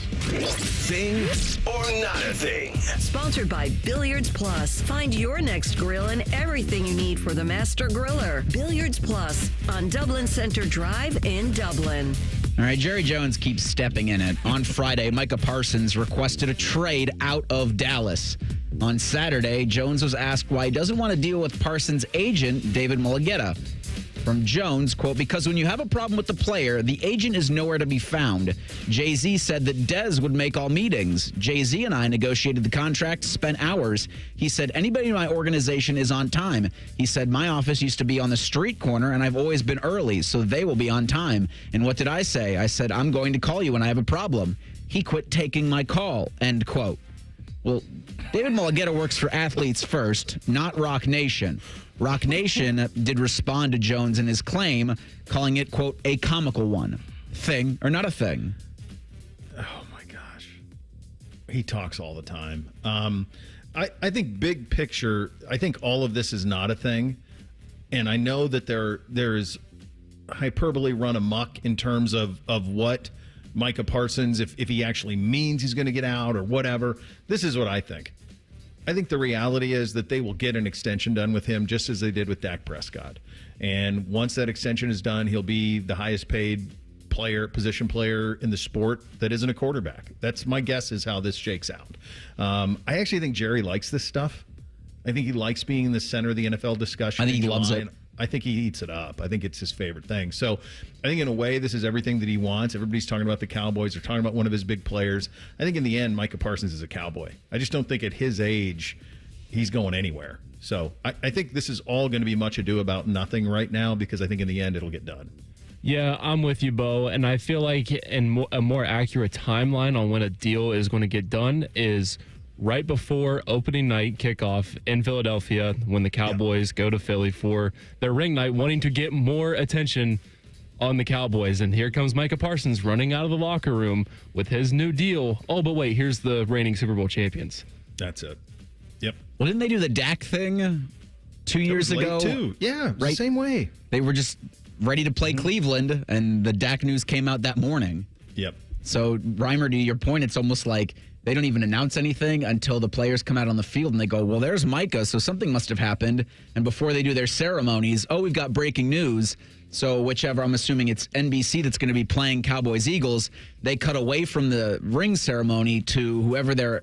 Thing or not a thing? Sponsored by Billiards Plus. Find your next grill and everything you need for the master griller. Billiards Plus on Dublin Center Drive in Dublin. All right, Jerry Jones keeps stepping in it. On Friday, Micah Parsons requested a trade out of Dallas. On Saturday, Jones was asked why he doesn't want to deal with Parsons' agent, David Mulugheta. From Jones, quote, because when you have a problem with the player, the agent is nowhere to be found. Jay-Z said that Dez would make all meetings. Jay-Z and I negotiated the contract, spent hours. He said, anybody in my organization is on time. He said, my office used to be on the street corner, and I've always been early, so they will be on time. And what did I say? I said, I'm going to call you when I have a problem. He quit taking my call, end quote. Well, David Mulugheta works for Athletes First, not Rock Nation. Rock Nation did respond to Jones in his claim, calling it, quote, a comical one. Thing or not a thing? Oh, my gosh. He talks all the time. I think big picture, I think all of this is not a thing. And I know that there is hyperbole run amok in terms of what Micah Parsons, if he actually means he's going to get out or whatever. This is what I think. I think the reality is that they will get an extension done with him just as they did with Dak Prescott. And once that extension is done, he'll be the highest paid position player in the sport that isn't a quarterback. That's my guess is how this shakes out. I actually think Jerry likes this stuff. I think he likes being in the center of the NFL discussion. I think he loves it. I think he eats it up. I think it's his favorite thing. So I think in a way, this is everything that he wants. Everybody's talking about the Cowboys. They're talking about one of his big players. I think in the end, Micah Parsons is a Cowboy. I just don't think at his age he's going anywhere. So I think this is all going to be much ado about nothing right now, because I think in the end it'll get done. Yeah, I'm with you, Bo. And I feel like a more accurate timeline on when a deal is going to get done is right before opening night kickoff in Philadelphia, when the Cowboys go to Philly for their ring night, wanting to get more attention on the Cowboys. And here comes Micah Parsons running out of the locker room with his new deal. Oh, but wait, here's the reigning Super Bowl champions. That's it. Yep. Well, didn't they do the Dak thing 2 years ago? Late too. Yeah, right. Same way. They were just ready to play Cleveland, and the Dak news came out that morning. Yep. So, Reimer, to your point, it's almost like they don't even announce anything until the players come out on the field and they go, well, there's Micah, so something must have happened. And before they do their ceremonies, oh, we've got breaking news. So whichever, I'm assuming it's NBC that's going to be playing Cowboys-Eagles, they cut away from the ring ceremony to whoever their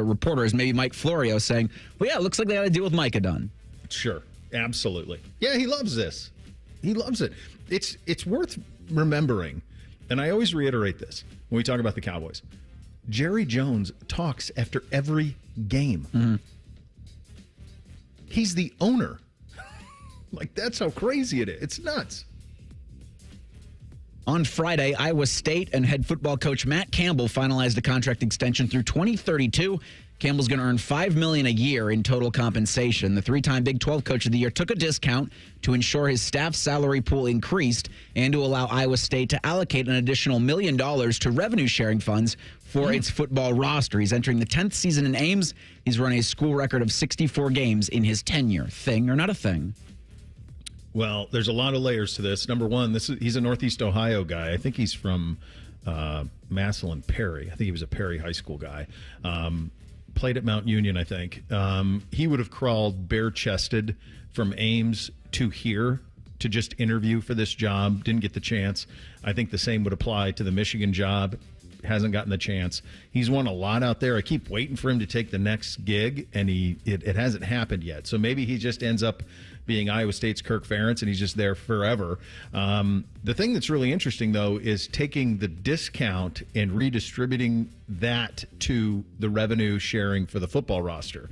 reporter is, maybe Mike Florio, saying, well, yeah, it looks like they got a deal with Micah done. Sure. Absolutely. Yeah, he loves this. He loves it. It's worth remembering, and I always reiterate this when we talk about the Cowboys. Jerry Jones talks after every game. Mm-hmm. He's the owner. Like, that's how crazy it is. It's nuts. On Friday, Iowa State and head football coach Matt Campbell finalized a contract extension through 2032. Campbell's going to earn $5 million a year in total compensation. The three-time Big 12 Coach of the Year took a discount to ensure his staff salary pool increased and to allow Iowa State to allocate an additional $1 million to revenue-sharing funds for its football roster. He's entering the 10th season in Ames. He's run a school record of 64 games in his tenure. Thing or not a thing? Well, there's a lot of layers to this. Number one, he's a Northeast Ohio guy. I think he's from Massillon Perry. I think he was a Perry High School guy. Played at Mount Union, I think. He would have crawled bare-chested from Ames to here to just interview for this job. Didn't get the chance. I think the same would apply to the Michigan job. Hasn't gotten the chance. He's won a lot out there. I keep waiting for him to take the next gig, and it hasn't happened yet. So maybe he just ends up being Iowa State's Kirk Ferentz, and he's just there forever. The thing that's really interesting, though, is taking the discount and redistributing that to the revenue sharing for the football roster.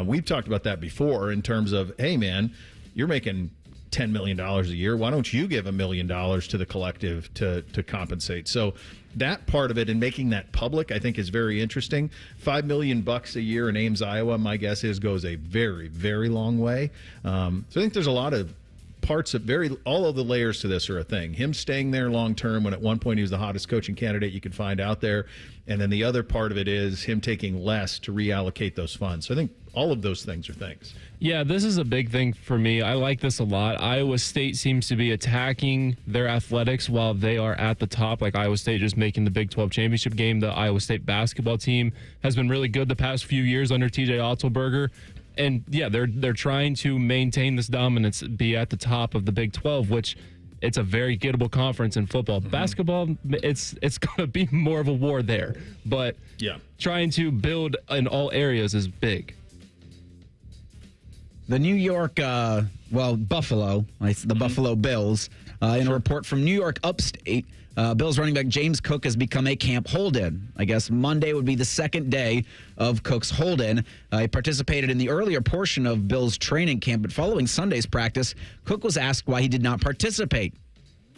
We've talked about that before in terms of, hey, man, you're making $10 million a year. Why don't you give $1 million to the collective to compensate? So that part of it and making that public, I think, is very interesting. $5 million a year in Ames, Iowa, my guess is goes a very, very long way. So I think there's a lot of parts of all of the layers to this are a thing. Him staying there long term when at one point he was the hottest coaching candidate you could find out there. And then the other part of it is him taking less to reallocate those funds. So I think all of those things are things. Yeah, this is a big thing for me. I like this a lot. Iowa State seems to be attacking their athletics while they are at the top, like Iowa State just making the Big 12 championship game. The Iowa State basketball team has been really good the past few years under TJ Otzelberger. And yeah, they're trying to maintain this dominance, be at the top of the Big 12, which it's a very gettable conference in football. Mm-hmm. Basketball, it's going to be more of a war there. But yeah, trying to build in all areas is big. The New York, Buffalo, the Buffalo Bills, in a report from New York Upstate, Bills running back James Cook has become a camp hold-in. I guess Monday would be the second day of Cook's hold-in. He participated in the earlier portion of Bills training camp, but following Sunday's practice, Cook was asked why he did not participate.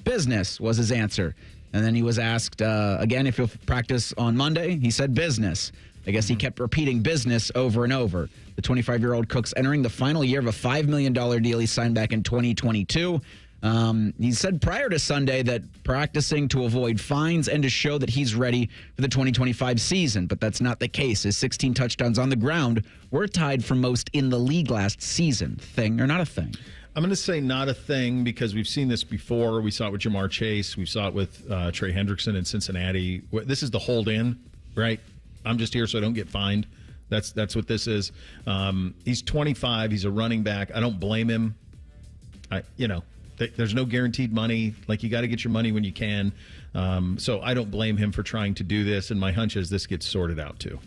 Business was his answer. And then he was asked again if he'll practice on Monday. He said business. I guess he kept repeating business over and over. The 25-year-old Cook's entering the final year of a $5 million deal he signed back in 2022. He said prior to Sunday that practicing to avoid fines and to show that he's ready for the 2025 season, but that's not the case. His 16 touchdowns on the ground were tied for most in the league last season. Thing or not a thing? I'm going to say not a thing because we've seen this before. We saw it with Jamar Chase. We saw it with Trey Hendrickson in Cincinnati. This is the hold-in, right? I'm just here so I don't get fined. That's what this is. He's 25. He's a running back. I don't blame him. There's no guaranteed money. Like, you got to get your money when you can. So I don't blame him for trying to do this. And my hunch is this gets sorted out too.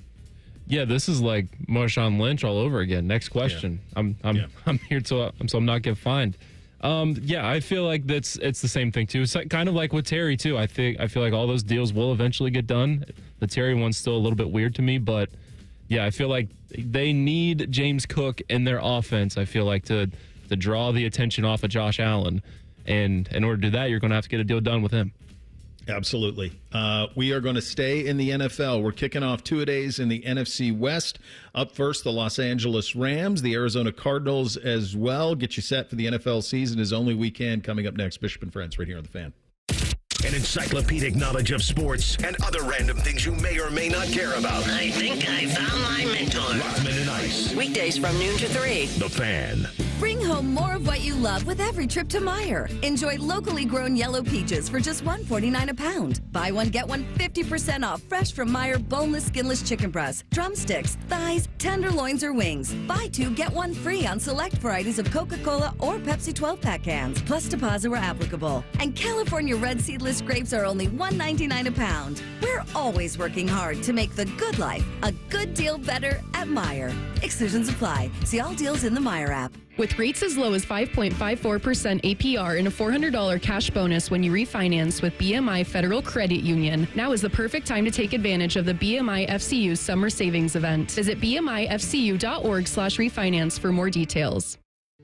Yeah, this is like Marshawn Lynch all over again. Next question. Yeah. I'm here so I'm not get fined. Yeah, I feel like it's the same thing too. It's kind of like with Terry too. I feel like all those deals will eventually get done. The Terry one's still a little bit weird to me, but yeah, I feel like they need James Cook in their offense. I feel like to draw the attention off of Josh Allen, and in order to do that, you're going to have to get a deal done with him. Absolutely. We are going to stay in the NFL. We're kicking off 2-a-days in the NFC West. Up first, the Los Angeles Rams, the Arizona Cardinals as well. Get you set for the NFL season as only we can. Coming up next, Bishop and Friends right here on The Fan. An encyclopedic knowledge of sports and other random things you may or may not care about. I think I found my mentor. Rothman and Ice. Weekdays from noon to 3. The Fan. Bring home more of what you love with every trip to Meijer. Enjoy locally grown yellow peaches for just $1.49 a pound. Buy one, get one 50% off fresh from Meijer boneless, skinless chicken breasts, drumsticks, thighs, tenderloins, or wings. Buy two, get one free on select varieties of Coca-Cola or Pepsi 12-pack cans, plus deposit where applicable. And California red seedless grapes are only $1.99 a pound. We're always working hard to make the good life a good deal better at Meijer. Exclusions apply. See all deals in the Meijer app. With rates as low as 5.54% APR and a $400 cash bonus when you refinance with BMI Federal Credit Union, now is the perfect time to take advantage of the BMI FCU Summer Savings Event. Visit bmifcu.org/refinance for more details.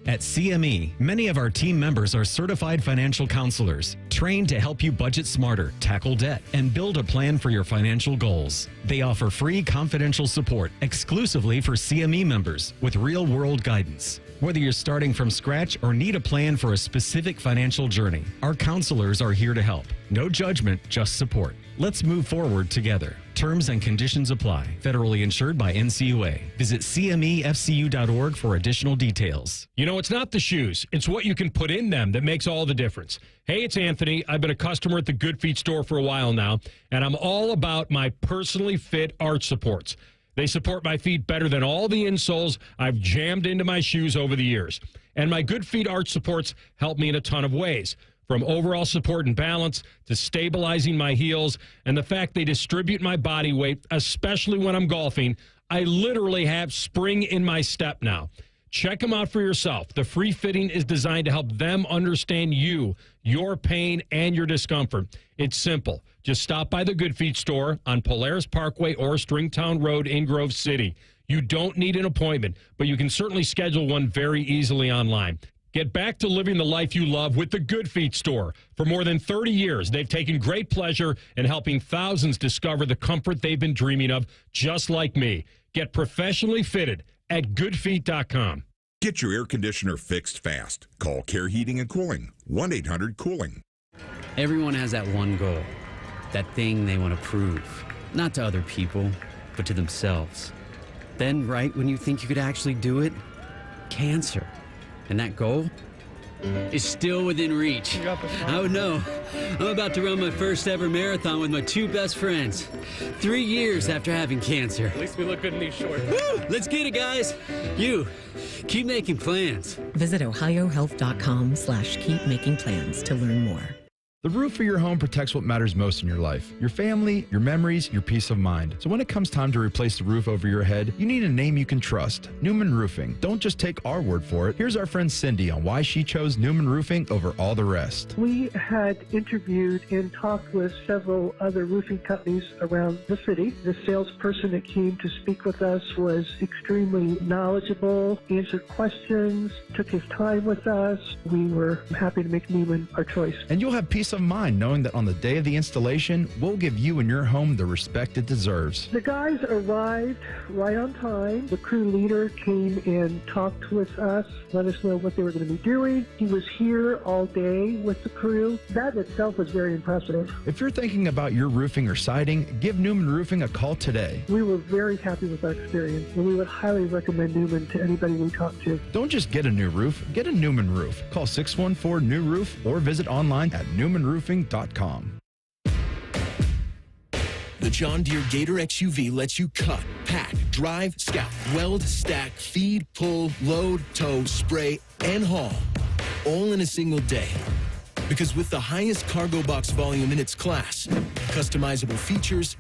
At CME, many of our team members are certified financial counselors, trained to help you budget smarter, tackle debt, and build a plan for your financial goals. They offer free confidential support exclusively for CME members with real-world guidance. Whether you're starting from scratch or need a plan for a specific financial journey, our counselors are here to help. No judgment, just support. Let's move forward together. Terms and conditions apply. Federally insured by NCUA. Visit CMEFCU.org for additional details. You know, it's not the shoes. It's what you can put in them that makes all the difference. Hey, it's Anthony. I've been a customer at the Good Feet store for a while now, and I'm all about my personally fit arch supports. They support my feet better than all the insoles I've jammed into my shoes over the years. And my Good Feet arch supports help me in a ton of ways, from overall support and balance to stabilizing my heels, and the fact they distribute my body weight, especially when I'm golfing. I literally have spring in my step now. Check them out for yourself. The free fitting is designed to help them understand you, your pain, and your discomfort. It's simple. Just stop by the Good Feet store on Polaris Parkway or Stringtown Road in Grove City. You don't need an appointment, but you can certainly schedule one very easily online. Get back to living the life you love with the Good Feet store. For more than 30 years, they've taken great pleasure in helping thousands discover the comfort they've been dreaming of, just like me. Get professionally fitted at goodfeet.com. Get your air conditioner fixed fast. Call Care Heating and Cooling, 1-800-COOLING. Everyone has that one goal, that thing they want to prove, not to other people, but to themselves. Then, right when you think you could actually do it, cancer. And that goal is still within reach. Oh no, I'm about to run my first ever marathon with my two best friends. 3 years after having cancer. At least we look good in these shorts. Woo! Let's get it, guys. You, keep making plans. Visit ohiohealth.com/keepmakingplans to learn more. The roof of your home protects what matters most in your life. Your family, your memories, your peace of mind. So when it comes time to replace the roof over your head, you need a name you can trust. Newman Roofing. Don't just take our word for it. Here's our friend Cindy on why she chose Newman Roofing over all the rest. We had interviewed and talked with several other roofing companies around the city. The salesperson that came to speak with us was extremely knowledgeable, answered questions, took his time with us. We were happy to make Newman our choice. And you'll have peace of mind knowing that on the day of the installation, we'll give you and your home the respect it deserves. The guys arrived right on time. The crew leader came and talked with us, let us know what they were going to be doing. He was here all day with the crew. That itself was very impressive. If you're thinking about your roofing or siding, give Newman Roofing a call today. We were very happy with our experience, and we would highly recommend Newman to anybody we talk to. Don't just get a new roof, get a Newman roof. Call 614-NEW-ROOF or visit online at newmanroofing.com. The John Deere Gator XUV lets you cut, pack, drive, scout, weld, stack, feed, pull, load, tow, spray, and haul, all in a single day. Because with the highest cargo box volume in its class, customizable features,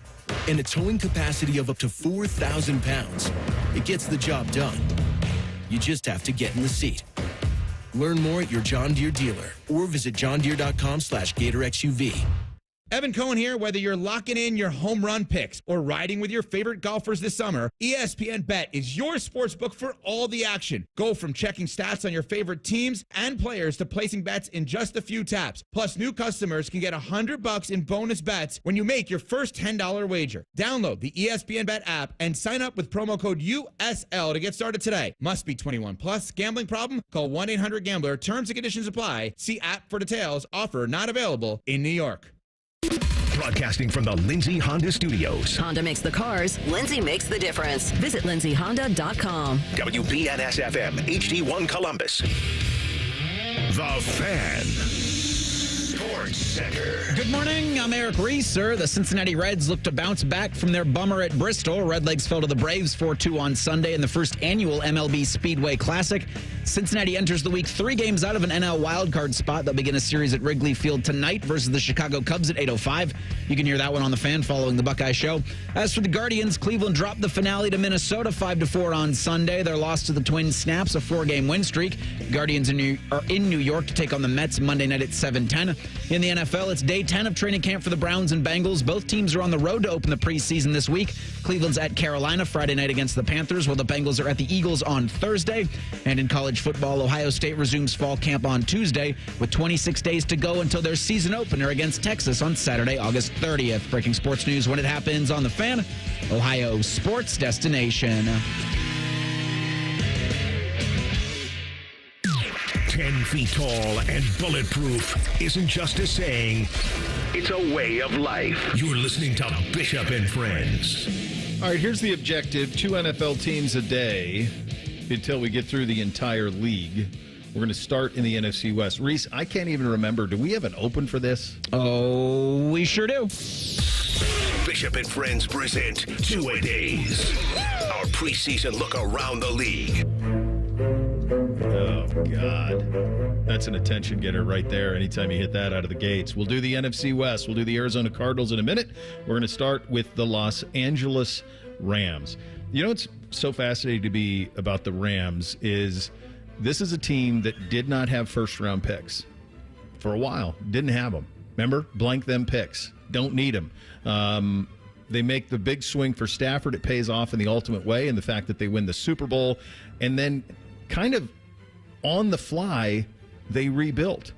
and a towing capacity of up to 4,000 pounds, it gets the job done. You just have to get in the seat. Learn more at your John Deere dealer or visit johndeere.com/GatorXUV. Evan Cohen here. Whether you're locking in your home run picks or riding with your favorite golfers this summer, ESPN Bet is your sports book for all the action. Go from checking stats on your favorite teams and players to placing bets in just a few taps. Plus, new customers can get $100 in bonus bets when you make your first $10 wager. Download the ESPN Bet app and sign up with promo code USL to get started today. Must be 21 plus. Gambling problem? Call 1-800-GAMBLER. Terms and conditions apply. See app for details. Offer not available in New York. Broadcasting from the Lindsay Honda Studios. Honda makes the cars. Lindsay makes the difference. Visit lindsayhonda.com. WBNS-FM, HD1 Columbus. The Fan. Sports Center. Good morning. I'm Eric Reeser. The Cincinnati Reds look to bounce back from their bummer at Bristol. Redlegs fell to the Braves 4-2 on Sunday in the first annual MLB Speedway Classic. Cincinnati enters the week 3 games out of an NL wildcard spot. They'll begin a series at Wrigley Field tonight versus the Chicago Cubs at 8:05. You can hear that one on the Fan following the Buckeye Show. As for the Guardians, Cleveland dropped the finale to Minnesota 5-4 on Sunday. Their loss to the Twins snaps a 4-game win streak. Guardians are in New York to take on the Mets Monday night at 7:10. In the NFL, it's day 10 of training camp for the Browns and Bengals. Both teams are on the road to open the preseason this week. Cleveland's at Carolina Friday night against the Panthers, while the Bengals are at the Eagles on Thursday. And in college football, Ohio State resumes fall camp on Tuesday with 26 days to go until their season opener against Texas on Saturday, August 30th. Breaking sports news when it happens on the Fan, Ohio sports destination. 10 feet tall and bulletproof isn't just a saying, it's a way of life. You're listening to Bishop and Friends. All right, here's the objective. 2 NFL teams a day until we get through the entire league. We're going to start in the NFC West. Reese, I can't even remember. Do we have an open for this? Oh, we sure do. Bishop and Friends present 2-A-Days. Our preseason look around the league. Oh, God. That's an attention getter right there anytime you hit that out of the gates. We'll do the NFC West. We'll do the Arizona Cardinals in a minute. We're going to start with the Los Angeles Rams. You know what's so fascinating to me about the Rams is this is a team that did not have first-round picks for a while. Didn't have them. Remember? Blank them picks. Don't need them. They make the big swing for Stafford. It pays off in the ultimate way, and the fact that they win the Super Bowl. And then kind of on the fly, they rebuilt.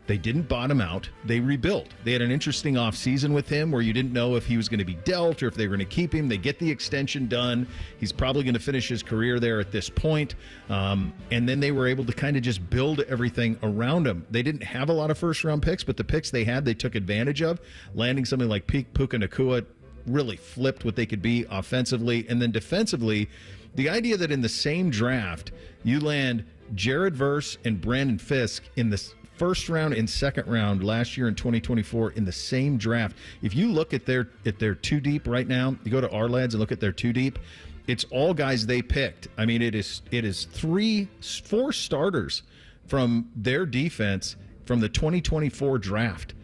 They didn't bottom out. They rebuilt. They had an interesting offseason with him where you didn't know if he was going to be dealt or if they were going to keep him. They get the extension done. He's probably going to finish his career there at this point. And then they were able to kind of just build everything around him. They didn't have a lot of first-round picks, but the picks they had, they took advantage of. Landing something like Puka Nacua really flipped what they could be offensively. And then defensively, the idea that in the same draft, you land Jared Verse and Brandon Fisk in the first round and second round last year in 2024 in the same draft. If you look at their 2 deep right now, you go to our lads and look at their 2 deep, it's all guys they picked. I mean, it is 4 starters from their defense from the 2024 draft.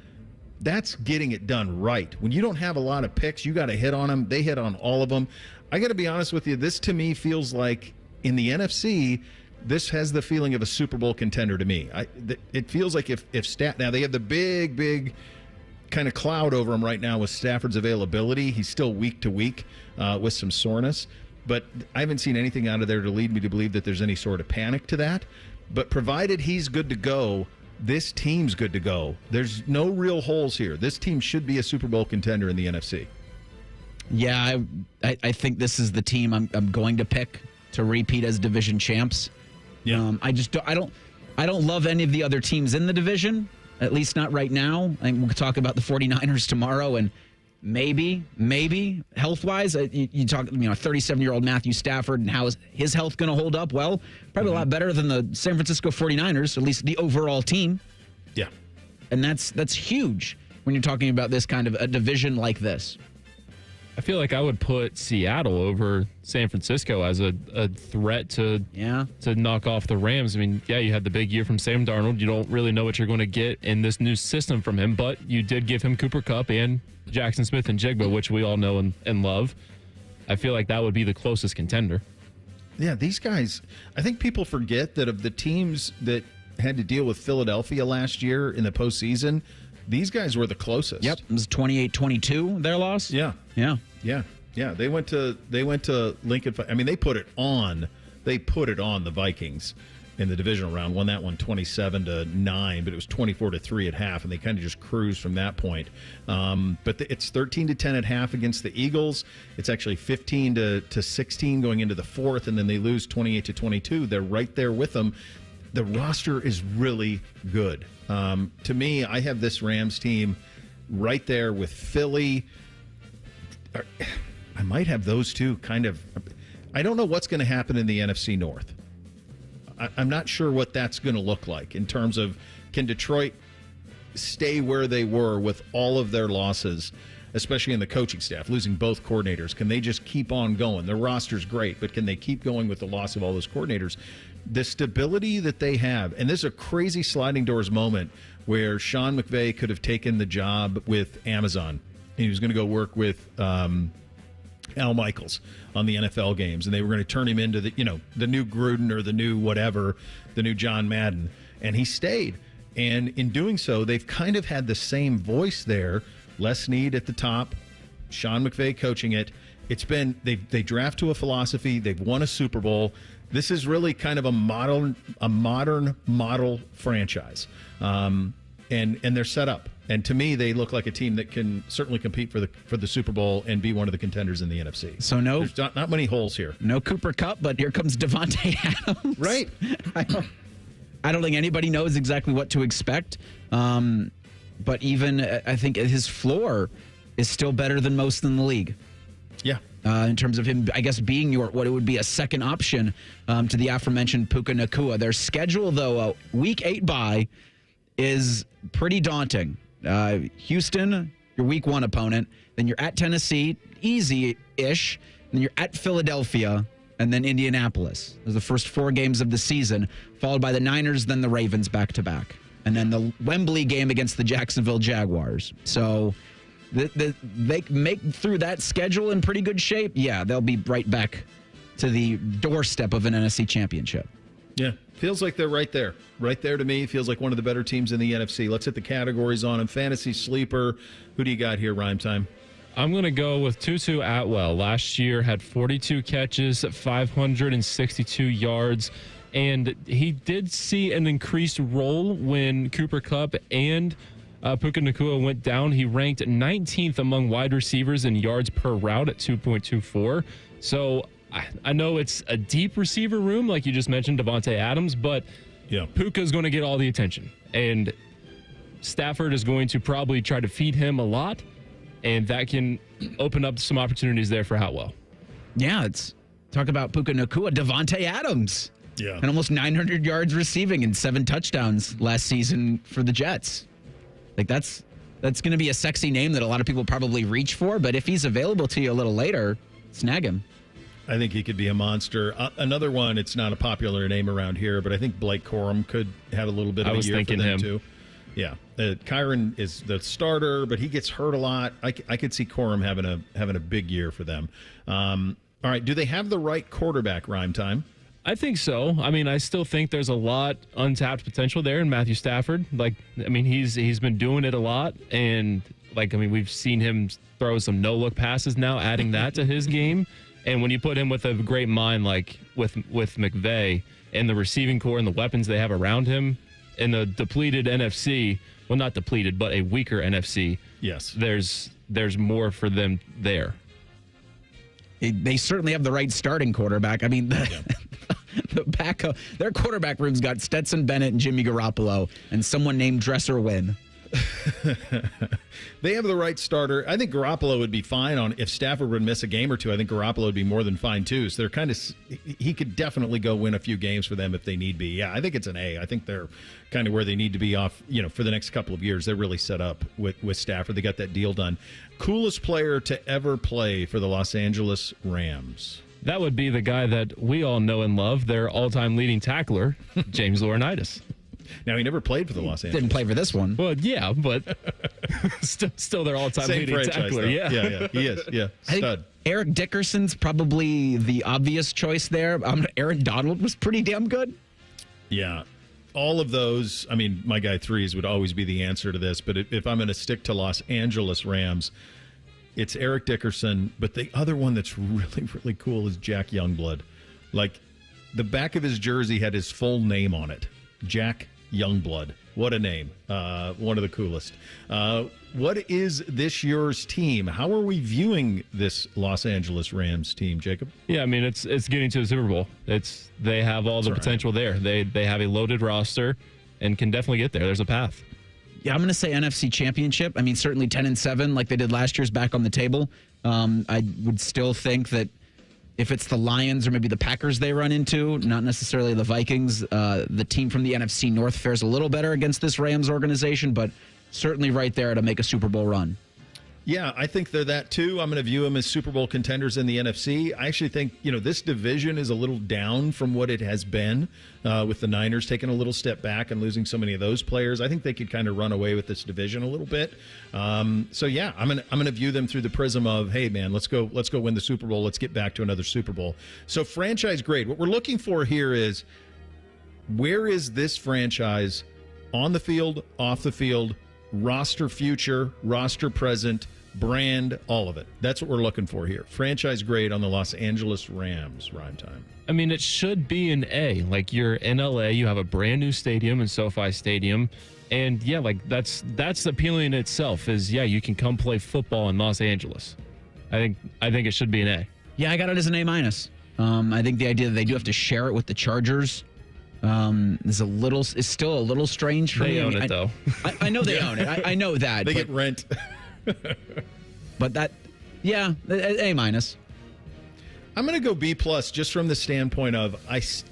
That's getting it done right. When you don't have a lot of picks, you got to hit on them. They hit on all of them. I got to be honest with you. This to me feels like in the NFC, this has the feeling of a Super Bowl contender to me. It feels like if now they have the big kind of cloud over him right now with Stafford's availability. He's still week to week with some soreness, but I haven't seen anything out of there to lead me to believe that there's any sort of panic to that. But provided he's good to go, this team's good to go. There's no real holes here. This team should be a Super Bowl contender in the NFC. Yeah, I think this is the team I'm going to pick to repeat as division champs. Yeah. I don't love any of the other teams in the division, at least not right now. I think we'll talk about the 49ers tomorrow, and maybe health-wise, you talk, 37-year-old Matthew Stafford, and how is his health going to hold up? Well, probably a lot better than the San Francisco 49ers, at least the overall team. Yeah. And that's huge when you're talking about this kind of a division like this. I feel like I would put Seattle over San Francisco as a threat to knock off the Rams. I mean, yeah, you had the big year from Sam Darnold. You don't really know what you're going to get in this new system from him, but you did give him Cooper Kupp and Jackson Smith and Jigba, which we all know and love. I feel like that would be the closest contender. Yeah, these guys, I think people forget that of the teams that had to deal with Philadelphia last year in the postseason, these guys were the closest. Yep, it was 28-22 their loss. Yeah. They went to Lincoln. I mean, they put it on. They put it on the Vikings in the divisional round. Won that one 27-9, but it was 24-3 at half, and they kind of just cruised from that point. But it's 13-10 at half against the Eagles. It's actually 15-16 going into the fourth, and then they lose 28-22. They're right there with them. The roster is really good. To me, I have this Rams team right there with Philly. I might have those two kind of. I don't know what's going to happen in the NFC North. I'm not sure what that's going to look like in terms of, can Detroit stay where they were with all of their losses, especially in the coaching staff, losing both coordinators? Can they just keep on going? Their roster's great, but can they keep going with the loss of all those coordinators? The stability that they have, and this is a crazy sliding doors moment where Sean McVay could have taken the job with Amazon, and he was going to go work with Al Michaels on the NFL games, and they were going to turn him into the new Gruden or the new whatever, the new John Madden, and he stayed. And in doing so, they've kind of had the same voice there. Les Snead at the top, Sean McVay coaching it. It's been they draft to a philosophy. They've won a Super Bowl. This is really kind of a modern model franchise, and they're set up. And to me, they look like a team that can certainly compete for the Super Bowl and be one of the contenders in the NFC. So there's not many holes here. No Cooper Kupp, but here comes Devontae Adams. Right. I don't think anybody knows exactly what to expect. But even I think his floor is still better than most in the league. Yeah. In terms of him, I guess, being what it would be a second option to the aforementioned Puka Nacua. Their schedule, though, Week 8 bye is pretty daunting. Houston, your Week 1 opponent. Then you're at Tennessee, easy-ish. Then you're at Philadelphia, and then Indianapolis. Those are the first 4 games of the season, followed by the Niners, then the Ravens back-to-back. And then the Wembley game against the Jacksonville Jaguars. So they make through that schedule in pretty good shape. Yeah, they'll be right back to the doorstep of an NFC championship. Yeah, feels like they're right there. Right there to me. Feels like one of the better teams in the NFC. Let's hit the categories on them. Fantasy sleeper. Who do you got here, Rhyme Time? I'm going to go with Tutu Atwell. Last year had 42 catches, 562 yards, and he did see an increased role when Cooper Kupp and Puka Nacua went down. He ranked 19th among wide receivers in yards per route at 2.24. So I know it's a deep receiver room, like you just mentioned, Devontae Adams, but Puka's going to get all the attention. And Stafford is going to probably try to feed him a lot, and that can open up some opportunities there for Howell. Yeah, talk about Puka Nacua, Devontae Adams. Yeah. And almost 900 yards receiving and 7 touchdowns last season for the Jets. Like that's going to be a sexy name that a lot of people probably reach for, but if he's available to you a little later, snag him. I think he could be a monster. Another one, it's not a popular name around here, but I think Blake Corum could have a little bit of a year for them too. Yeah, Kyron is the starter, but he gets hurt a lot. I could see Corum having a big year for them. All right, do they have the right quarterback? Rhyme Time. I think so. I mean, I still think there's a lot untapped potential there in Matthew Stafford. He's been doing it a lot, and we've seen him throw some no-look passes now, adding that to his game. And when you put him with a great mind like with McVay and the receiving core and the weapons they have around him in the depleted NFC, well, not depleted, but a weaker NFC. Yes, there's more for them there. They certainly have the right starting quarterback. I mean, the backup, their quarterback room's got Stetson Bennett and Jimmy Garoppolo and someone named Dresser Wynn. They have the right starter. I think Garoppolo would be fine if Stafford would miss a game or two. I think Garoppolo would be more than fine too. So they're he could definitely go win a few games for them if they need be. Yeah, I think it's an A. I think they're kind of where they need to be off, for the next couple of years. They're really set up with Stafford. They got that deal done. Coolest player to ever play for the Los Angeles Rams. That would be the guy that we all know and love, their all-time leading tackler, James Laurinaitis. Now, he never played for the Los Angeles. Didn't play for this one. Well, yeah, but still their all-time leading tackler. Yeah, he is. Yeah, stud. Eric Dickerson's probably the obvious choice there. Aaron Donald was pretty damn good. Yeah. all of those, I mean, my guy threes would always be the answer to this, but if I'm going to stick to Los Angeles Rams, it's Eric Dickerson, but the other one that's really, really cool is Jack Youngblood. Like, the back of his jersey had his full name on it. Jack Youngblood. What a name. One of the coolest. What is this year's team? How are we viewing this Los Angeles Rams team, Jacob? Yeah, I mean, it's getting to the Super Bowl. They have all the potential there. They have a loaded roster and can definitely get there. There's a path. Yeah, I'm going to say NFC Championship. I mean, certainly 10-7 like they did last year's back on the table. I would still think that if it's the Lions or maybe the Packers they run into, not necessarily the Vikings, the team from the NFC North fares a little better against this Rams organization, but certainly right there to make a Super Bowl run. Yeah, I think they're that too. I'm going to view them as Super Bowl contenders in the NFC. I actually think, this division is a little down from what it has been with the Niners taking a little step back and losing so many of those players. I think they could kind of run away with this division a little bit. So yeah, I'm going to view them through the prism of, hey man, let's go win the Super Bowl. Let's get back to another Super Bowl. So franchise grade. What we're looking for here is, where is this franchise on the field, off the field, roster future, roster present, brand, all of it. That's what we're looking for here. Franchise grade on the Los Angeles Rams. Rhyme time. I mean, it should be an A. Like, you're in LA, you have a brand new stadium in SoFi Stadium. And yeah, like that's appealing in itself is, yeah, you can come play football in Los Angeles. I think it should be an A. Yeah, I got it as an A-. I think the idea that they do have to share it with the Chargers is still a little strange for me. They own it, though. I know they own it. I know that. They get rent. But that, yeah, A-. I'm going to go B+ just from the standpoint of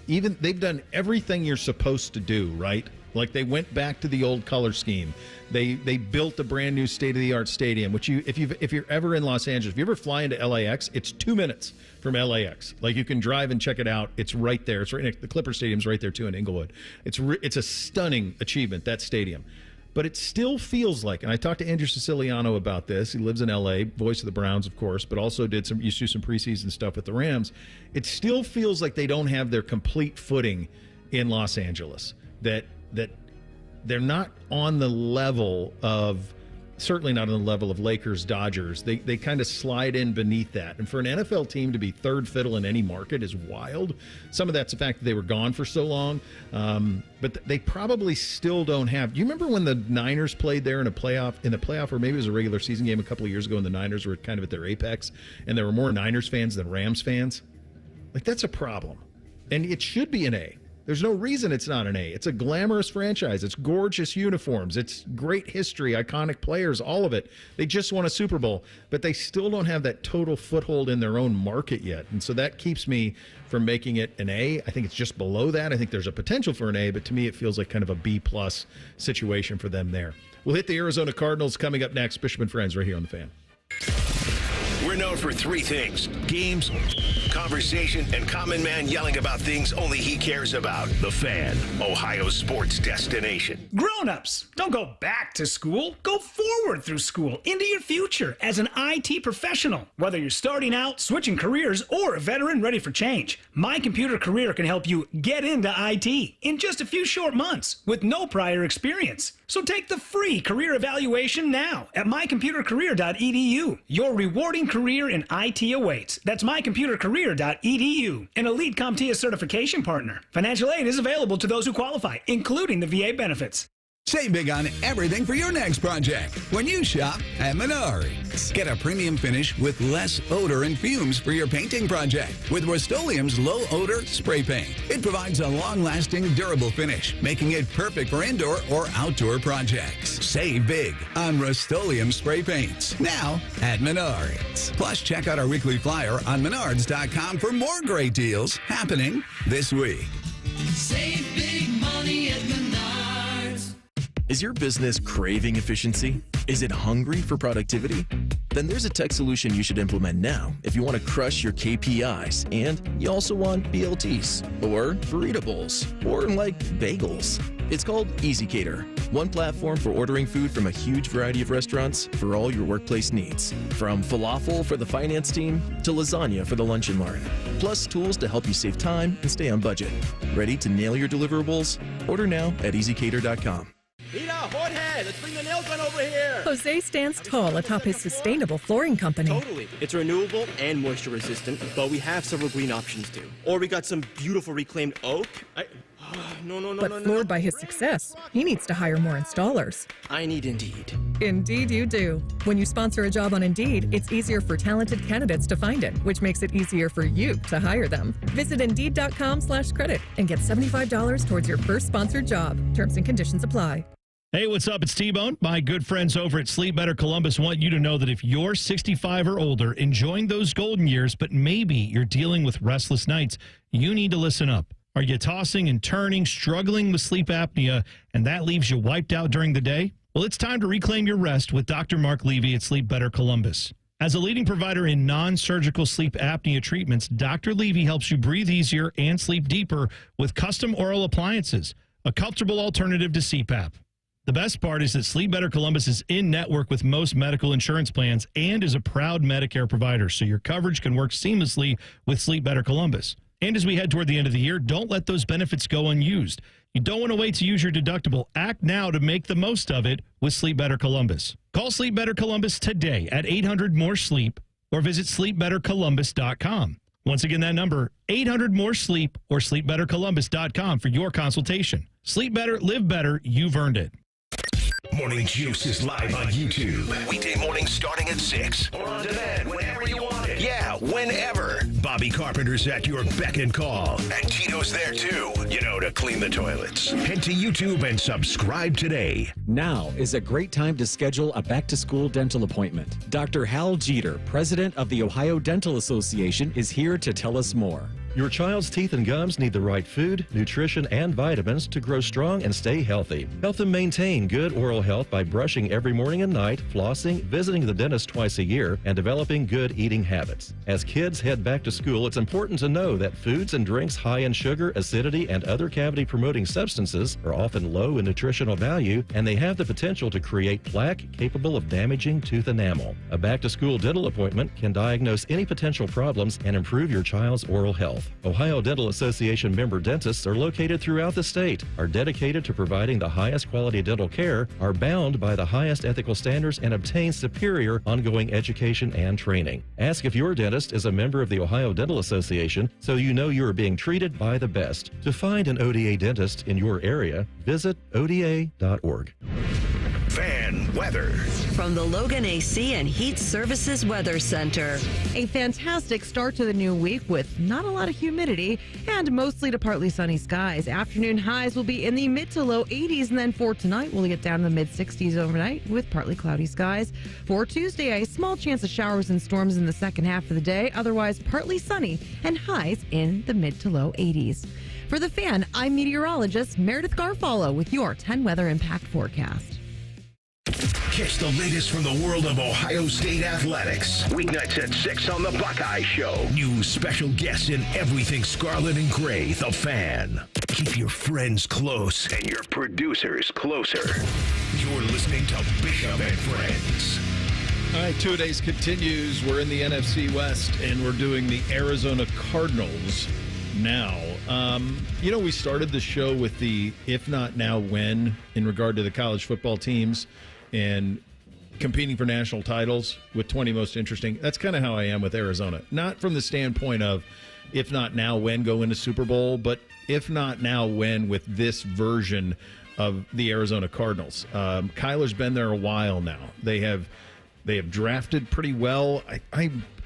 they've done everything you're supposed to do, right? Like, they went back to the old color scheme. They built a brand new state-of-the-art stadium, which if you're ever in Los Angeles, if you ever fly into LAX, it's 2 minutes from LAX. Like, you can drive and check it out. It's right there. It's right next, the Clipper Stadium's right there too in Inglewood. It's a stunning achievement, that stadium. But it still feels like, and I talked to Andrew Siciliano about this. He lives in LA, voice of the Browns, of course, but also used to do some preseason stuff with the Rams. It still feels like they don't have their complete footing in Los Angeles. That they're not on the level of, certainly not on the level of Lakers, Dodgers. They kind of slide in beneath that. And for an NFL team to be third fiddle in any market is wild. Some of that's the fact that they were gone for so long. But they probably still don't have. Do you remember when the Niners played there in the playoff, or maybe it was a regular season game a couple of years ago, and the Niners were kind of at their apex, and there were more Niners fans than Rams fans? Like, that's a problem. And it should be an A. There's no reason it's not an A. It's a glamorous franchise. It's gorgeous uniforms. It's great history, iconic players, all of it. They just won a Super Bowl, but they still don't have that total foothold in their own market yet. And so that keeps me from making it an A. I think it's just below that. I think there's a potential for an A, but to me it feels like kind of a B+ situation for them there. We'll hit the Arizona Cardinals coming up next. Bishop and Friends right here on The Fan. We're known for three things: games, conversation, and Common Man yelling about things only he cares about. The Fan, Ohio's sports destination. Grown-ups, don't go back to school. Go forward through school into your future as an IT professional. Whether you're starting out, switching careers, or a veteran ready for change, My Computer Career can help you get into IT in just a few short months with no prior experience. So take the free career evaluation now at mycomputercareer.edu. Your rewarding career in IT awaits. That's mycomputercareer.edu. An Elite CompTIA certification partner. Financial aid is available to those who qualify, including the VA benefits. Save big on everything for your next project when you shop at Menards. Get a premium finish with less odor and fumes for your painting project with Rust-Oleum's low-odor spray paint. It provides a long-lasting, durable finish, making it perfect for indoor or outdoor projects. Save big on Rust-Oleum spray paints now at Menards. Plus, check out our weekly flyer on Menards.com for more great deals happening this week. Save big money at Menards. Is your business craving efficiency? Is it hungry for productivity? Then there's a tech solution you should implement now if you want to crush your KPIs and you also want BLTs or burrito bowls or like bagels. It's called EasyCater, one platform for ordering food from a huge variety of restaurants for all your workplace needs. From falafel for the finance team to lasagna for the lunch and learn. Plus tools to help you save time and stay on budget. Ready to nail your deliverables? Order now at easycater.com. Peter, Jorge, let's bring the nail gun over here. Jose stands tall atop his sustainable flooring company. Totally. It's renewable and moisture resistant, but we have several green options too. Or we got some beautiful reclaimed oak. But floored by his success, he needs to hire more installers. I need Indeed. Indeed you do. When you sponsor a job on Indeed, it's easier for talented candidates to find it, which makes it easier for you to hire them. Visit Indeed.com/credit and get $75 towards your first sponsored job. Terms and conditions apply. Hey, what's up? It's T-Bone. My good friends over at Sleep Better Columbus want you to know that if you're 65 or older, enjoying those golden years, but maybe you're dealing with restless nights, you need to listen up. Are you tossing and turning, struggling with sleep apnea, and that leaves you wiped out during the day? Well, it's time to reclaim your rest with Dr. Mark Levy at Sleep Better Columbus. As a leading provider in non-surgical sleep apnea treatments, Dr. Levy helps you breathe easier and sleep deeper with custom oral appliances, a comfortable alternative to CPAP. The best part is that Sleep Better Columbus is in network with most medical insurance plans and is a proud Medicare provider, so your coverage can work seamlessly with Sleep Better Columbus. And as we head toward the end of the year, don't let those benefits go unused. You don't want to wait to use your deductible. Act now to make the most of it with Sleep Better Columbus. Call Sleep Better Columbus today at 800-MORE-SLEEP or visit sleepbettercolumbus.com. Once again, that number, 800-MORE-SLEEP or sleepbettercolumbus.com for your consultation. Sleep better, live better, you've earned it. Morning Juice is live on YouTube. Weekday morning starting at 6. Or on demand whenever you want it. Yeah, whenever. Bobby Carpenter's at your beck and call. And Tito's there too, to clean the toilets. Head to YouTube and subscribe today. Now is a great time to schedule a back-to-school dental appointment. Dr. Hal Jeter, president of the Ohio Dental Association, is here to tell us more. Your child's teeth and gums need the right food, nutrition, and vitamins to grow strong and stay healthy. Help them maintain good oral health by brushing every morning and night, flossing, visiting the dentist twice a year, and developing good eating habits. As kids head back to school, it's important to know that foods and drinks high in sugar, acidity, and other cavity-promoting substances are often low in nutritional value, and they have the potential to create plaque capable of damaging tooth enamel. A back-to-school dental appointment can diagnose any potential problems and improve your child's oral health. Ohio Dental Association member dentists are located throughout the state, are dedicated to providing the highest quality dental care, are bound by the highest ethical standards, and obtain superior ongoing education and training. Ask if your dentist is a member of the Ohio Dental Association so you know you are being treated by the best. To find an ODA dentist in your area, visit ODA.org. Fan weather. From the Logan AC and Heat Services Weather Center. A fantastic start to the new week with not a lot of humidity and mostly to partly sunny skies. Afternoon highs will be in the mid to low 80s, and then for tonight we'll get down to the mid 60s overnight with partly cloudy skies. For Tuesday, a small chance of showers and storms in the second half of the day, otherwise partly sunny and highs in the mid to low 80s. For the Fan, I'm meteorologist Meredith Garfalo with your 10 weather impact forecast. Catch the latest from the world of Ohio State athletics. Weeknights at 6 on the Buckeye Show. New special guests in everything scarlet and gray. The Fan. Keep your friends close and your producers closer. You're listening to Bishop and Friends. All right, two-a-days continues. We're in the NFC West, and we're doing the Arizona Cardinals now. We started the show with the if not now when in regard to the college football teams and competing for national titles with 20 most interesting. That's kind of how I am with Arizona. Not from the standpoint of if not now when go into Super Bowl, but if not now when with this version of the Arizona Cardinals. Kyler's been there a while now. They have drafted pretty well.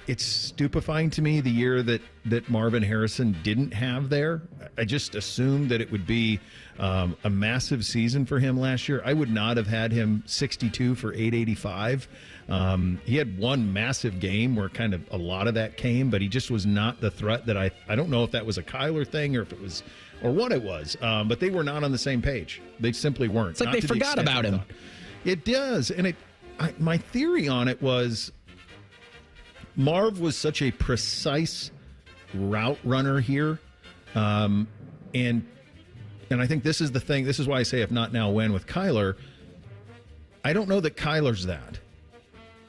It's stupefying to me the year that Marvin Harrison didn't have there. I just assumed that it would be a massive season for him last year. I would not have had him 62 for 885. He had one massive game where kind of a lot of that came, but he just was not the threat that I don't know if that was a Kyler thing or if it was or what it was. But they were not on the same page. They simply weren't. It's like they forgot about him. It does. And my theory on it was Marv was such a precise route runner here. And and I think this is the thing. This is why I say if not now, when with Kyler. I don't know that Kyler's that.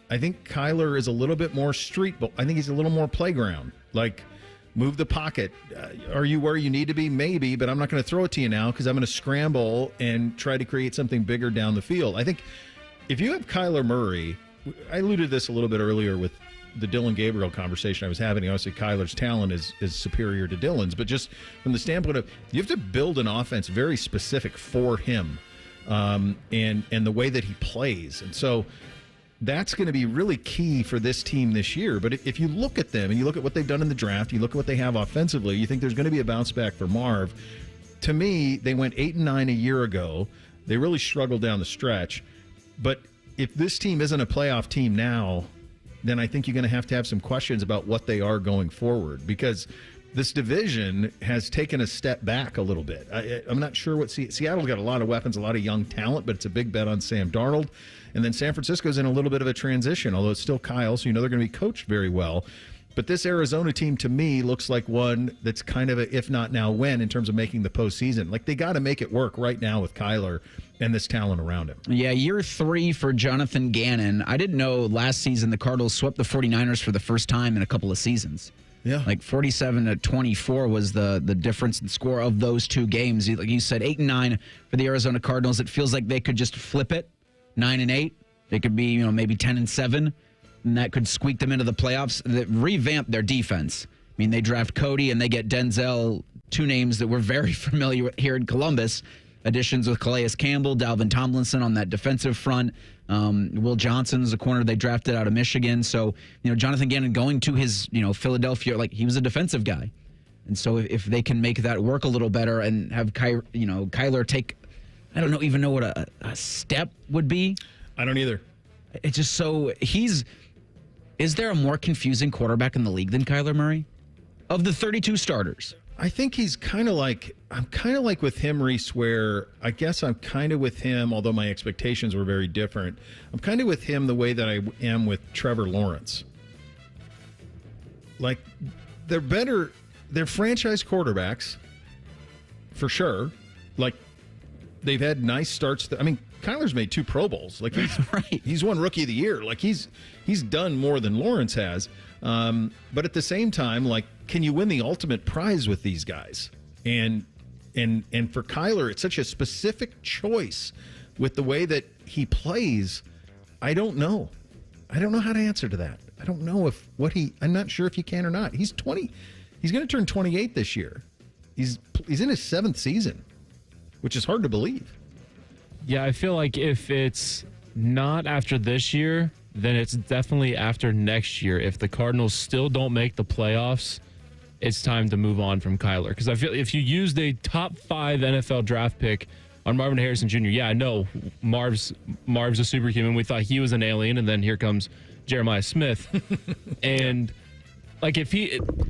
I think Kyler is a little bit more street, but I think he's a little more playground. Like, move the pocket. Are you where you need to be? Maybe, but I'm not going to throw it to you now because I'm going to scramble and try to create something bigger down the field. I think if you have Kyler Murray, I alluded to this a little bit earlier with the Dylan Gabriel conversation I was having. Obviously, Kyler's talent is superior to Dylan's, but just from the standpoint of you have to build an offense very specific for him. And the way that he plays. And so that's going to be really key for this team this year. But if you look at them and you look at what they've done in the draft, you look at what they have offensively, you think there's going to be a bounce back for Marv. To me, they went 8-9 a year ago. They really struggled down the stretch. But if this team isn't a playoff team now, then I think you're going to have some questions about what they are going forward, because this division has taken a step back a little bit. I'm not sure what Seattle's got a lot of weapons, a lot of young talent, but it's a big bet on Sam Darnold. And then San Francisco's in a little bit of a transition, although it's still Kyle, so you know they're going to be coached very well. But this Arizona team, to me, looks like one that's kind of a if not now when in terms of making the postseason. Like, they got to make it work right now with Kyler and this talent around him. Yeah, year 3 for Jonathan Gannon. I didn't know last season the Cardinals swept the 49ers for the first time in a couple of seasons. Yeah. Like 47-24 was the difference in score of those two games. Like you said, 8-9 for the Arizona Cardinals. It feels like they could just flip it, 9-8. They could be, maybe 10-7, and that could squeak them into the playoffs. That revamp their defense. I mean, they draft Cody and they get Denzel, two names that we're very familiar with here in Columbus. Additions with Calais Campbell, Dalvin Tomlinson on that defensive front. Will Johnson is a corner they drafted out of Michigan. So, Jonathan Gannon going to his, Philadelphia, like he was a defensive guy. And so if they can make that work a little better and have Kyler take, I don't even know what a step would be. I don't either. It's just so is there a more confusing quarterback in the league than Kyler Murray? Of the 32 starters. I think he's I'm kind of like with him, Reese, where I guess I'm kind of with him, although my expectations were very different. I'm kind of with him the way that I am with Trevor Lawrence. Like, they're franchise quarterbacks, for sure. Like, they've had nice starts. Kyler's made 2 Pro Bowls. Like, he's right. He's won Rookie of the Year. Like, he's done more than Lawrence has. But at the same time, like, can you win the ultimate prize with these guys? And for Kyler, it's such a specific choice with the way that he plays. I don't know. I don't know how to answer to that. I don't know I'm not sure if you can or not. He's 20. He's going to turn 28 this year. He's in his 7th season, which is hard to believe. Yeah, I feel like if it's not after this year, then it's definitely after next year. If the Cardinals still don't make the playoffs, it's time to move on from Kyler. Because I feel if you used a top 5 NFL draft pick on Marvin Harrison Jr., yeah, I know Marv's a superhuman. We thought he was an alien, and then here comes Jeremiah Smith. And like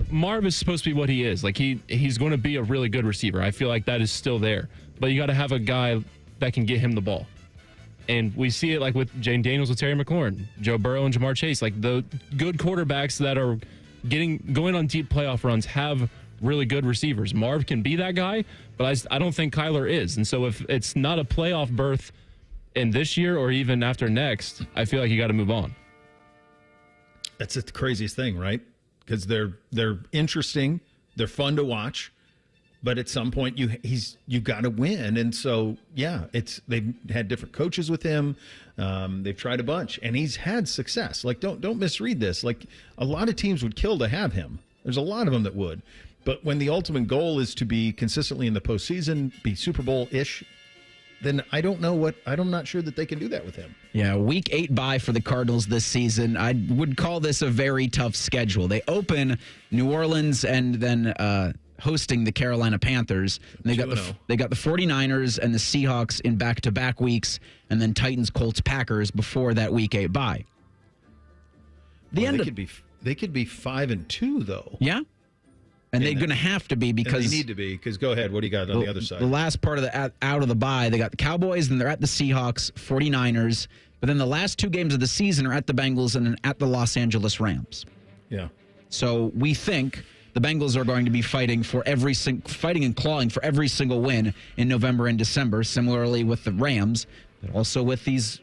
Marv is supposed to be what he is. Like he's going to be a really good receiver. I feel like that is still there. But you got to have a guy that can get him the ball. And we see it like with Jane Daniels with Terry McLaurin, Joe Burrow and Jamar Chase. Like the good quarterbacks that are going on deep playoff runs have really good receivers. Marv can be that guy, but I don't think Kyler is. And so if it's not a playoff berth in this year or even after next, I feel like you got to move on. That's the craziest thing, right? Because they're interesting, they're fun to watch. But at some point, you got to win, and so yeah, they've had different coaches with him. They've tried a bunch, and he's had success. Like don't misread this. Like a lot of teams would kill to have him. There's a lot of them that would, but when the ultimate goal is to be consistently in the postseason, be Super Bowl-ish, then I'm not sure that they can do that with him. Yeah, week 8 bye for the Cardinals this season. I would call this a very tough schedule. They open New Orleans and then hosting the Carolina Panthers. And they got the 49ers and the Seahawks in back-to-back weeks, and then Titans, Colts, Packers before that week 8 bye. They could be 5-2 though. Yeah. And they're going to have to be because they need to be. Because go ahead, what do you got on the other side? The last part of out of the bye, they got the Cowboys, and they're at the Seahawks, 49ers. But then the last 2 games of the season are at the Bengals and at the Los Angeles Rams. Yeah. So we think the Bengals are going to be fighting and clawing for every single win in November and December, similarly with the Rams, but also with these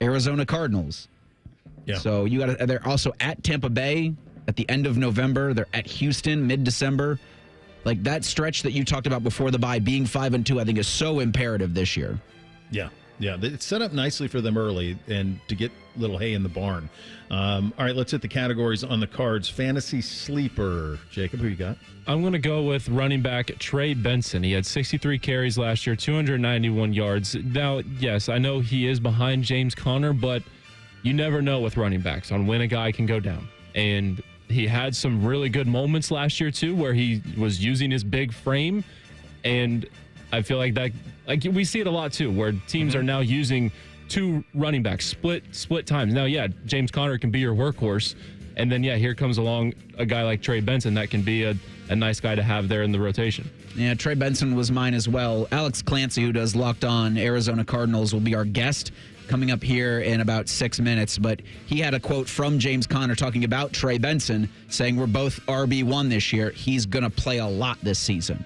Arizona Cardinals. Yeah. So they're also at Tampa Bay at the end of November. They're at Houston mid-December. Like that stretch that you talked about before the bye, being 5-2, I think is so imperative this year. Yeah. It's set up nicely for them early and to get a little hay in the barn. All right, let's hit the categories on the cards. Fantasy sleeper. Jacob, who you got? I'm going to go with running back Trey Benson. He had 63 carries last year, 291 yards. Now, yes, I know he is behind James Conner, but you never know with running backs on when a guy can go down. And he had some really good moments last year, too, where he was using his big frame. And I feel like that, like we see it a lot, too, where teams are now using two running backs, split times. Now, yeah, James Conner can be your workhorse. And then, here comes along a guy like Trey Benson that can be a nice guy to have there in the rotation. Yeah, Trey Benson was mine as well. Alex Clancy, who does Locked On Arizona Cardinals, will be our guest coming up here in about 6 minutes. But he had a quote from James Conner talking about Trey Benson, saying we're both RB1 this year. He's going to play a lot this season.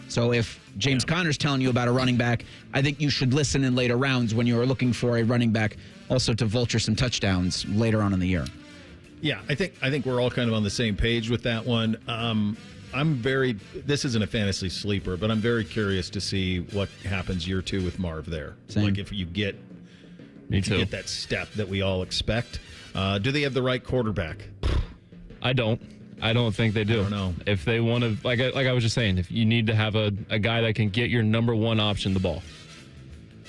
So if James Conner's telling you about a running back, I think you should listen in later rounds when you are looking for a running back also to vulture some touchdowns later on in the year. Yeah, I think we're all kind of on the same page with that one. This isn't a fantasy sleeper, but I'm very curious to see what happens year 2 with Marv there. Same. Like if you get that step that we all expect. Do they have the right quarterback? I don't think they do. I don't know. If they want to, like I was just saying, if you need to have a guy that can get your number one option the ball.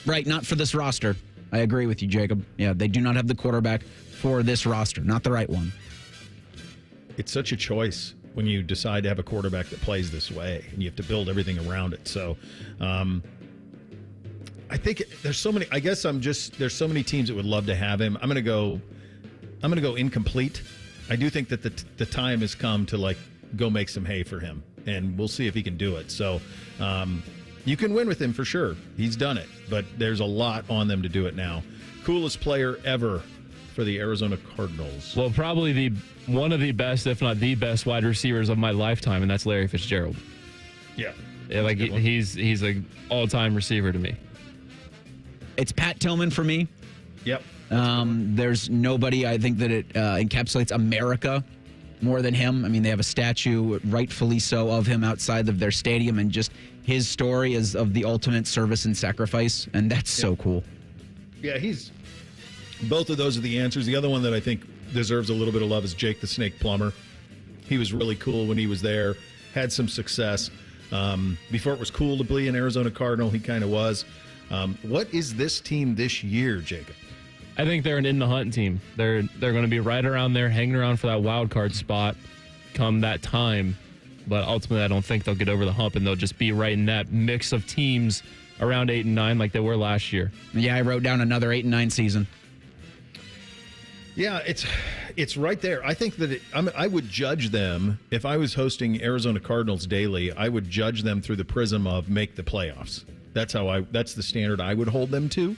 Right, not for this roster. I agree with you, Jacob. Yeah, they do not have the quarterback for this roster, not the right one. It's such a choice when you decide to have a quarterback that plays this way, and you have to build everything around it. So, I think there's so many. I guess there's so many teams that would love to have him. I'm gonna go incomplete. I do think that the time has come to go make some hay for him, and we'll see if he can do it. So, you can win with him for sure. He's done it, but there's a lot on them to do it now. Coolest player ever for the Arizona Cardinals. Well, probably one of the best, if not the best, wide receivers of my lifetime, and that's Larry Fitzgerald. Yeah, he's an all-time receiver to me. It's Pat Tillman for me. Yep. There's nobody, I think, that it encapsulates America more than him. I mean, they have a statue, rightfully so, of him outside of their stadium, and just his story is of the ultimate service and sacrifice, and that's so cool. Yeah, both of those are the answers. The other one that I think deserves a little bit of love is Jake the Snake Plummer. He was really cool when he was there, had some success. Before it was cool to be an Arizona Cardinal, he kind of was. What is this team this year, Jacob? I think they're an in the hunt team. They're going to be right around there, hanging around for that wild card spot come that time. But ultimately, I don't think they'll get over the hump, and they'll just be right in that mix of teams around 8-9 like they were last year. Yeah, I wrote down another 8-9 season. Yeah, it's right there. I think that I would judge them if I was hosting Arizona Cardinals daily. I would judge them through the prism of make the playoffs. That's the standard I would hold them to.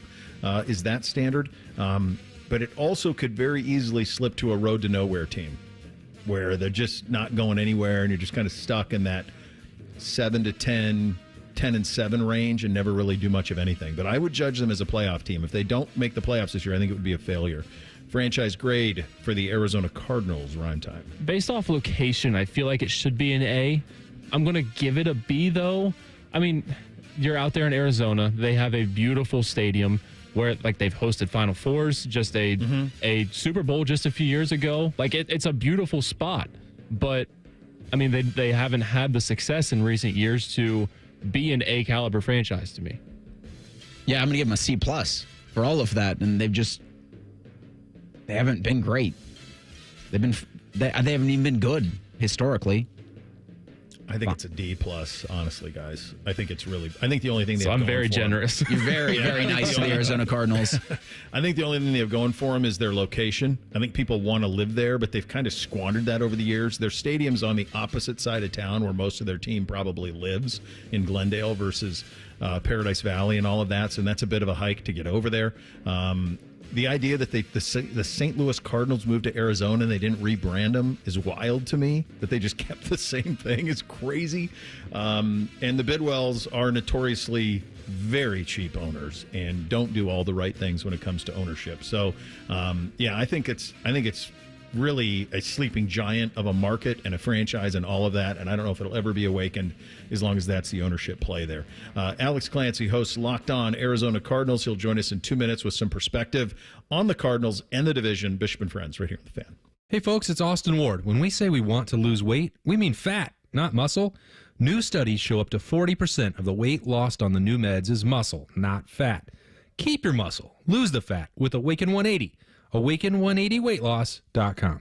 Is that standard? But it also could very easily slip to a road to nowhere team where they're just not going anywhere and you're just kind of stuck in that 7-10, 10-7 range and never really do much of anything. But I would judge them as a playoff team. If they don't make the playoffs this year, I think it would be a failure. Franchise grade for the Arizona Cardinals, Rhyme Time. Based off location, I feel like it should be an A. I'm going to give it a B, though. I mean, you're out there in Arizona. They have a beautiful stadium where they've hosted Final Fours, just a Super Bowl just a few years ago. It's a beautiful spot. But, I mean, they haven't had the success in recent years to be an A-caliber franchise to me. Yeah, I'm going to give them a C+ for all of that. And they haven't been great. They haven't even been good historically. I think it's a D+, honestly, guys. I think the only thing they have I'm going very for generous. You're very, very nice to the Arizona Cardinals. I think the only thing they have going for them is their location. I think people want to live there, but they've kind of squandered that over the years. Their stadium's on the opposite side of town where most of their team probably lives, in Glendale versus Paradise Valley and all of that. So that's a bit of a hike to get over there. the idea that the St. Louis Cardinals moved to Arizona and they didn't rebrand them is wild to me. That they just kept the same thing is crazy. And the Bidwells are notoriously very cheap owners and don't do all the right things when it comes to ownership. So, I think it's really a sleeping giant of a market and a franchise and all of that, and I don't know if it'll ever be awakened as long as that's the ownership play there. Alex Clancy hosts Locked On Arizona Cardinals. He'll join us in 2 minutes with some perspective on the Cardinals and the division. Bishop and Friends, right here on The Fan. Hey folks, it's Austin Ward. When we say we want to lose weight, we mean fat, not muscle. New studies show up to 40% of the weight lost on the new meds is muscle, not fat. Keep your muscle, lose the fat with Awaken 180. Awaken180weightloss.com.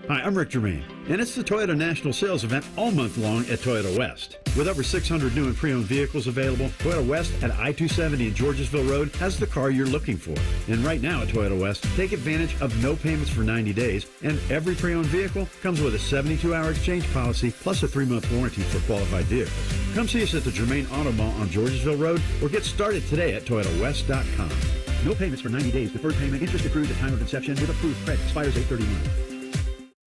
Hi, I'm Rick Germain, and it's the Toyota National Sales Event all month long at Toyota West. With over 600 new and pre-owned vehicles available, Toyota West at I-270 and Georgesville Road has the car you're looking for. And right now at Toyota West, take advantage of no payments for 90 days, and every pre-owned vehicle comes with a 72-hour exchange policy plus a 3-month warranty for qualified vehicles. Come see us at the Germain Auto Mall on Georgesville Road or get started today at ToyotaWest.com. No payments for 90 days. Deferred payment. Interest accrued at time of inception with approved credit. Expires 8/31.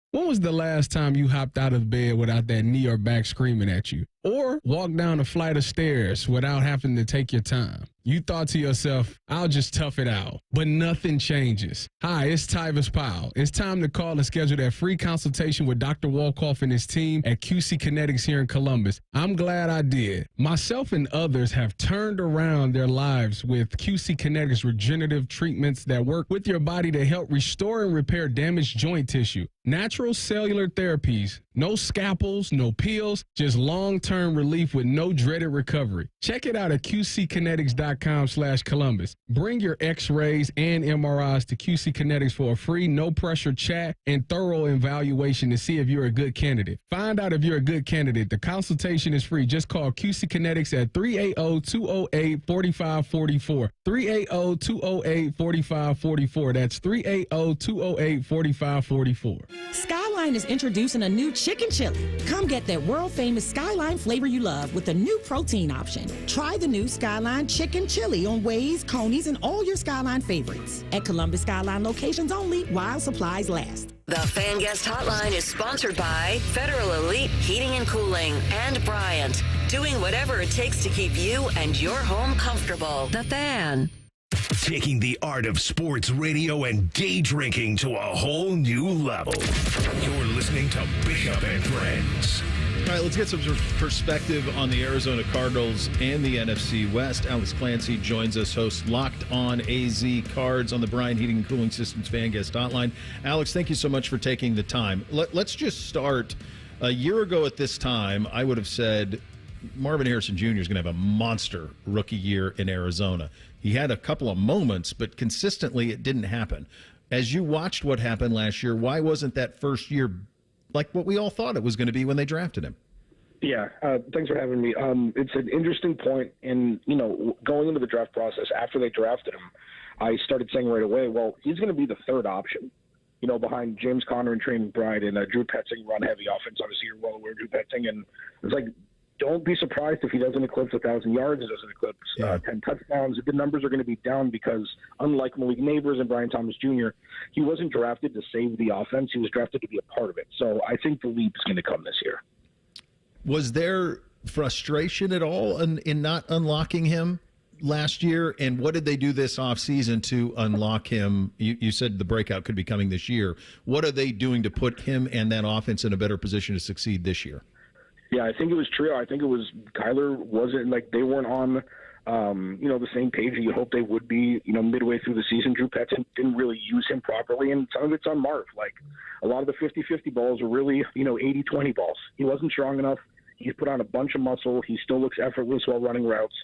When was the last time you hopped out of bed without that knee or back screaming at you? Or walked down a flight of stairs without having to take your time? You thought to yourself, I'll just tough it out. But nothing changes. Hi, it's Tyvis Powell. It's time to call and schedule that free consultation with Dr. Wolkoff and his team at QC Kinetics here in Columbus. I'm glad I did. Myself and others have turned around their lives with QC Kinetics regenerative treatments that work with your body to help restore and repair damaged joint tissue. Natural cellular therapies. No scalpels, no pills, just long-term relief with no dreaded recovery. Check it out at qckinetics.com/Columbus. Bring your x-rays and MRIs to QC Kinetics for a free, no-pressure chat and thorough evaluation to see if you're a good candidate. Find out if you're a good candidate. The consultation is free. Just call QC Kinetics at 380-208-4544. 380-208-4544. That's 380-208-4544. Skyline is introducing a new chicken chili. Come get that world-famous Skyline flavor you love with a new protein option. Try the new Skyline chicken chili on Waze, Coney's, and all your Skyline favorites. At Columbus Skyline locations only while supplies last. The Fan Guest Hotline is sponsored by Federal Elite Heating and Cooling and Bryant, doing whatever it takes to keep you and your home comfortable. The Fan. Taking the art of sports radio and day drinking to a whole new level. You're listening to Bishop and Friends. All right, let's get some perspective on the Arizona Cardinals and the NFC West. Alex Clancy joins us, host Locked On AZ Cards on the Bryant Heating and Cooling Systems Fan Guest Hotline. Alex, thank you so much for taking the time. Let's just start. A year ago at this time, I would have said Marvin Harrison Jr. is going to have a monster rookie year in Arizona. He had a couple of moments, but consistently it didn't happen. As you watched what happened last year, why wasn't that first year like what we all thought it was going to be when they drafted him? Yeah, thanks for having me. It's an interesting point. And, going into the draft process, after they drafted him, I started saying right away, well, he's going to be the third option, behind James Conner and Trey McBride and Drew Petzing run-heavy offense. Obviously, you're well aware of Drew Petzing. And it's like, don't be surprised if he doesn't eclipse 1,000 yards, doesn't eclipse 10 touchdowns. The numbers are going to be down because, unlike Malik Neighbors and Brian Thomas Jr., he wasn't drafted to save the offense. He was drafted to be a part of it. So I think the leap is going to come this year. Was there frustration at all in not unlocking him last year? And what did they do this offseason to unlock him? You said the breakout could be coming this year. What are they doing to put him and that offense in a better position to succeed this year? Yeah, I think it was trio. I think it was Kyler wasn't like they weren't on, the same page you hope they would be, midway through the season. Drew Petzing didn't really use him properly, and some of it's on Marv. Like a lot of the 50-50 balls were really, 80-20 balls. He wasn't strong enough. He's put on a bunch of muscle. He still looks effortless while running routes.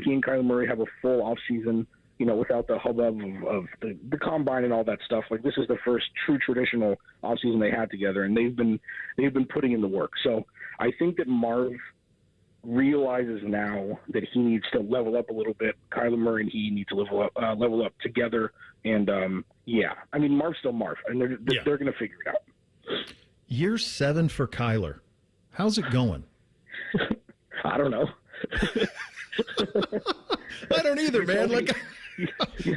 He and Kyler Murray have a full offseason, without the hubbub of the combine and all that stuff. Like this is the first true traditional offseason they had together, and they've been putting in the work. So I think that Marv realizes now that he needs to level up a little bit. Kyler Murray and he need to level up together. And Marv's still Marv, and they're going to figure it out. Year 7 for Kyler. How's it going? I don't know. I don't either, man.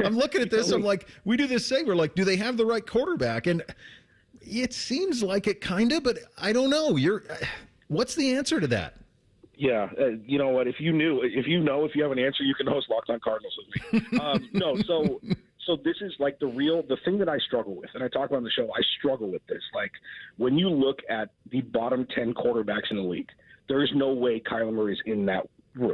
I'm looking at this. I'm like, we do this thing. We're like, do they have the right quarterback? And it seems like it kind of, but I don't know. What's the answer to that? Yeah, you know what? If you have an answer, you can host Locked On Cardinals with me. No, so this is like the thing that I struggle with, and I talk about on the show. I struggle with this. Like when you look at the bottom 10 quarterbacks in the league, there is no way Kyler Murray is in that room.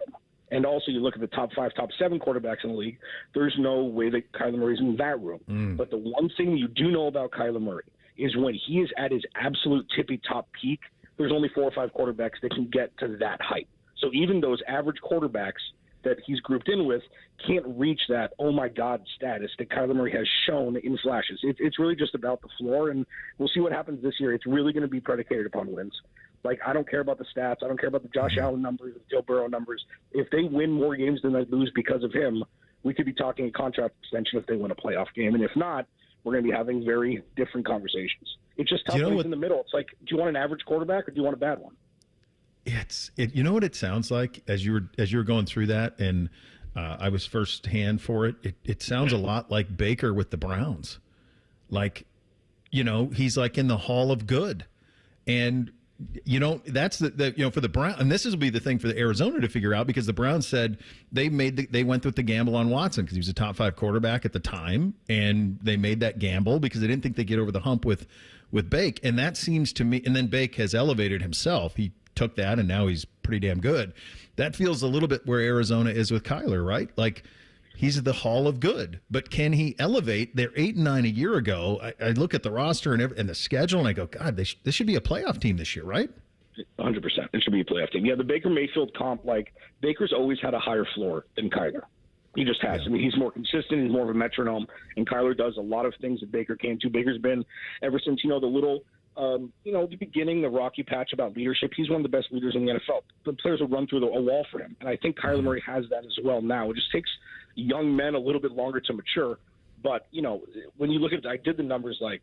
And also, you look at the top 5, top 7 quarterbacks in the league, there's no way that Kyler Murray is in that room. But the one thing you do know about Kyler Murray is when he is at his absolute tippy-top peak, there's only 4 or 5 quarterbacks that can get to that height. So even those average quarterbacks that he's grouped in with can't reach that, oh, my God, status that Kyler Murray has shown in flashes. It's really just about the floor, and we'll see what happens this year. It's really going to be predicated upon wins. Like, I don't care about the stats. I don't care about the Josh Allen numbers, the Joe Burrow numbers. If they win more games than they lose because of him, we could be talking a contract extension if they win a playoff game. And if not, we're going to be having very different conversations. It's just tough in the middle. It's like, do you want an average quarterback or do you want a bad one? You know what it sounds like as you were going through that, and I was firsthand for it. It sounds a lot like Baker with the Browns. Like, he's like in the Hall of Good, and that's the for the Browns, and this will be the thing for the Arizona to figure out, because the Browns said they went with the gamble on Watson because he was a top 5 quarterback at the time, and they made that gamble because they didn't think they'd get over the hump with Bake, and that seems to me. And then Bake has elevated himself. He took that, and now he's pretty damn good. That feels a little bit where Arizona is with Kyler, right? Like, he's the Hall of Good, but can he elevate? They're 8-9 a year ago. I look at the roster and the schedule, and I go, God, this should be a playoff team this year, right? 100%. It should be a playoff team. Yeah, the Baker Mayfield comp, like, Baker's always had a higher floor than Kyler. He just has. I mean, he's more consistent. He's more of a metronome, and Kyler does a lot of things that Baker can't do. Baker's been, ever since, the little the beginning, the rocky patch about leadership, he's one of the best leaders in the NFL. The players will run through a wall for him. And I think Kyler Murray has that as well now. It just takes young men a little bit longer to mature. But, when you look at it, I did the numbers, like,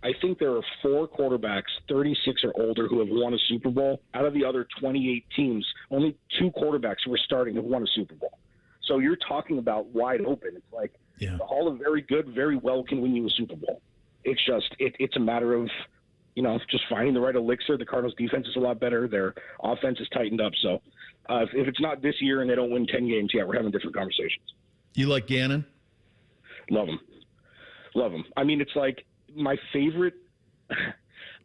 I think there are 4 quarterbacks, 36 or older, who have won a Super Bowl. Out of the other 28 teams, only 2 quarterbacks who are starting have won a Super Bowl. So you're talking about wide open. It's like the Hall of Very Good very well can win you a Super Bowl. It's just it's a matter of just finding the right elixir. The Cardinals' defense is a lot better. Their offense is tightened up. So if it's not this year and they don't win 10 games, we're having different conversations. You like Gannon? Love him. I mean, it's like my favorite.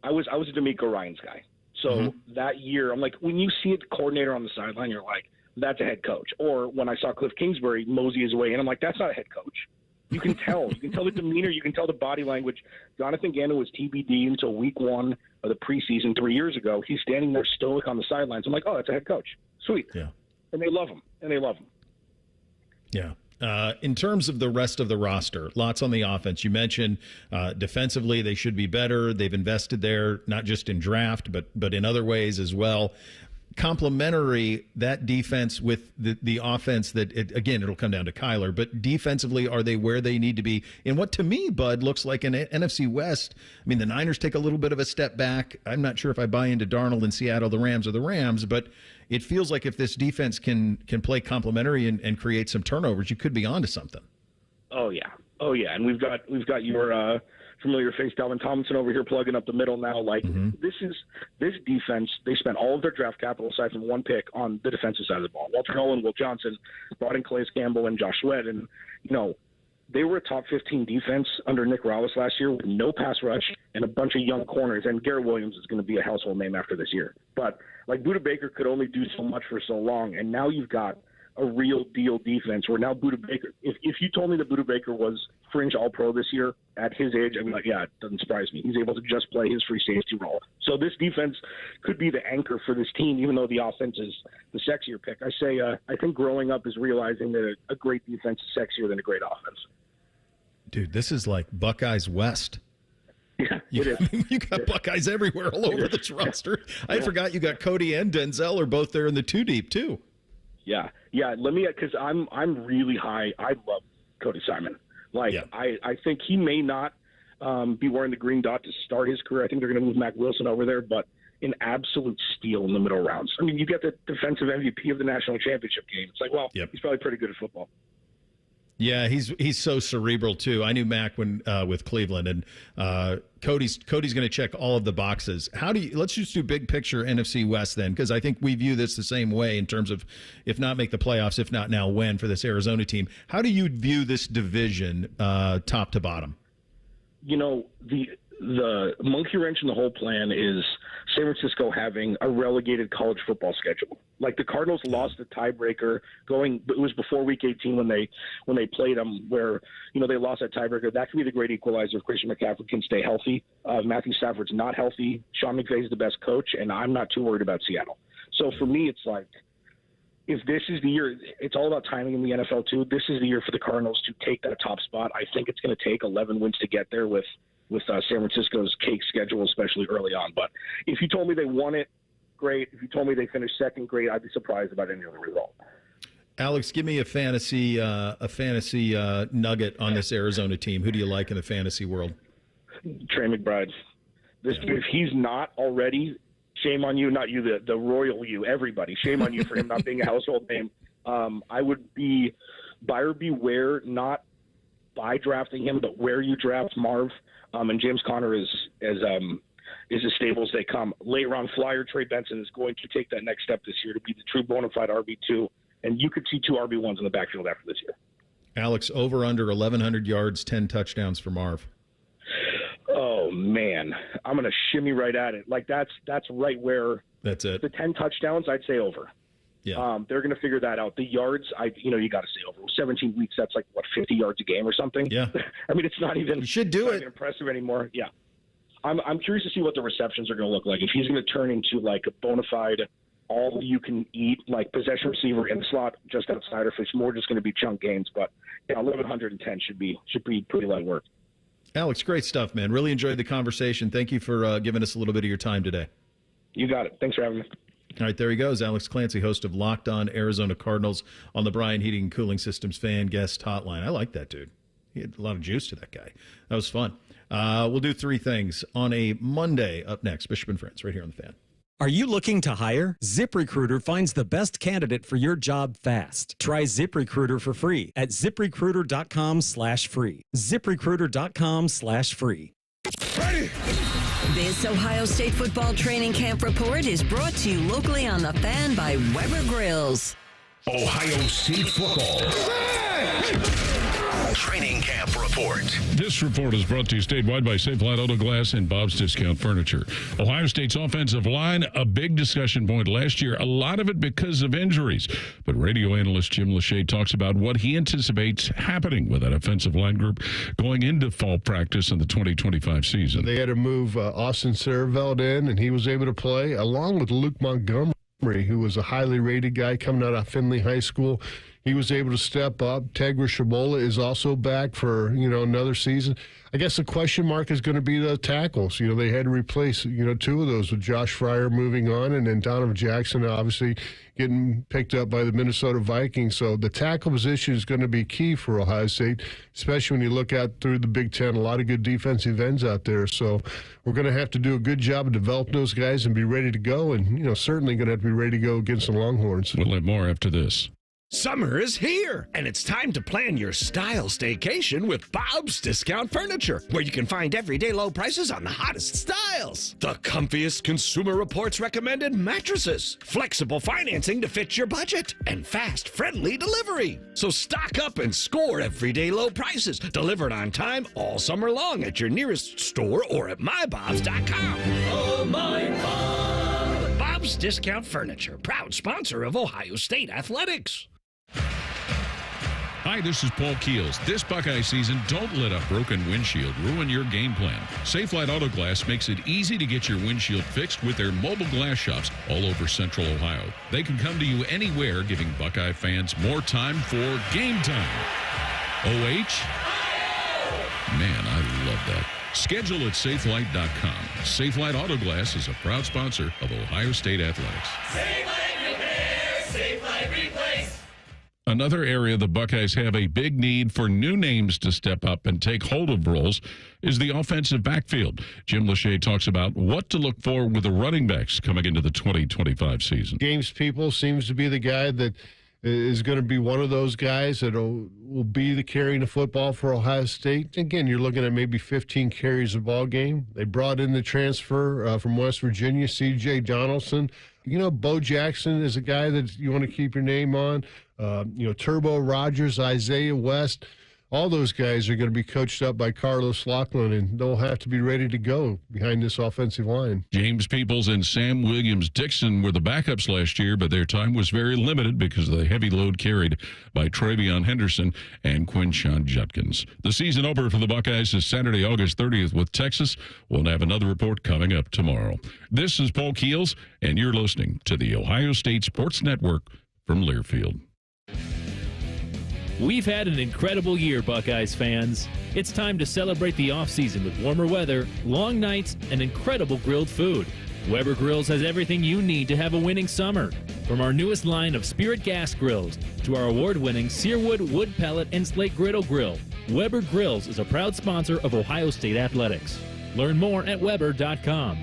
I was a D'Amico Ryans guy. So that year, I'm like, when you see a coordinator on the sideline, you're like, that's a head coach. Or when I saw Cliff Kingsbury mosey his way in, I'm like, that's not a head coach. You can tell. You can tell the demeanor. You can tell the body language. Jonathan Gannon was TBD until week 1 of the preseason 3 years ago. He's standing there stoic on the sidelines. I'm like, oh, that's a head coach. Sweet. Yeah. And they love him. Yeah. In terms of the rest of the roster, lots on the offense. You mentioned defensively they should be better. They've invested there, not just in draft, but in other ways as well. Complementary, that defense with the offense again, it'll come down to Kyler, but defensively, are they where they need to be in what to me, Bud, looks like an NFC West? I mean, the Niners take a little bit of a step back. I'm not sure if I buy into Darnold in Seattle, the Rams are the Rams, but it feels like if this defense can play complementary and create some turnovers, you could be onto something. Oh yeah. And we've got your familiar face Dalvin Tomlinson over here plugging up the middle now. Like this defense, they spent all of their draft capital aside from 1 pick on the defensive side of the ball. Walter Nolan, Will Johnson, brought in Calais Campbell and Josh Sweat, and they were a top 15 defense under Nick Rallis last year with no pass rush and a bunch of young corners. And Garrett Williams is going to be a household name after this year. But like Budda Baker could only do so much for so long, and now you've got a real deal defense where now Budda Baker, if you told me that Budda Baker was fringe all-pro this year at his age, I'd be like, yeah, it doesn't surprise me. He's able to just play his free safety role. So this defense could be the anchor for this team, even though the offense is the sexier pick. I think growing up is realizing that a great defense is sexier than a great offense. Dude, this is like Buckeyes West. Yeah, it is. You got Buckeyes everywhere all over this roster. I forgot you got Cody and Denzel are both there in the 2 deep too. Yeah. Because I'm really high. I love Cody Simon. I think he may not be wearing the green dot to start his career. I think they're going to move Mac Wilson over there, but an absolute steal in the middle rounds. I mean, you get the defensive MVP of the national championship game. It's like, well, he's probably pretty good at football. Yeah, he's so cerebral too. I knew Mac when with Cleveland, and Cody's going to check all of the boxes. Let's just do big picture NFC West then, because I think we view this the same way in terms of if not make the playoffs, if not now win for this Arizona team. How do you view this division top to bottom? You know, the monkey wrench in the whole plan is San Francisco having a relegated college football schedule. Like the Cardinals lost a tiebreaker it was before week 18 when they played them, where, you know, they lost that tiebreaker. That could be the great equalizer if Christian McCaffrey can stay healthy. Matthew Stafford's not healthy. Sean McVay's the best coach, and I'm not too worried about Seattle. So for me, it's like, if this is the year, it's all about timing in the NFL too. This is the year for the Cardinals to take that top spot. I think it's going to take 11 wins to get there with San Francisco's cake schedule, especially early on. But if you told me they won it, great. If you told me they finished second, great. I'd be surprised about any other result. Alex, give me a fantasy nugget on this Arizona team. Who do you like in the fantasy world? Trey McBride. If he's not already, shame on you, not you, the royal you, everybody. Shame on you for him not being a household name. I would be buyer beware, not by drafting him, but where you draft Marv. And James Conner is as stable as they come. Late round flyer Trey Benson is going to take that next step this year to be the true bona fide RB2, and you could see 2 RB1s in the backfield after this year. Alex, over under 1,100 yards, 10 touchdowns for Marv. Oh man, I'm gonna shimmy right at it. Like that's right where that's it. The 10 touchdowns, I'd say over. Yeah, they're going to figure that out. The yards, you got to say over. 17 weeks, that's like, 50 yards a game or something? Yeah. I mean, it's not even. You should do it. Impressive anymore. Yeah. I'm curious to see what the receptions are going to look like. If he's going to turn into like a bona fide, all you can eat, like possession receiver in the slot, just outside, or if it's more just going to be chunk gains. But 1,110 should be pretty light work. Alex, great stuff, man. Really enjoyed the conversation. Thank you for giving us a little bit of your time today. You got it. Thanks for having me. All right, there he goes. Alex Clancy, host of Locked On Arizona Cardinals on the Brian Heating and Cooling Systems fan guest hotline. I like that dude. He had a lot of juice to that guy. That was fun. We'll do 3 things on a Monday. Up next, Bishop and Friends, right here on the Fan. Are you looking to hire? ZipRecruiter finds the best candidate for your job fast. Try ZipRecruiter for free at ZipRecruiter.com/free. ZipRecruiter.com/free. Ready? This Ohio State football training camp report is brought to you locally on The Fan by Weber Grills. Ohio State football. Training camp report. This report is brought to you statewide by Safe Light Auto Glass and Bob's Discount Furniture. Ohio State's offensive line, a big discussion point last year, a lot of it because of injuries. But radio analyst Jim Lachey talks about what he anticipates happening with that offensive line group going into fall practice in the 2025 season. They had to move Austin Serveld in, and he was able to play, along with Luke Montgomery, who was a highly rated guy coming out of Findlay High School. He was able to step up. Tegra Shabola is also back for, another season. I guess the question mark is going to be the tackles. They had to replace, 2 of those with Josh Fryer moving on, and then Donovan Jackson obviously getting picked up by the Minnesota Vikings. So the tackle position is going to be key for Ohio State, especially when you look out through the Big Ten. A lot of good defensive ends out there. So we're going to have to do a good job of developing those guys and be ready to go, and, certainly going to have to be ready to go against the Longhorns. We'll have more after this. Summer is here, and it's time to plan your style staycation with Bob's Discount Furniture, where you can find everyday low prices on the hottest styles. The comfiest Consumer Reports recommended mattresses, flexible financing to fit your budget, and fast, friendly delivery. So stock up and score everyday low prices, delivered on time all summer long at your nearest store or at mybobs.com. Oh, my Bob! Bob's Discount Furniture, proud sponsor of Ohio State Athletics. Hi, this is Paul Keels. This Buckeye season, don't let a broken windshield ruin your game plan. Safelite Auto Glass makes it easy to get your windshield fixed with their mobile glass shops all over Central Ohio. They can come to you anywhere, giving Buckeye fans more time for game time. OH? Man, I love that. Schedule at safelight.com. Safelite Auto Glass is a proud sponsor of Ohio State Athletics. Safelite Repair, Safelite Replace. Another area the Buckeyes have a big need for new names to step up and take hold of roles is the offensive backfield. Jim Lachey talks about what to look for with the running backs coming into the 2025 season. James People seems to be the guy that is going to be one of those guys that will be the carrying the football for Ohio State. Again, you're looking at maybe 15 carries a ball game. They brought in the transfer from West Virginia, C.J. Donaldson. Bo Jackson is a guy that you want to keep your name on. Turbo Rogers, Isaiah West. All those guys are going to be coached up by Carlos Laughlin, and they'll have to be ready to go behind this offensive line. James Peoples and Sam Williams-Dixon were the backups last year, but their time was very limited because of the heavy load carried by Travion Henderson and Quinshon Judkins. The season opener for the Buckeyes is Saturday, August 30th with Texas. We'll have another report coming up tomorrow. This is Paul Keels, and you're listening to the Ohio State Sports Network from Learfield. We've had an incredible year, Buckeyes fans. It's time to celebrate the offseason with warmer weather, long nights, and incredible grilled food. Weber Grills has everything you need to have a winning summer. From our newest line of Spirit gas grills to our award-winning Searwood wood pellet and slate griddle grill, Weber Grills is a proud sponsor of Ohio State Athletics. Learn more at Weber.com.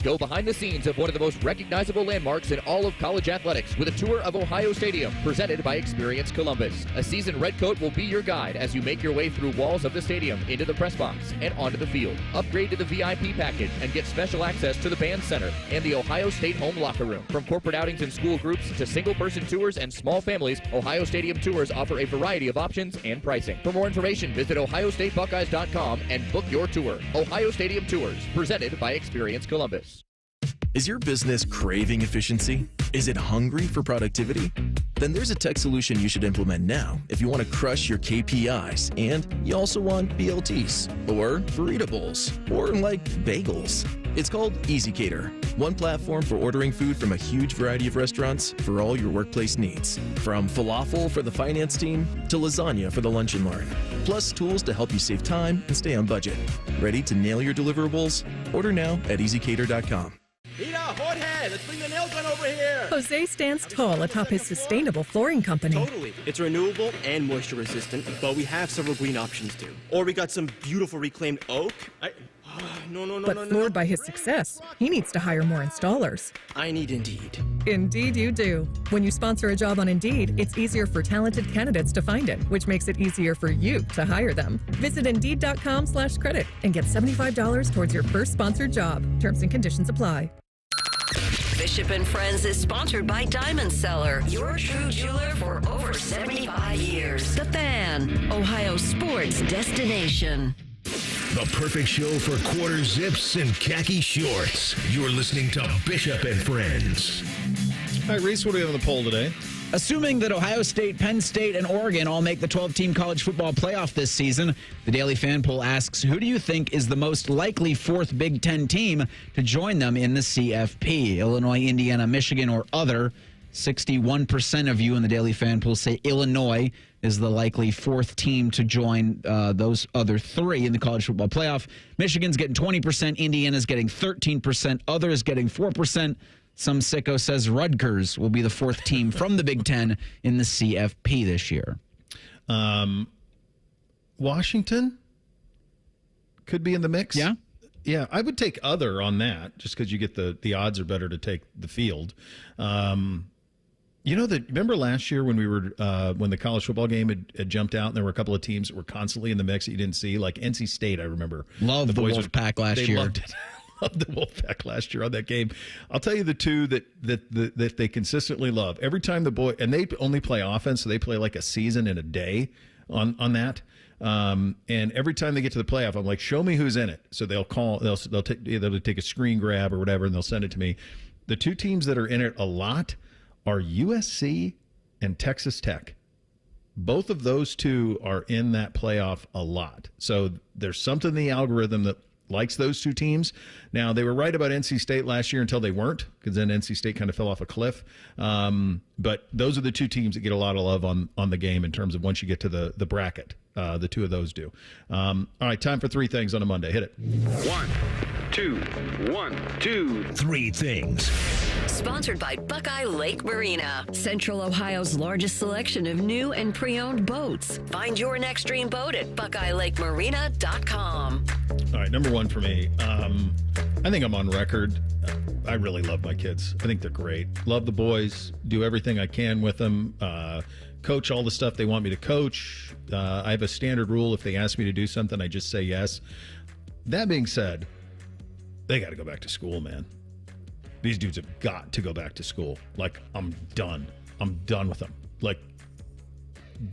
Go behind the scenes of one of the most recognizable landmarks in all of college athletics with a tour of Ohio Stadium presented by Experience Columbus. A seasoned redcoat will be your guide as you make your way through walls of the stadium, into the press box, and onto the field. Upgrade to the VIP package and get special access to the band center and the Ohio State home locker room. From corporate outings and school groups to single-person tours and small families, Ohio Stadium tours offer a variety of options and pricing. For more information, visit ohiostatebuckeyes.com and book your tour. Ohio Stadium Tours, presented by Experience Columbus. Is your business craving efficiency? Is it hungry for productivity? Then there's a tech solution you should implement now if you want to crush your KPIs and you also want BLTs or burrito bowls or like bagels. It's called EasyCater, one platform for ordering food from a huge variety of restaurants for all your workplace needs. From falafel for the finance team to lasagna for the lunch and learn. Plus tools to help you save time and stay on budget. Ready to nail your deliverables? Order now at EasyCater.com. Mira, Jorge, let's bring the nail gun over here. Jose stands tall atop his sustainable flooring company. Totally. It's renewable and moisture resistant, but we have several green options too. Or we got some beautiful reclaimed oak. But floored by his success, he needs to hire more installers. I need Indeed. Indeed you do. When you sponsor a job on Indeed, it's easier for talented candidates to find it, which makes it easier for you to hire them. Visit Indeed.com/credit and get $75 towards your first sponsored job. Terms and conditions apply. Bishop and Friends is sponsored by Diamond Seller, your true jeweler for over 75 years. The Fan, Ohio sports destination. The perfect show for quarter zips and khaki shorts. You're listening to Bishop and Friends. All right, Reese, what do we have on the poll today? Assuming that Ohio State, Penn State, and Oregon all make the 12-team college football playoff this season, the Daily Fan Poll asks, who do you think is the most likely fourth Big Ten team to join them in the CFP? Illinois, Indiana, Michigan, or other? 61% of you in the Daily Fan Poll say Illinois is the likely fourth team to join those other three in the college football playoff. Michigan's getting 20%, Indiana's getting 13%, others getting 4%. Some sicko says Rutgers will be the fourth team from the Big Ten in the CFP this year. Washington could be in the mix. Yeah. Yeah, I would take other on that just because you get the odds are better to take the field. Remember last year when we were when the college football game had jumped out and there were a couple of teams that were constantly in the mix that you didn't see, like NC State. I remember loved the Wolfpack last year. Loved it. Loved the Wolfpack last year on that game. I'll tell you the two that they consistently love. Every time and they only play offense, so they play like a season in a day on that. And every time they get to the playoff, I'm like, show me who's in it. So they'll take a screen grab or whatever, and they'll send it to me. The two teams that are in it a lot are USC and Texas Tech. Both of those two are in that playoff a lot. So there's something in the algorithm that likes those two teams. Now, they were right about NC State last year until they weren't, because then NC State kind of fell off a cliff. But those are the two teams that get a lot of love on the game in terms of once you get to the bracket. The two of those do. All right, time for three things on a Monday. Hit it. 1, 2, 3 things. Sponsored by Buckeye Lake Marina, Central Ohio's largest selection of new and pre-owned boats. Find your next dream boat at BuckeyeLakeMarina.com. All right, number one for me. I think I'm on record I really love my kids. I think they're great. Love the boys. Do everything I can with them. Coach all the stuff they want me to coach. I have a standard rule. If they ask me to do something, I just say yes. That being said, they got to go back to school, man. These dudes have got to go back to school. Like, I'm done. I'm done with them. Like,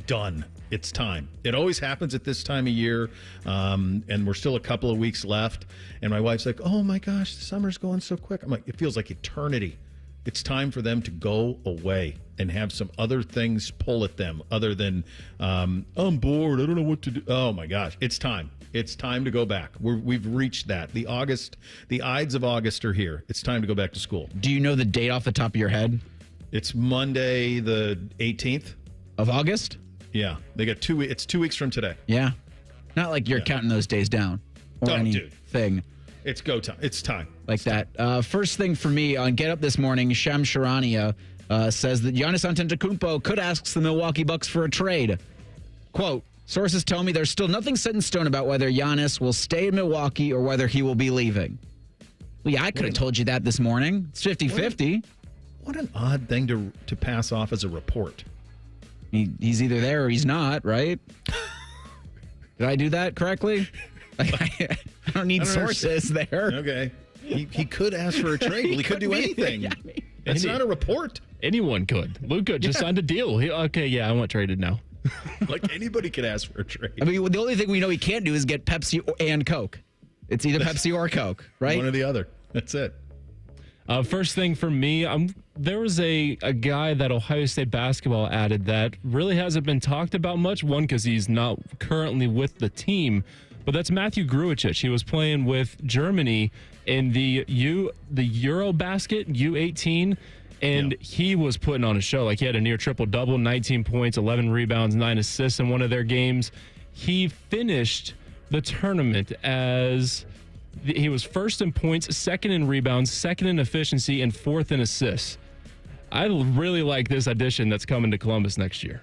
done. It's time. It always happens at this time of year, and we're still a couple of weeks left. And my wife's like, "Oh my gosh, the summer's going so quick." I'm like, it feels like eternity. It's time for them to go away and have some other things pull at them other than, I'm bored. I don't know what to do. Oh my gosh, it's time. It's time to go back. We've reached that. The Ides of August are here. It's time to go back to school. Do you know the date off the top of your head? It's Monday, the 18th of August. Yeah, they got 2 weeks. It's 2 weeks from today. Yeah, not like you're counting those days down or anything. It's go time. It's time. Like that. First thing for me on Get Up This Morning, Shams Charania says that Giannis Antetokounmpo could ask the Milwaukee Bucks for a trade. Quote, sources tell me there's still nothing set in stone about whether Giannis will stay in Milwaukee or whether he will be leaving. Well, yeah, I could have told you that this morning. It's 50-50. What an odd thing to pass off as a report. He's either there or he's not, right? Did I do that correctly? I don't need sources there. Okay. He could ask for a trade. Well, he could do anything. It's not a report. Anyone could. Luka just signed a deal. I want traded now. Like, anybody could ask for a trade. I mean, the only thing we know he can't do is get Pepsi and Coke. It's either Pepsi or Coke, right? One or the other. That's it. First thing for me, there was a guy that Ohio State basketball added that really hasn't been talked about much. One, because he's not currently with the team, but that's Matthew Grujic. He was playing with Germany in the Eurobasket U18, and he was putting on a show. Like, he had a near triple-double, 19 points, 11 rebounds, 9 assists in one of their games. He finished the tournament as... He was first in points, second in rebounds, second in efficiency, and fourth in assists. I really like this addition that's coming to Columbus next year.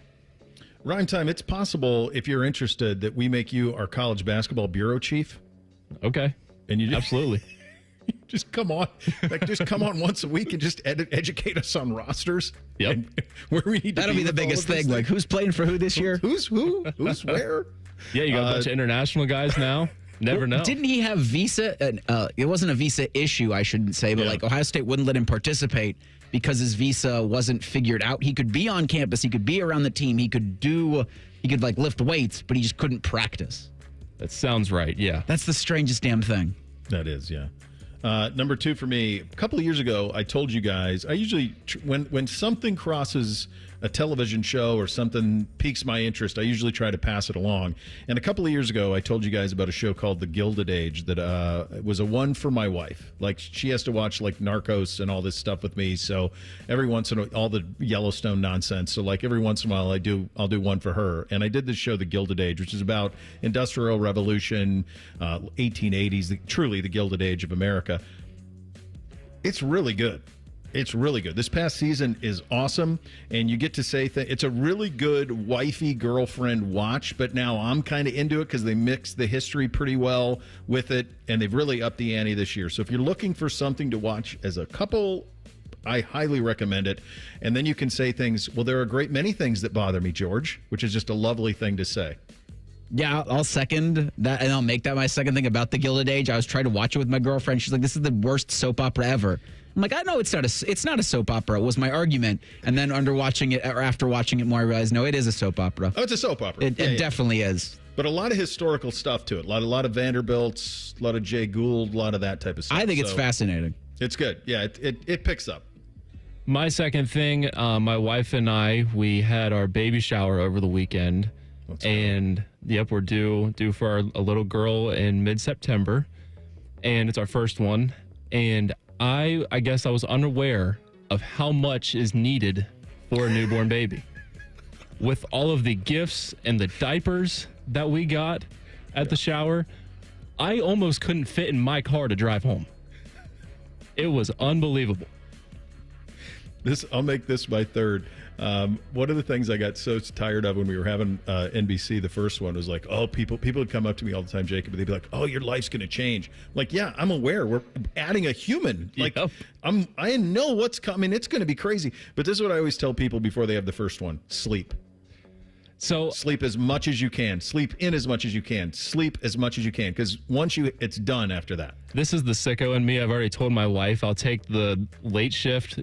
Rhyme time, it's possible, if you're interested, that we make you our college basketball bureau chief. Okay. And you absolutely. Just come on. Just come on once a week and just educate us on rosters. Yep. Where we need to That'll be the biggest thing. Like, who's playing for who this year? Who's who? Who's where? Yeah, you got a bunch of international guys now. Never know. Didn't he have visa? It wasn't a visa issue, I shouldn't say, but like Ohio State wouldn't let him participate because his visa wasn't figured out. He could be on campus. He could be around the team. He could like lift weights, but he just couldn't practice. That sounds right. Yeah. That's the strangest damn thing. That is, yeah. Number 2 for me, a couple of years ago, I told you guys, I usually, when something crosses a television show or something piques my interest, I usually try to pass it along. And a couple of years ago, I told you guys about a show called The Gilded Age that was a one for my wife. Like, she has to watch, like, Narcos and all this stuff with me. So every once in a while, all the Yellowstone nonsense. So, like, every once in a while, I'll do one for her. And I did this show, The Gilded Age, which is about Industrial Revolution, 1880s, truly the Gilded Age of America. It's really good. It's really good. This past season is awesome, and you get to say it's a really good wifey girlfriend watch, but now I'm kind of into it because they mix the history pretty well with it, and they've really upped the ante this year. So if you're looking for something to watch as a couple, I highly recommend it. And then you can say things, well, there are a great many things that bother me, George, which is just a lovely thing to say. Yeah, I'll second that, and I'll make that my second thing about The Gilded Age. I was trying to watch it with my girlfriend. She's like, this is the worst soap opera ever. I'm like, I know it's not a soap opera, was my argument. And then after watching it more, I realized, no, it is a soap opera. Oh, it's a soap opera. It definitely is. But a lot of historical stuff to it. A lot of Vanderbilts, a lot of Jay Gould, a lot of that type of stuff. I think it's fascinating. It's good. Yeah, it picks up. My second thing, my wife and I, we had our baby shower over the weekend. Yep, we're due for a little girl in mid-September, and it's our first one. And I guess I was unaware of how much is needed for a newborn baby. With all of the gifts and the diapers that we got at the shower, I almost couldn't fit in my car to drive home. It was unbelievable. I'll make this my third. One of the things I got so tired of when we were having NBC, the first one, was like, oh, people would come up to me all the time, Jacob, and they'd be like, oh, your life's going to change. I'm like, yeah, I'm aware. We're adding a human. Like, I know what's coming. It's going to be crazy. But this is what I always tell people before they have the first one: sleep. So sleep as much as you can. Sleep in as much as you can. Sleep as much as you can, because it's done after that. This is the sicko in me. I've already told my wife I'll take the late shift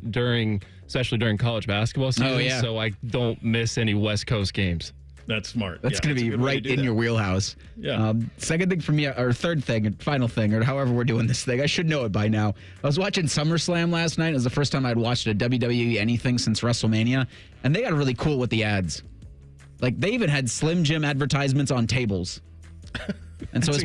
especially during college basketball season, so I don't miss any West Coast games. That's smart. That's going to be right in your wheelhouse. Yeah. Second thing for me, or third thing, and final thing, or however we're doing this thing, I should know it by now. I was watching SummerSlam last night. It was the first time I'd watched a WWE anything since WrestleMania, and they got really cool with the ads. Like, they even had Slim Jim advertisements on tables. And so as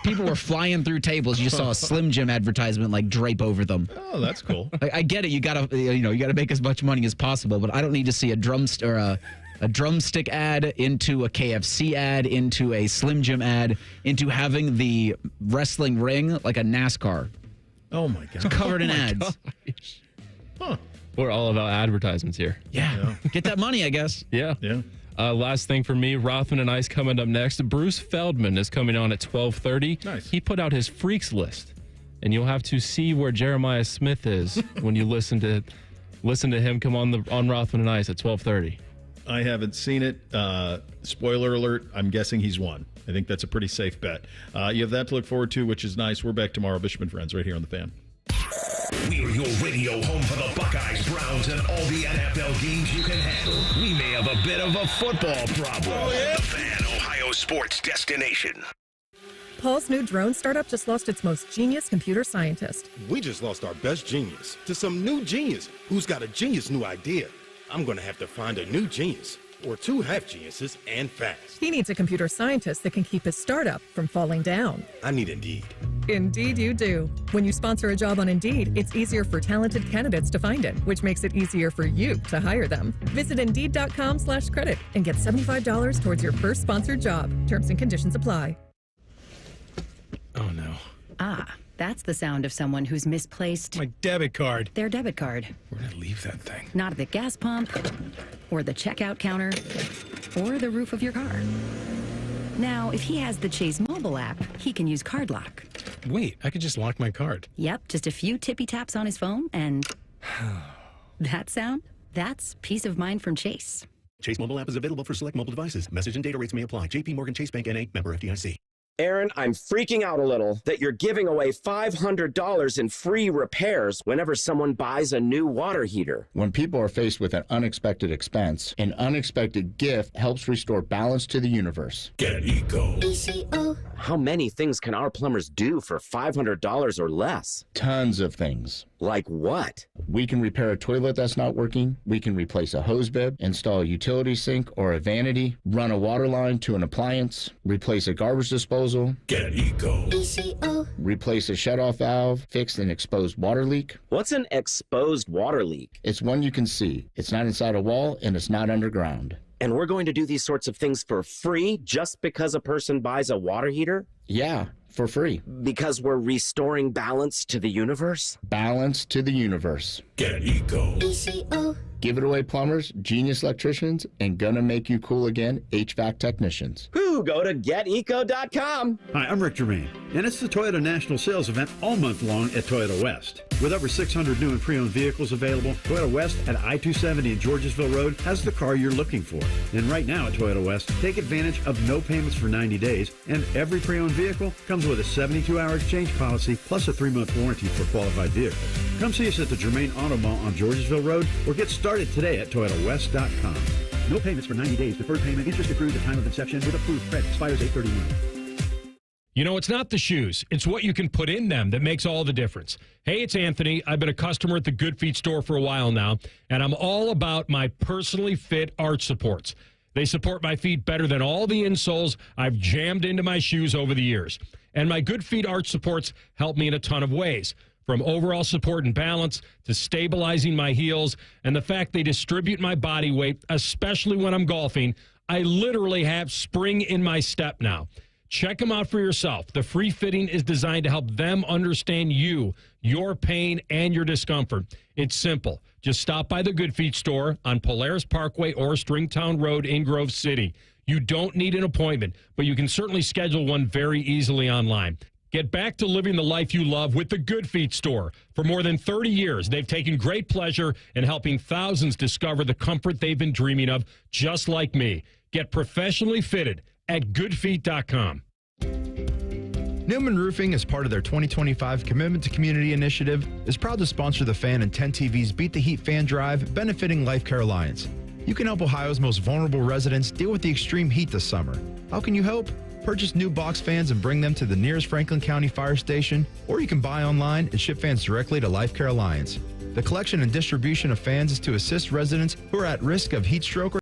people were flying through tables, you saw a Slim Jim advertisement like drape over them. Oh, that's cool. I get it. You gotta make as much money as possible, but I don't need to see a drumstick ad into a KFC ad into a Slim Jim ad into having the wrestling ring like a NASCAR. Oh my God! It's covered in ads. Huh. We're all about advertisements here. Yeah. Get that money, I guess. Yeah. Yeah. Last thing for me, Rothman and Ice coming up next. Bruce Feldman is coming on at 12:30. Nice. He put out his freaks list, and you'll have to see where Jeremiah Smith is when you listen to him come on Rothman and Ice at 12:30. I haven't seen it. Spoiler alert, I'm guessing he's won. I think that's a pretty safe bet. You have that to look forward to, which is nice. We're back tomorrow, Bishop and Friends, right here on The Fan. We're your radio home for the Buckeyes, Browns, and all the NFL games you can handle. We may have a bit of a football problem. Oh, yeah? The Fan, Ohio sports destination. Paul's new drone startup just lost its most genius computer scientist. We just lost our best genius to some new genius who's got a genius new idea. I'm going to have to find a new genius, or two half geniuses, and fast. He needs a computer scientist that can keep his startup from falling down. I need Indeed. Indeed you do. When you sponsor a job on Indeed, it's easier for talented candidates to find it, which makes it easier for you to hire them. Visit Indeed.com/credit and get $75 towards your first sponsored job. Terms and conditions apply. Oh, no. Ah, that's the sound of someone who's misplaced My debit card. their debit card. Where'd I leave that thing? Not at the gas pump, or the checkout counter, or the roof of your car. Now, if he has the Chase mobile app, he can use Card Lock. Wait, I could just lock my card. Yep, just a few tippy taps on his phone, and that sound, that's peace of mind from Chase. Chase mobile app is available for select mobile devices. Message and data rates may apply. JP Morgan Chase Bank N.A. member FDIC. Aaron, I'm freaking out a little that you're giving away $500 in free repairs whenever someone buys a new water heater. When people are faced with an unexpected expense, an unexpected gift helps restore balance to the universe. Get Eco. ECO. How many things can our plumbers do for $500 or less? Tons of things. Like what? We can repair a toilet that's not working. We can replace a hose bib, install a utility sink or a vanity, run a water line to an appliance, replace a garbage disposal. Get Eco. ECO. Replace a shutoff valve, fix an exposed water leak. What's an exposed water leak? It's one you can see. It's not inside a wall and it's not underground. And we're going to do these sorts of things for free just because a person buys a water heater? Yeah, for free. Because we're restoring balance to the universe? Balance to the universe. Get Eco. ECO. Give it away, plumbers, genius electricians, and gonna make you cool again, HVAC technicians. Who? Go to geteco.com. Hi, I'm Rick Germain, and it's the Toyota National Sales Event all month long at Toyota West. With over 600 new and pre-owned vehicles available, Toyota West at I-270 and Georgesville Road has the car you're looking for. And right now at Toyota West, take advantage of no payments for 90 days, and every pre-owned vehicle comes with a 72-hour exchange policy plus a 3-month warranty for qualified vehicles. Come see us at the Germain Auto Mall on Georgesville Road or get started today at ToyotaWest.com. No payments for 90 days. Deferred payment. Interest accrued at time of inception with approved credit. Expires 8/31. You know, it's not the shoes. It's what you can put in them that makes all the difference. Hey, it's Anthony. I've been a customer at the Good Feet store for a while now, and I'm all about my personally fit arch supports. They support my feet better than all the insoles I've jammed into my shoes over the years. And my Good Feet arch supports help me in a ton of ways. From overall support and balance to stabilizing my heels and the fact they distribute my body weight, especially when I'm golfing. I literally have spring in my step now. Check them out for yourself. The free fitting is designed to help them understand you, your pain, and your discomfort. It's simple. Just stop by the Good Feet store on Polaris Parkway or Stringtown Road in Grove City. You don't need an appointment, but you can certainly schedule one very easily online. Get back to living the life you love with the Good Feet store. For more than 30 years, they've taken great pleasure in helping thousands discover the comfort they've been dreaming of, just like me. Get professionally fitted at goodfeet.com. Newman Roofing, as part of their 2025 Commitment to Community initiative, is proud to sponsor the Fan and 10 TV's Beat the Heat fan drive, benefiting Life Care Alliance. You can help Ohio's most vulnerable residents deal with the extreme heat this summer. How can you help? Purchase new box fans and bring them to the nearest Franklin County Fire Station, or you can buy online and ship fans directly to Life Care Alliance. The collection and distribution of fans is to assist residents who are at risk of heat stroke or